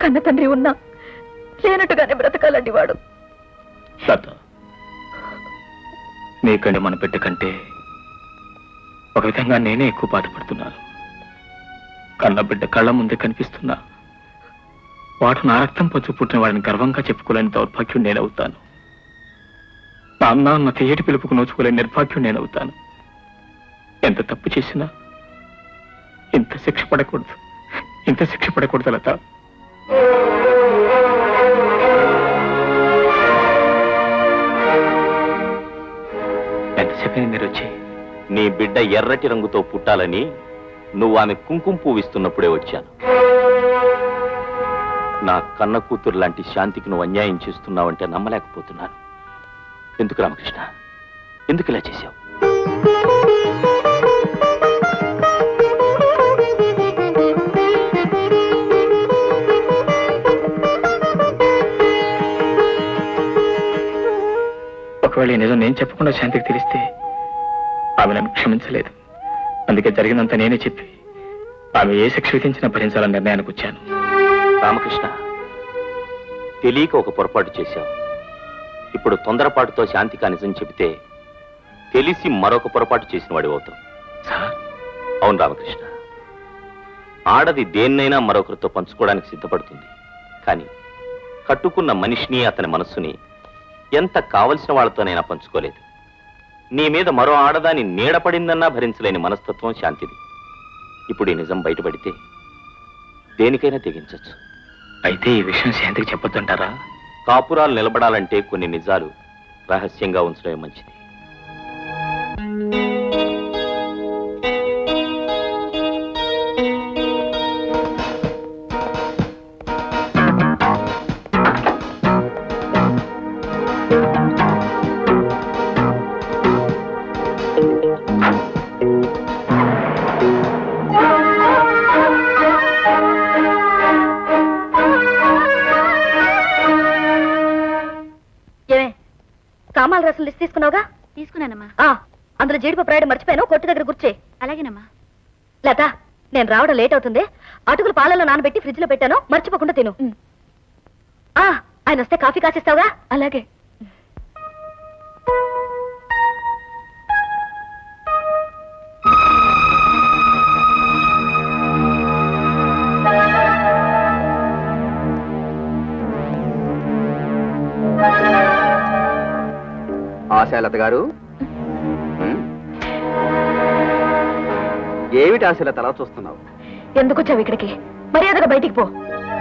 కన్న తండ్రి ఉన్నా లేనట్టుగానే బ్రతకాలండి వాడు. నీకండి మన బిడ్డ కంటే ఒక విధంగా నేనే ఎక్కువ బాధపడుతున్నాను. కన్న బిడ్డ కళ్ళ ముందే కనిపిస్తున్నా వాడు నా రక్తం పంచు పుట్టిన వాడిని గర్వంగా చెప్పుకోలేని దౌర్భాగ్యం నేనవుతాను. నాన్న అన్న తీయటి పిలుపుకు నోచుకోలేని నిర్భాగ్యం నేనవుతాను. ఎంత తప్పు చేసినా ఇంత శిక్ష పడకూడదు, ఇంత శిక్ష పడకూడదు లత. ఎంతసేపు మీరు వచ్చి? నీ బిడ్డ ఎర్రటి రంగుతో పుట్టాలని నువ్వు ఆమె కుంకుమ పువ్వు ఇస్తున్నప్పుడే వచ్చాను. నా కన్న కూతురు లాంటి శాంతికి నువ్వు అన్యాయం చేస్తున్నావంటే నమ్మలేకపోతున్నాను. ఎందుకు రామకృష్ణ, ఎందుకు ఇలా చేశావు? ఒకవేళ ఈ నిజం నేను చెప్పకుండా శాంతికి తెలిస్తే ఆమె నన్ను క్షమించలేదు. అందుకే జరిగినంత నేనే చెప్పి ఆమె ఏ శిక్ష విధించినా భరించాలని నిర్ణయానికి వచ్చాను. రామకృష్ణ, తెలియక ఒక పొరపాటు చేశావు. ఇప్పుడు తొందరపాటుతో శాంతికి నిజం చెబితే తెలిసి మరొక పొరపాటు చేసిన వాడి అవుతావు. అవును రామకృష్ణ, ఆడది దేన్నైనా మరొకరితో పంచుకోవడానికి సిద్ధపడుతుంది. కానీ కట్టుకున్న మనిషిని, అతని మనస్సుని ఎంత కావలసిన వాళ్ళతోనైనా పంచుకోలేదు. నీ మీద మరో ఆడదాని నీడపడిందన్నా భరించలేని మనస్తత్వం శాంతిది. ఇప్పుడు ఈ నిజం బయటపడితే దేనికైనా తెగించచ్చు. అయితే ఈ విషయం శాంతికి చెప్పొద్దంటారా? కాపురాలు నిలబడాలంటే కొన్ని నిజాలు రహస్యంగా ఉంచడమే మంచిది. సామాన్ల రసం లిస్ట్ తీసుకున్నావుగా? తీసుకున్నానమ్మా. అందులో జీడిపప్పు రాయడం మర్చిపోయాను, కొట్టు దగ్గర గుర్చే. అలాగేనమ్మా. లత, నేను రావడం లేట్ అవుతుంది. అటుకులు పాలలో నానబెట్టి ఫ్రిడ్జ్ లో పెట్టాను, మర్చిపోకుండా తిను. ఆయన వస్తే కాఫీ కాసిస్తావుగా? అలాగే. ఆశాలత గారు, ఏమిటి ఆశలత అలా చూస్తున్నావు? ఎందుకు వచ్చావు ఇక్కడికి? మర్యాదగా బయటికి పో.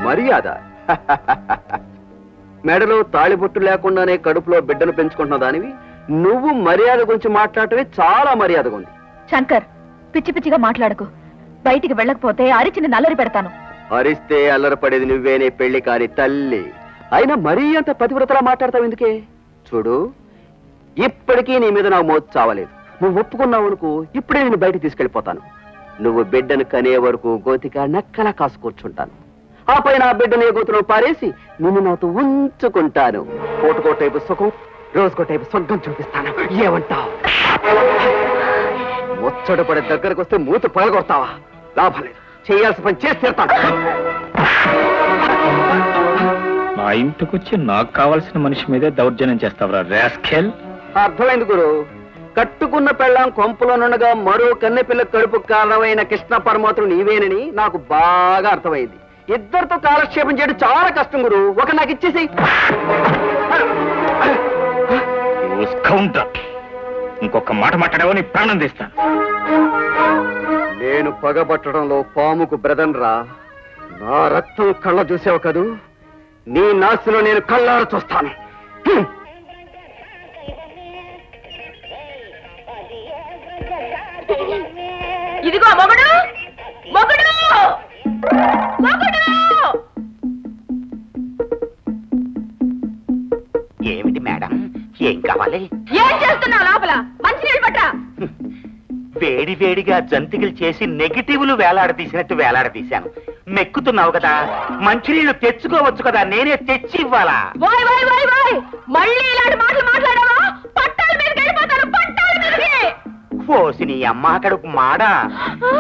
మర్యాద? మెడలో తాళిబొట్టు లేకుండానే కడుపులో బిడ్డను పెంచుకుంటున్న దానివి నువ్వు మర్యాద గురించి మాట్లాడటమే చాలా మర్యాదగా ఉంది. శంకర్, పిచ్చి పిచ్చిగా మాట్లాడకు. బయటికి వెళ్ళకపోతే అరిచిన నల్లరి పెడతాను. అరిస్తే అల్లరపడేది నువ్వేనే పెళ్లి కాని తల్లి. అయినా మరీ అంత పతివ్రతలా మాట్లాడతావు ఎందుకే? చూడు, ఇప్పటికీ నీ మీద నాకు మోతు చావలేదు. నువ్వు ఒప్పుకున్నావు అనుకో, ఇప్పుడే నేను బయటికి తీసుకెళ్లిపోతాను. నువ్వు బిడ్డను కనే వరకు గోతిక నక్కలా కాసు కూర్చుంటాను. ఆపై నా బిడ్డను ఏ గోతులో పారేసి నిన్ను నాతో ఉంచుకుంటాను. కోటుకో టైపు సుఖం, రోజుకో టైపు స్వర్గం చూపిస్తాను. ఏమంటావు? ముచ్చట పడే దగ్గరకు వస్తే మూత పగలగొడతావా? లాభం లేదు, చేయాల్సిన పని చేసి తీరుతాను. నా ఇంటికొచ్చి నాకు కావాల్సిన మనిషి మీదే దౌర్జన్యం చేస్తావరా రాస్కెల్? అర్థమైంది గురు. కట్టుకున్న పెళ్ళాం కొంపులో నుండగా మరో కన్నెపిల్ల కడుపు కారణమైన కృష్ణ పరమాత్ముడు నీవేనని నాకు బాగా అర్థమైంది. ఇద్దరితో కాలక్షేపం చేయడం చాలా కష్టం గురు. ఒక నాకు ఇచ్చేసి. ఇంకొక మాట మాట్లాడావో నీ ప్రాణం తీస్తాను. నేను పగబట్టడంలో పాముకు బ్రదన్ రా. నా రక్తం కళ్ళ చూసావు కదూ, నీ నాశలో నేను కళ్ళార చూస్తాను. ఇదిగో మొగుడు, మొగుడు, మొగుడు. ఏమిటి మేడం, ఏం కావాలి? ఏం చేస్తున్నావు లోపల? మంచినీళ్ళు పట్టరా. వేడి వేడిగా జంతికలు చేసి నెగిటివ్లు వేలాడదీసినట్టు వేలాడదీశాను. మెక్కుతున్నావు కదా, మంచినీళ్లు తెచ్చుకోవచ్చు కదా, నేనే తెచ్చి ఇవ్వాలా? మళ్ళీ ఇలాంటి మాటలు మాట్లాడావా పట్టాల మీదకి వెళ్ళిపోతాను. పట్టాల మీదకి పోసి నీ అమ్మ కడుపు మాడ.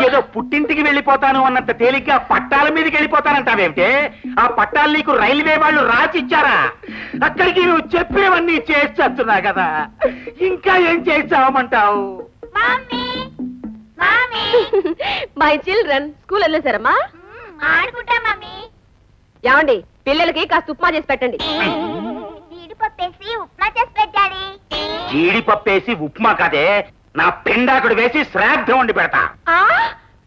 ఏదో పుట్టింటికి వెళ్ళిపోతాను అన్నంత తేలిగ్గా పట్టాల మీదకి వెళ్ళిపోతానంటావేమిటే? ఆ పట్టాలు నీకు రైల్వే వాళ్ళు రాసిచ్చారా? అక్కడికి నువ్వు చెప్పేవన్నీ చేస్తున్నా కదా, ఇంకా ఏం చేస్తావమంటావు? మై చిల్డ్రన్ స్కూల్ వెళ్ళేసారమ్మా? ఆడుకుంటా మమ్మీ. ఏమండి, పిల్లలకి కాస్త ఉప్మా చేసి పెట్టండి. జీడిపప్పేసి ఉప్మా చేసి పెట్టాలి. జీడిపప్పేసి ఉప్మా కదే, నా పిండాకుడు వేసి శ్రాద్ధం వండి పెడతా.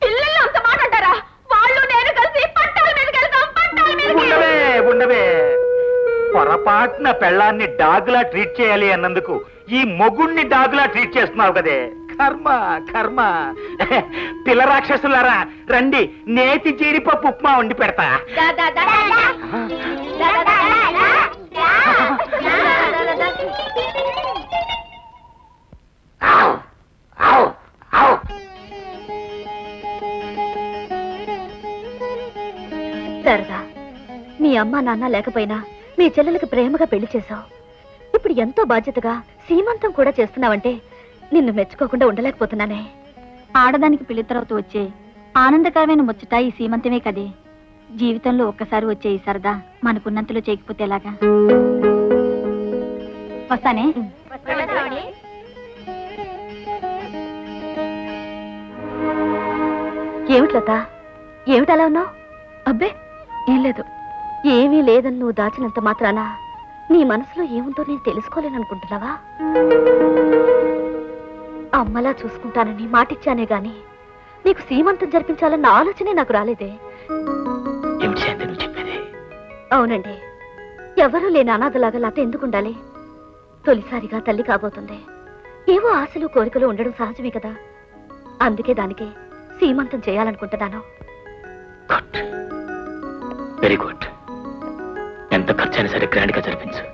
పిల్లలు అంత మాట అంటారా? వాళ్ళు నేను కలిసి పొరపాటున పెళ్ళాన్ని డాగులా ట్రీట్ చేయాలి అన్నందుకు ఈ మొగుణ్ణి డాగులా ట్రీట్ చేస్తున్నావు కదే. కర్మ కర్మ. పిల్ల రాక్షసులారా రండి, నేతి జీడిపప్పు ఉప్మా వండి పెడతా. సరదా, మీ అమ్మ నాన్న లేకపోయినా మీ చెల్లెలకి ప్రేమగా పెళ్లి చేశావు. ఇప్పుడు ఎంతో బాధ్యతగా సీమంతం కూడా చేస్తున్నావంటే నిన్ను మెచ్చుకోకుండా ఉండలేకపోతున్నానే. ఆడదానికి పెళ్లి తర్వాత వచ్చే ఆనందకరమైన ముచ్చట ఈ సీమంతమే కదే. జీవితంలో ఒక్కసారి వచ్చే ఈ సరదా మనకున్నంతలో చేయకపోతే ఎలాగా? వస్తానే. ఏమిటి లత, ఏమిటి అలా ఉన్నావు? అబ్బే ఏం లేదు. ఏమీ లేదని నువ్వు దాచినంత మాత్రాన నీ మనసులో ఏముందో నేను తెలుసుకోలేననుకుంటున్నావా? అమ్మలా చూసుకుంటానని మాటిచ్చానే గాని నీకు సీమంతం జరిపించాలన్న ఆలోచనే నాకు రాలేదే. అవునండి, ఎవరూ లేని అనాథలాగా లత ఎందుకుండాలి? తొలిసారిగా తల్లి కాబోతుంది. ఏవో ఆశలు కోరికలు ఉండడం సహజమే కదా. అందుకే దానికి సీమంతం చేయాలనుకుంటున్నాను. Very good. ఎంత ఖర్చైనా సరే గ్రాండ్ గా జరిపించు.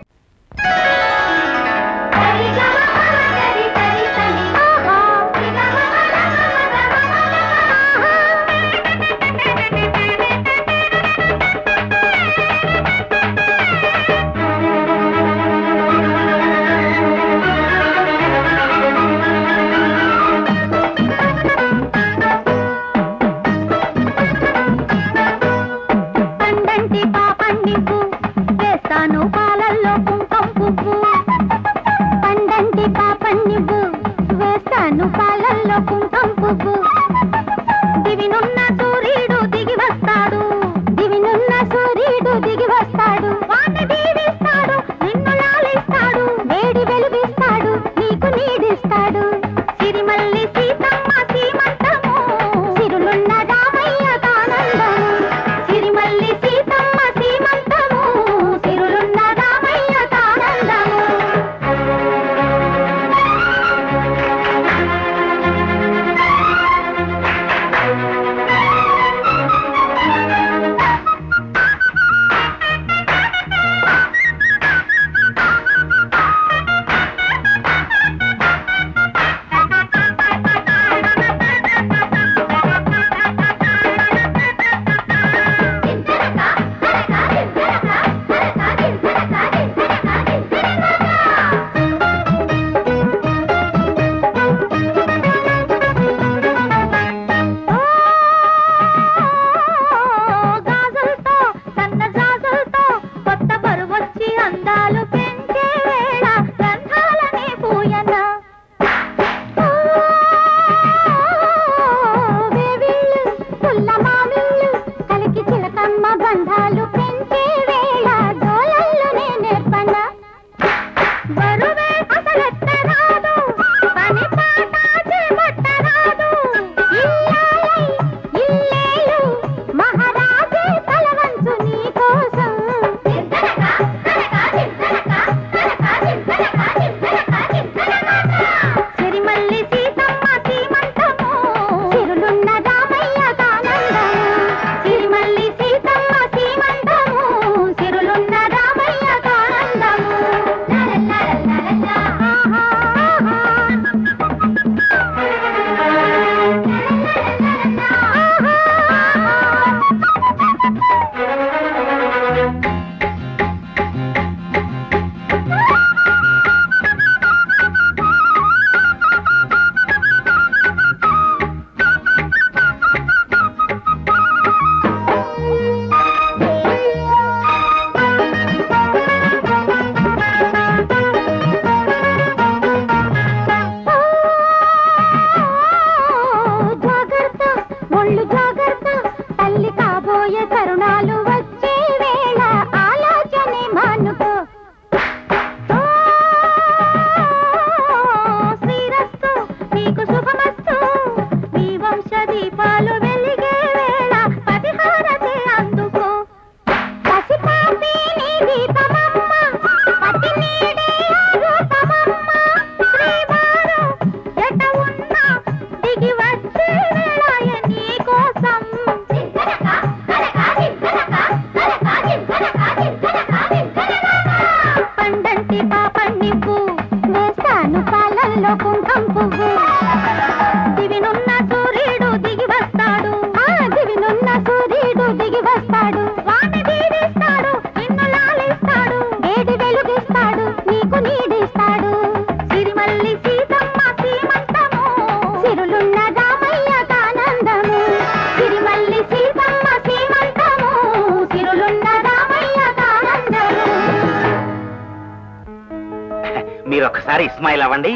ఒక్కసారి ఇస్మాయిల్ అవ్వండి.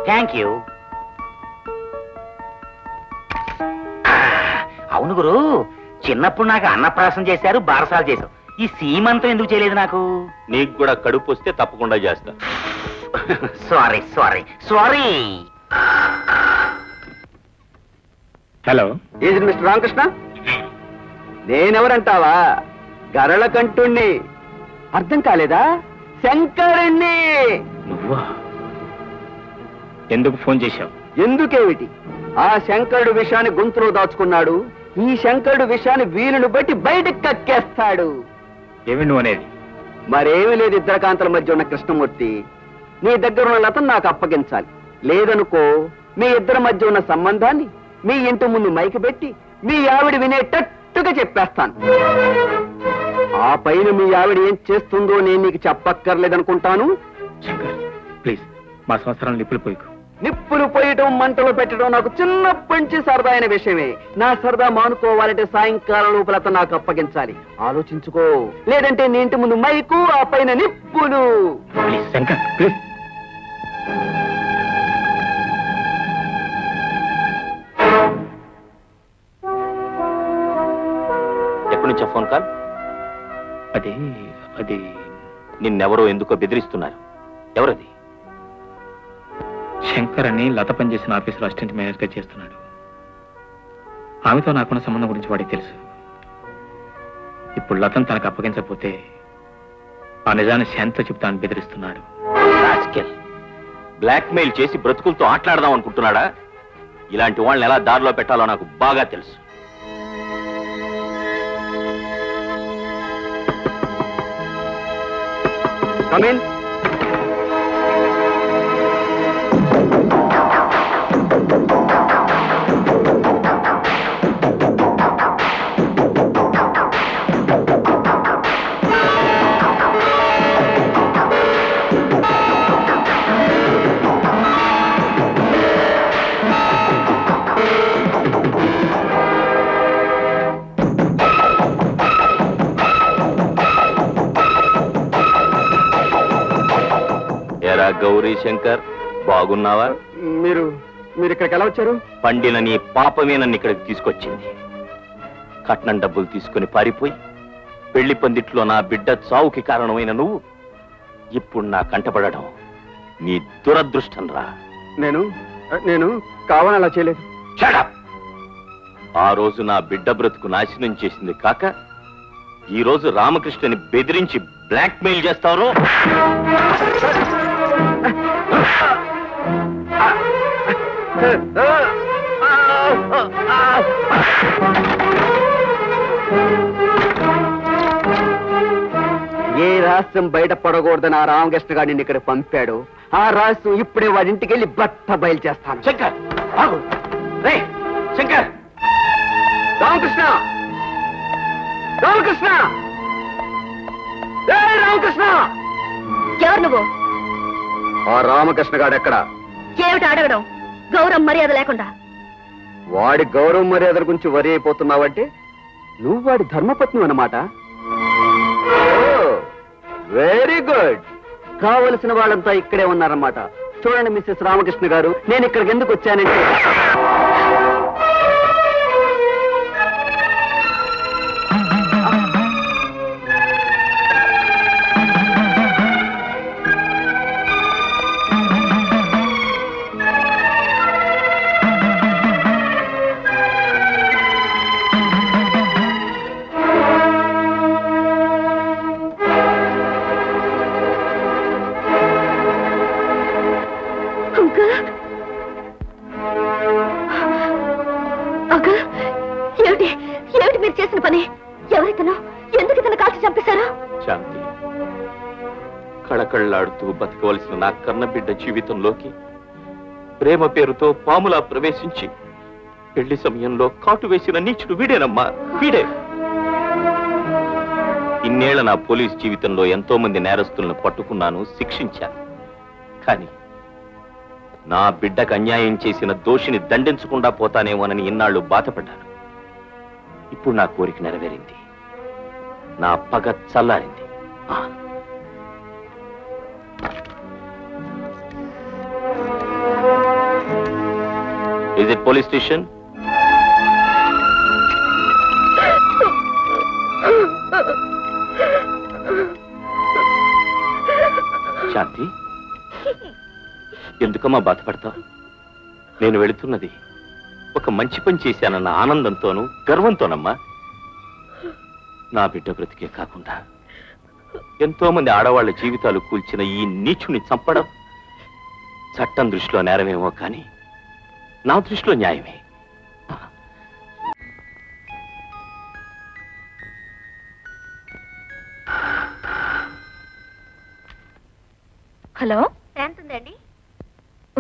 Thank you. అవును గురు, చిన్నప్పుడు నాకు అన్నప్రాసం చేశారు, బారసాలు చేశారు. ఈ సీమంతం ఎందుకు చేయలేదు నాకు? నీకు కూడా కడుపు వస్తే తప్పకుండా చేస్తా. Sorry sorry sorry. Hello, is mister Ramakrishna? నేనెవరంటావా? గరళ కంటుణ్ణి. అర్థం కాలేదా? శంకరుణ్ణి. నువ్వా? ఎందుకు ఫోన్ చేశావు? ఎందుకేమిటి? ఆ శంకరుడు విషయాన్ని గొంతులో దాచుకున్నాడు. ఈ శంకరుడు విషయాన్ని వీలును బట్టి బయటకు కక్కేస్తాడు. ఏమి నువ్వు అనేది? మరేమీ లేదు, ఇద్దరకాంతల మధ్య ఉన్న కృష్ణమూర్తి. నీ దగ్గర ఉన్న లతను నాకు అప్పగించాలి. లేదనుకో, మీ ఇద్దరి మధ్య ఉన్న సంబంధాన్ని మీ ఇంటి ముందు మైకి పెట్టి మీ ఆవిడ వినేటట్టుగా చెప్పేస్తాను. ఆ పైన మీ ఆవిడ ఏం చేస్తుందో నేను నీకు చెప్పక్కర్లేదనుకుంటాను. శంకర్, ప్లీజ్ మా సంవత్సరాలు నిప్పులు పోయికు. నిప్పులు పోయటం, మంటలు పెట్టడం నాకు చిన్నప్పటి నుంచి సరదా అయిన విషయమే. నా సరదా మానుకోవాలంటే సాయంకాలం లోపల అతను నాకు అప్పగించాలి. ఆలోచించుకో, లేదంటే నీ ఇంటి ముందు మైకు, ఆ పైన నిప్పులు. Please Shankar, please. ఎక్కడి నుంచా ఫోన్ కాల్? అది అది నిన్నెవరో ఎందుకో బెదిరిస్తున్నారు. ఎవరది? శంకర్ అని లత పనిచేసిన ఆఫీసులో అసిస్టెంట్ మేనేజర్గా చేస్తున్నాడు. ఆమెతో నాకున్న సంబంధం గురించి వాడికి తెలుసు. ఇప్పుడు లతను తనకు అప్పగించకపోతే ఆ నిజాన్ని శాంతితో చెప్తానని బెదిరిస్తున్నాడు. బ్లాక్ మెయిల్ చేసి బ్రతుకులతో ఆటలాడదాం అనుకుంటున్నాడా? ఇలాంటి వాళ్ళని ఎలా దారిలో పెట్టాలో నాకు బాగా తెలుసు. Come in. గౌరీ శంకర్, బాగున్నావా? మీరు ఇక్కడికి ఎలా వచ్చారు? పండిన నీ పాపమే నన్ను ఇక్కడికి తీసుకొచ్చింది. కట్నం డబ్బులు తీసుకుని పారిపోయి పెళ్లి పందిట్లో నా బిడ్డ చావుకి కారణమైన నువ్వు ఇప్పుడు నా కంటపడడం నీ దురదృష్టం రా. నేను కావాలని అలా చేయలేదు. ఆ రోజు నా బిడ్డ బ్రతుకు నాశనం చేసింది కాక ఈ రోజు రామకృష్ణని బెదిరించి బ్లాక్ మెయిల్ చేస్తావు. ఏ రహస్యం బయటపడకూడదని ఆ రామకృష్ణ గారిని ఇక్కడ పంపాడు. ఆ రహస్యం ఇప్పుడే వాడింటికి వెళ్ళి బట్ట బయలు చేస్తాను. శంకర్, ఆగు. రే శంకర్! రామకృష్ణ! రామకృష్ణ! రామకృష్ణ! ఎవరు నువ్వు? ఆ రామకృష్ణ గారు ఎక్కడ? ఏమిటి అడగడం? గౌరవం మర్యాద లేకుండా. వాడి గౌరవం మర్యాదల గురించి వరి అయిపోతున్నావంటే నువ్వు వాడి ధర్మపత్ని అన్నమాట. Very good. కావలసిన వాళ్ళంతా ఇక్కడే ఉన్నారన్నమాట. చూడండి మిస్సెస్ రామకృష్ణ గారు, నేను ఇక్కడికి ఎందుకు వచ్చానంటే శాంతి, కళకళ్ళాడుతూ బతకవలసిన నా కన్న బిడ్డ జీవితంలోకి ప్రేమ పేరుతో పాములా ప్రవేశించి పెళ్లి సమయంలో కాటు వేసిన నీచుడు వీడేనమ్మా, వీడే. ఇన్నేళ్ల నా పోలీస్ జీవితంలో ఎంతో మంది నేరస్తులను పట్టుకున్నాను, శిక్షించాను. కానీ నా బిడ్డకు అన్యాయం చేసిన దోషిని దండించకుండా పోతానేమోనని ఇన్నాళ్లు బాధపడ్డాను. ఇప్పుడు నా కోరిక నెరవేరింది, నా పగ చల్లారింది. Is it police station? శాంతి, ఎందుకమ్మా బాధపడతావు? నేను వెళుతున్నది ఒక మంచి పని చేశానన్న ఆనందంతోనూ గర్వంతోనమ్మా. నా బిడ్డ బ్రతికే కాకుండా ఎంతో మంది ఆడవాళ్ల జీవితాలు కూల్చిన ఈ నీచుని చంపడం చట్టం దృష్టిలో నేరమేమో కానీ నా దృష్టిలో న్యాయమే. హలో, ఎంతుందండి?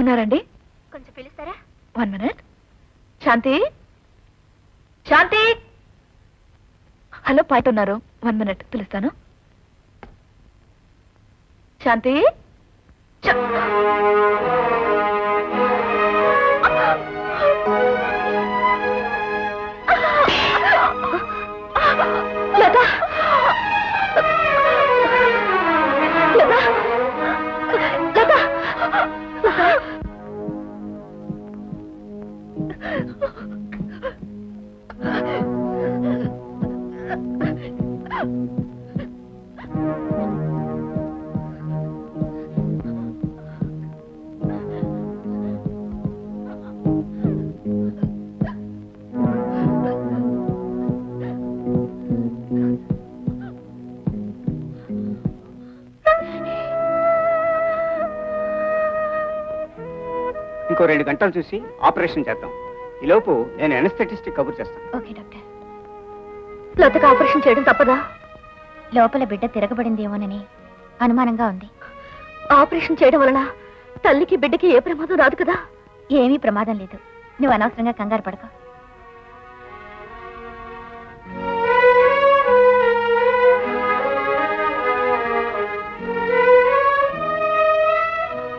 ఉన్నారండి? కొంచెం పిలుస్తారా? 1 minute. శాంతి, శాంతి. హలో, బయట ఉన్నారు. 1 minute, పిలుస్తాను. శాంతి. లత, లత, లత, ఇంకో 2 గంటలు చూసి ఆపరేషన్ చేద్దాం. ఈలోపు నేను ఎనస్థెటిస్ట్ కబుర్ చేస్తాను. Okay doctor. లతకు ఆపరేషన్ చేయడం తప్పదా? లోపల బిడ్డ తిరగబడిందేమోనని అనుమానంగా ఉంది. ఆపరేషన్ చేయడం వలన తల్లికి బిడ్డకి ఏ ప్రమాదం రాదు కదా? ఏమీ ప్రమాదం లేదు. నువ్వు అనవసరంగా కంగారు పడక.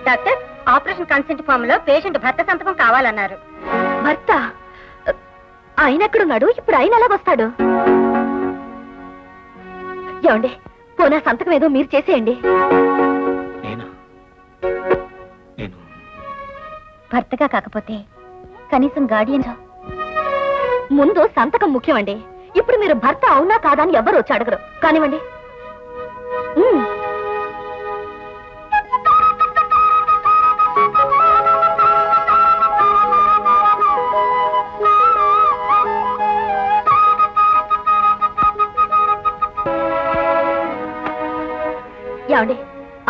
డాక్టర్, ఆపరేషన్ కన్సెంట్ ఫామ్ లో పేషెంట్ భర్త సంతకం కావాలన్నారు. భర్త? ఆయన ఎక్కడున్నాడు? ఇప్పుడు ఆయన ఎలా వస్తాడు? ఏమండి, పోనా సంతకం ఏదో మీరు చేసేయండి. భర్తగా కాకపోతే కనీసం గార్డియన్. ముందు సంతకం ముఖ్యమండి. ఇప్పుడు మీరు భర్త అవునా కాదా అని ఎవరు వచ్చి అడగరు. కానివ్వండి. ఏమండి,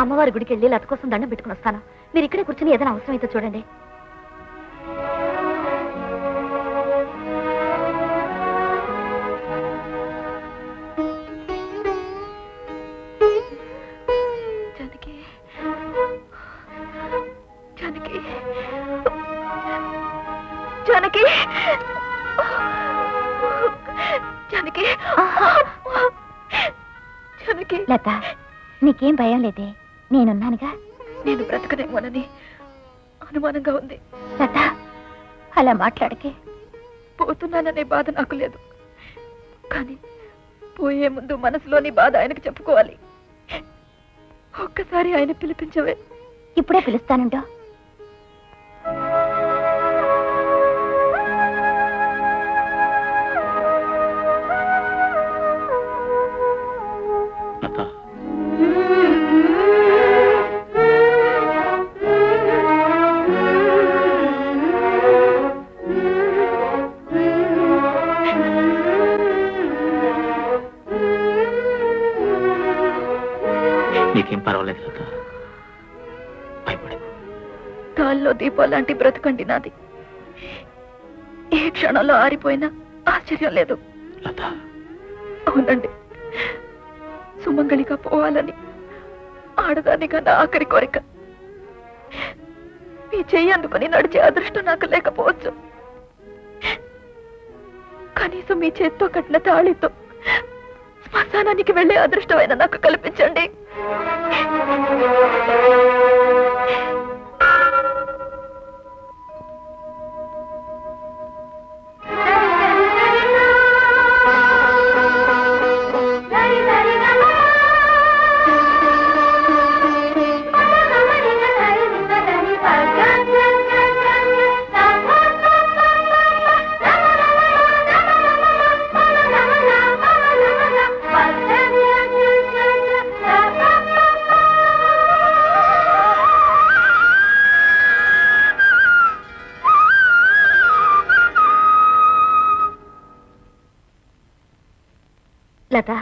అమ్మవారి గుడికి వెళ్ళి లత కోసం దండం పెట్టుకుని వస్తాను. మీరు ఇక్కడే కూర్చుని ఏదైనా అవసరమైతే చూడండి. జానకి, జానకి, జానకి. లత, నీకేం భయం లేదే? నేనున్నానుగా. నేను బ్రతకనేమోనని అనుమానంగా ఉంది. లత, అలా మాట్లాడకే. పోతున్నాననే బాధ నాకు లేదు, కానీ పోయే ముందు మనసులోని బాధ ఆయనకు చెప్పుకోవాలి. ఒక్కసారి ఆయన పిలిపించవే. ఇప్పుడే పిలుస్తానుండో. నీకేం పర్వాలేదు లత, భయపడు. తాల్లో దీపం లాంటి బ్రతకండి నాది. ఏ క్షణంలో ఆరిపోయినా ఆశ్చర్యం లేదు. లత, అవునండి, సుమంగళిగా పోవాలని ఆడదానిగా నా ఆఖరి కోరిక. మీ చెయ్యి అందుకుని నడిచే అదృష్టం నాకు లేకపోవచ్చు. కనీసం మీ చేత్తో కట్టిన తాళితో శ్మశానానికి వెళ్లే అదృష్టమైన నాకు కల్పించండి. లత,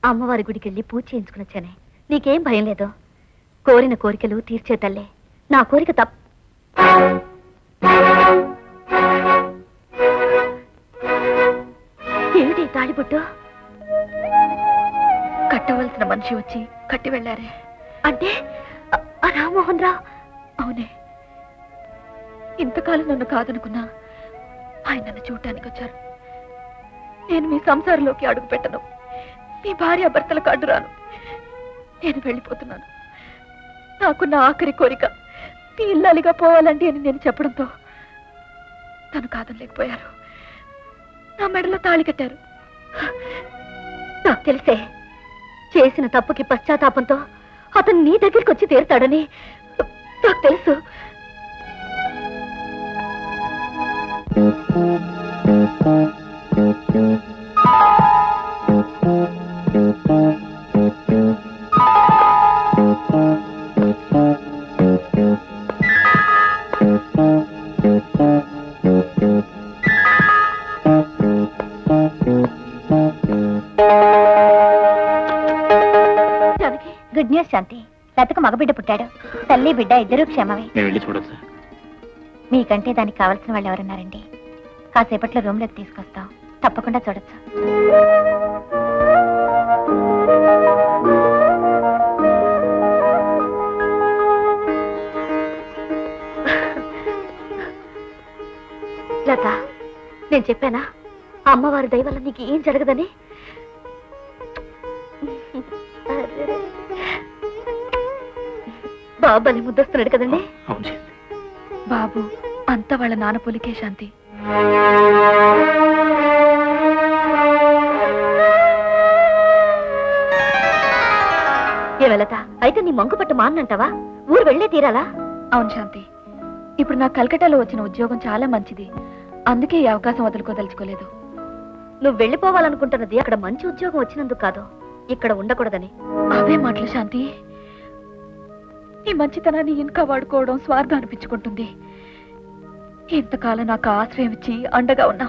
అమ్మవారి గుడికి వెళ్ళి పూజ చేయించుకుని వచ్చానే. నీకేం భయం లేదు. కోరిన కోరికలు తీర్చే తల్లే. నా కోరిక ఏమిటి తాళిబొట్టు? కట్టవలసిన మనిషి వచ్చి కట్టి వెళ్ళారే. అంటే రామ్మోహన్ రావు? అవునే. ఇంతకాలం నన్ను కాదనుకున్నా ఆయన నన్ను చూడటానికి వచ్చారు. నేను మీ సంసారంలోకి అడుగు పెట్టను. మీ భార్య భర్తలకు అడ్డురాను. నేను వెళ్ళిపోతున్నాను. నాకున్న ఆఖరి కోరిక మీ ఇల్లాలిగా పోవాలండి అని నేను చెప్పడంతో తను కాదనలేకపోయారు. నా మెడలో తాళి కట్టారు. నాకు తెలిసే చేసిన తప్పుకి పశ్చాత్తాపంతో అతను నీ దగ్గరికి వచ్చి తీరుతాడని నాకు తెలుసు. గుడ్ న్యూస్ శాంతి. లతకు మగబిడ్డ పుట్టాడు. తల్లి బిడ్డ ఇద్దరూ క్షేమమే. మీకంటే దానికి కావాల్సిన వాళ్ళు ఎవరున్నారండి? కాసేపట్లో రూమ్లోకి తీసుకొస్తాం. తప్పకుండా చూడొచ్చు. లత, నేను చెప్పానా అమ్మవారి దయ వల్ల నీకు ఏం జరగదని? బాబు అని ముద్దొస్తున్నాడు కదండి. బాబు అంత వాళ్ళ నాన్న పొలికే శాంతి. ఏవెళతా అయితే నీ మంకు పట్టు మానంటావా? ఊరు వెళ్లే తీరాలా? అవును శాంతి. ఇప్పుడు నా కలకటాలో వచ్చిన ఉద్యోగం చాలా మంచిది. అందుకే ఈ అవకాశం వదులుకోదలుచుకోలేదు. నువ్వు వెళ్ళిపోవాలనుకుంటున్నది అక్కడ మంచి ఉద్యోగం వచ్చినందుకు కాదు, ఇక్కడ ఉండకూడదని. అవే మాటలు శాంతి. ఈ మంచితనాన్ని ఇంకా వాడుకోవడం స్వార్థం అనిపించుకుంటుంది. ఇంతకాలం నాకు ఆశ్రయం ఇచ్చి అండగా ఉన్నా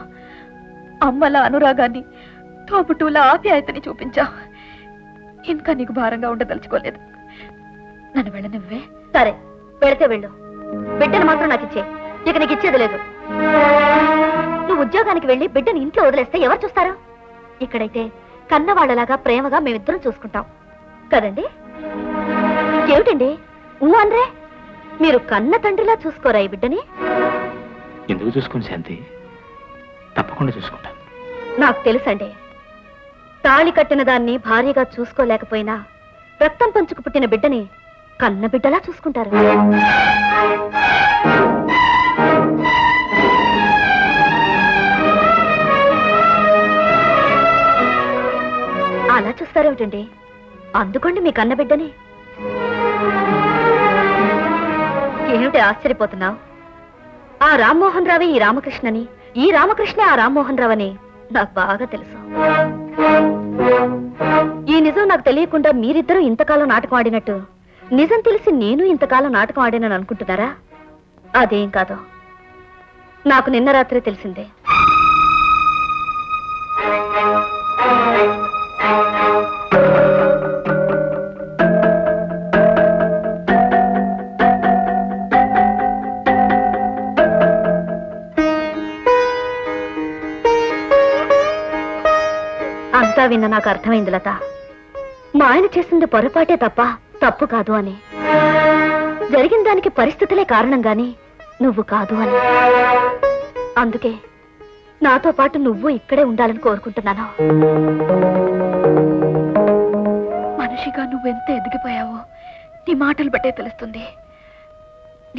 అమ్మల అనురాగాన్ని, తోబుట్టుల ఆప్యాయతని చూపించా. ఇంకా నీకు భారంగా ఉండదలుచుకోలేదు. నన్ను వెళ్ళనివ్వే. సరే, వెళితే వెళ్ళు. బిడ్డను మాత్రం నాకు ఇచ్చే. ఇక నీకు ఇచ్చేది లేదు. నువ్వు ఉద్యోగానికి వెళ్ళి బిడ్డని ఇంట్లో వదిలేస్తే ఎవరు చూస్తారు? ఇక్కడైతే కన్నవాళ్లలాగా ప్రేమగా మేమిద్దరం చూసుకుంటాం కదండి. ఏమిటండి అనరే? మీరు కన్న తండ్రిలా చూసుకోరా ఈ బిడ్డని? ఎందుకు చూసుకోండి శాంతి, తప్పకుండా చూసుకుంటాను. నాకు తెలుసండి, తాళి కట్టిన దాన్ని భార్యగా చూసుకోలేకపోయినా రక్తం పంచుకు పుట్టిన బిడ్డని కన్న బిడ్డలా చూసుకుంటారు. అలా చూస్తారేమిటండి? అందుకోండి మీ కన్న బిడ్డని. ఏమిటి ఆశ్చర్యపోతున్నావు? ఆ రామ్మోహన్ రావే ఈ రామకృష్ణని, ఈ రామకృష్ణ ఆ రామ్మోహన్ రావు అని నాకు బాగా తెలుసు. ఈ నిజం నాకు తెలియకుండా మీరిద్దరూ ఇంతకాలం నాటకం ఆడినట్టు నిజం తెలిసి నేను ఇంతకాలం నాటకం ఆడినని అనుకుంటున్నారా? అదేం కాదు. నాకు నిన్న రాత్రే తెలిసిందే. అంతా విన్న నాకు అర్థమైంది లత, మా ఆయన చేసింది పొరపాటే తప్ప తప్పు కాదు అని. జరిగిన దానికి పరిస్థితులే కారణం గాని నువ్వు కాదు అని. అందుకే నాతో పాటు నువ్వు ఇక్కడే ఉండాలని కోరుకుంటున్నాను. మనిషిగా నువ్వెంత ఎదిగిపోయావో నీ మాటలు బట్టే తెలుస్తుంది.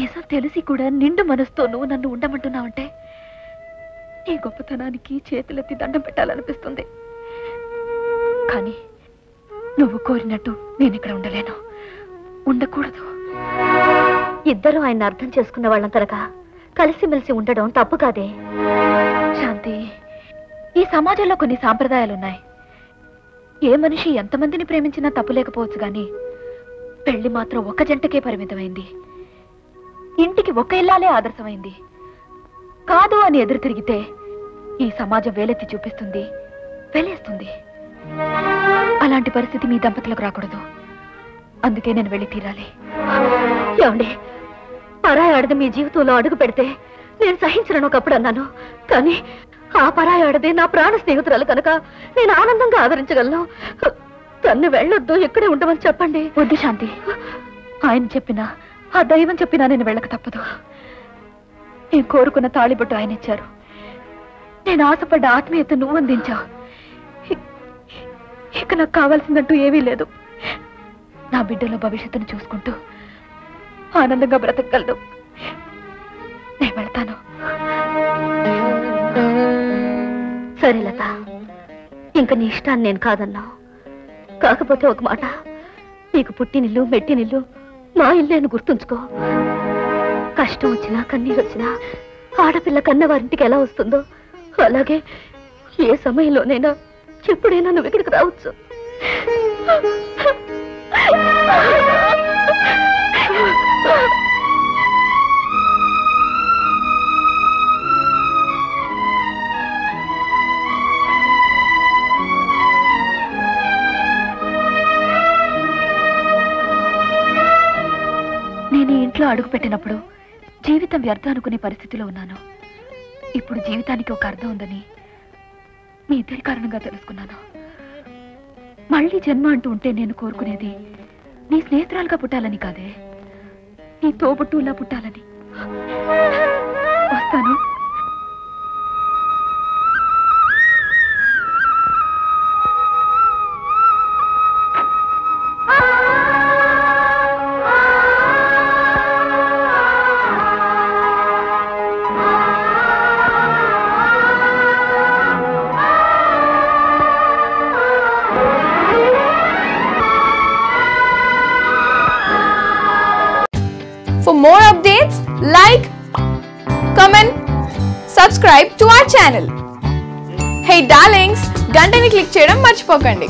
నిజం తెలిసి కూడా నిండు మనసుతో నువ్వు నన్ను ఉండమంటున్నావంటే నీ గొప్పతనానికి చేతులెత్తి దండం పెట్టాలనిపిస్తుంది. కానీ నువ్వు కోరినట్టు నేను ఇక్కడ ఉండలేను, ఉండకూడదు. ఇద్దరు ఆయన అర్థం చేసుకున్న వాళ్ళంతరగా కలిసిమెలిసి ఉండడం తప్పు కాదే శాంతి. ఈ సమాజంలో కొన్ని సాంప్రదాయాలున్నాయి. ఏ మనిషి ఎంతమందిని ప్రేమించినా తప్పు లేకపోవచ్చు గాని పెళ్లి మాత్రం ఒక జంటకే పరిమితమైంది. ఇంటికి ఒక ఇల్లాలే ఆదర్శమైంది. కాదు అని ఎదురు తిరిగితే ఈ సమాజం వేలెత్తి చూపిస్తుంది, పెళ్ళేస్తుంది. అలాంటి పరిస్థితి మీ దంపతులకు రాకూడదు. అందుకే నేను వెళ్ళి తీరాలి. ఏమండి, పరాయి ఆడది మీ జీవితంలో అడుగు పెడితే నేను సహించను ఒకప్పుడు అన్నాను. కానీ ఆ పరాయి ఆడదే నా ప్రాణ స్నేహితురాలు కనుక నేను ఆనందంగా ఆదరించగలను. తన్ను వెళ్ళొద్దు, ఇక్కడే ఉండమని చెప్పండి. వద్దు శాంతి, ఆయన చెప్పినా ఆ దైవం చెప్పినా నేను వెళ్ళక తప్పదు. నేను కోరుకున్న తాళిబొట్టు ఆయన ఇచ్చారు. నేను ఆశపడ్డ ఆత్మీయత నువ్వు అందించావు. ఇక నాకు కావాల్సిందంటూ ఏమీ లేదు. నా బిడ్డలో భవిష్యత్తును చూసుకుంటూ ఆనందంగా బ్రతకగలను. నేను వెళ్తాను. సరే లత, ఇంకా నీ ఇష్టాన్ని నేను కాదన్నావు. కాకపోతే ఒక మాట, నీకు పుట్టినిల్లు మెట్టినిల్లు మా ఇల్లు అని గుర్తుంచుకో. కష్టం వచ్చినా కన్నీరు వచ్చినా ఆడపిల్ల కన్న వారింటికి ఎలా వస్తుందో అలాగే ఏ సమయంలోనైనా ఎప్పుడైనా నువ్వు ఇక్కడికి రావచ్చు. నేను ఈ ఇంట్లో అడుగు పెట్టినప్పుడు జీవితం వ్యర్థం అనుకునే పరిస్థితిలో ఉన్నాను. ఇప్పుడు జీవితానికి ఒక అర్థం ఉందని మీ ఇద్దరి కారణంగా తెలుసుకున్నాను. మళ్ళీ జన్మ అంటూ ఉంటే నేను కోరుకునేది నీ స్నేహితురాలుగా పుట్టాలని కాదే, నీ తోబుట్టులా పుట్టాలని. వస్తాను. For more updates, like, comment, subscribe to our channel. Hey darlings, గంటని click చేయడం మర్చిపోకండి.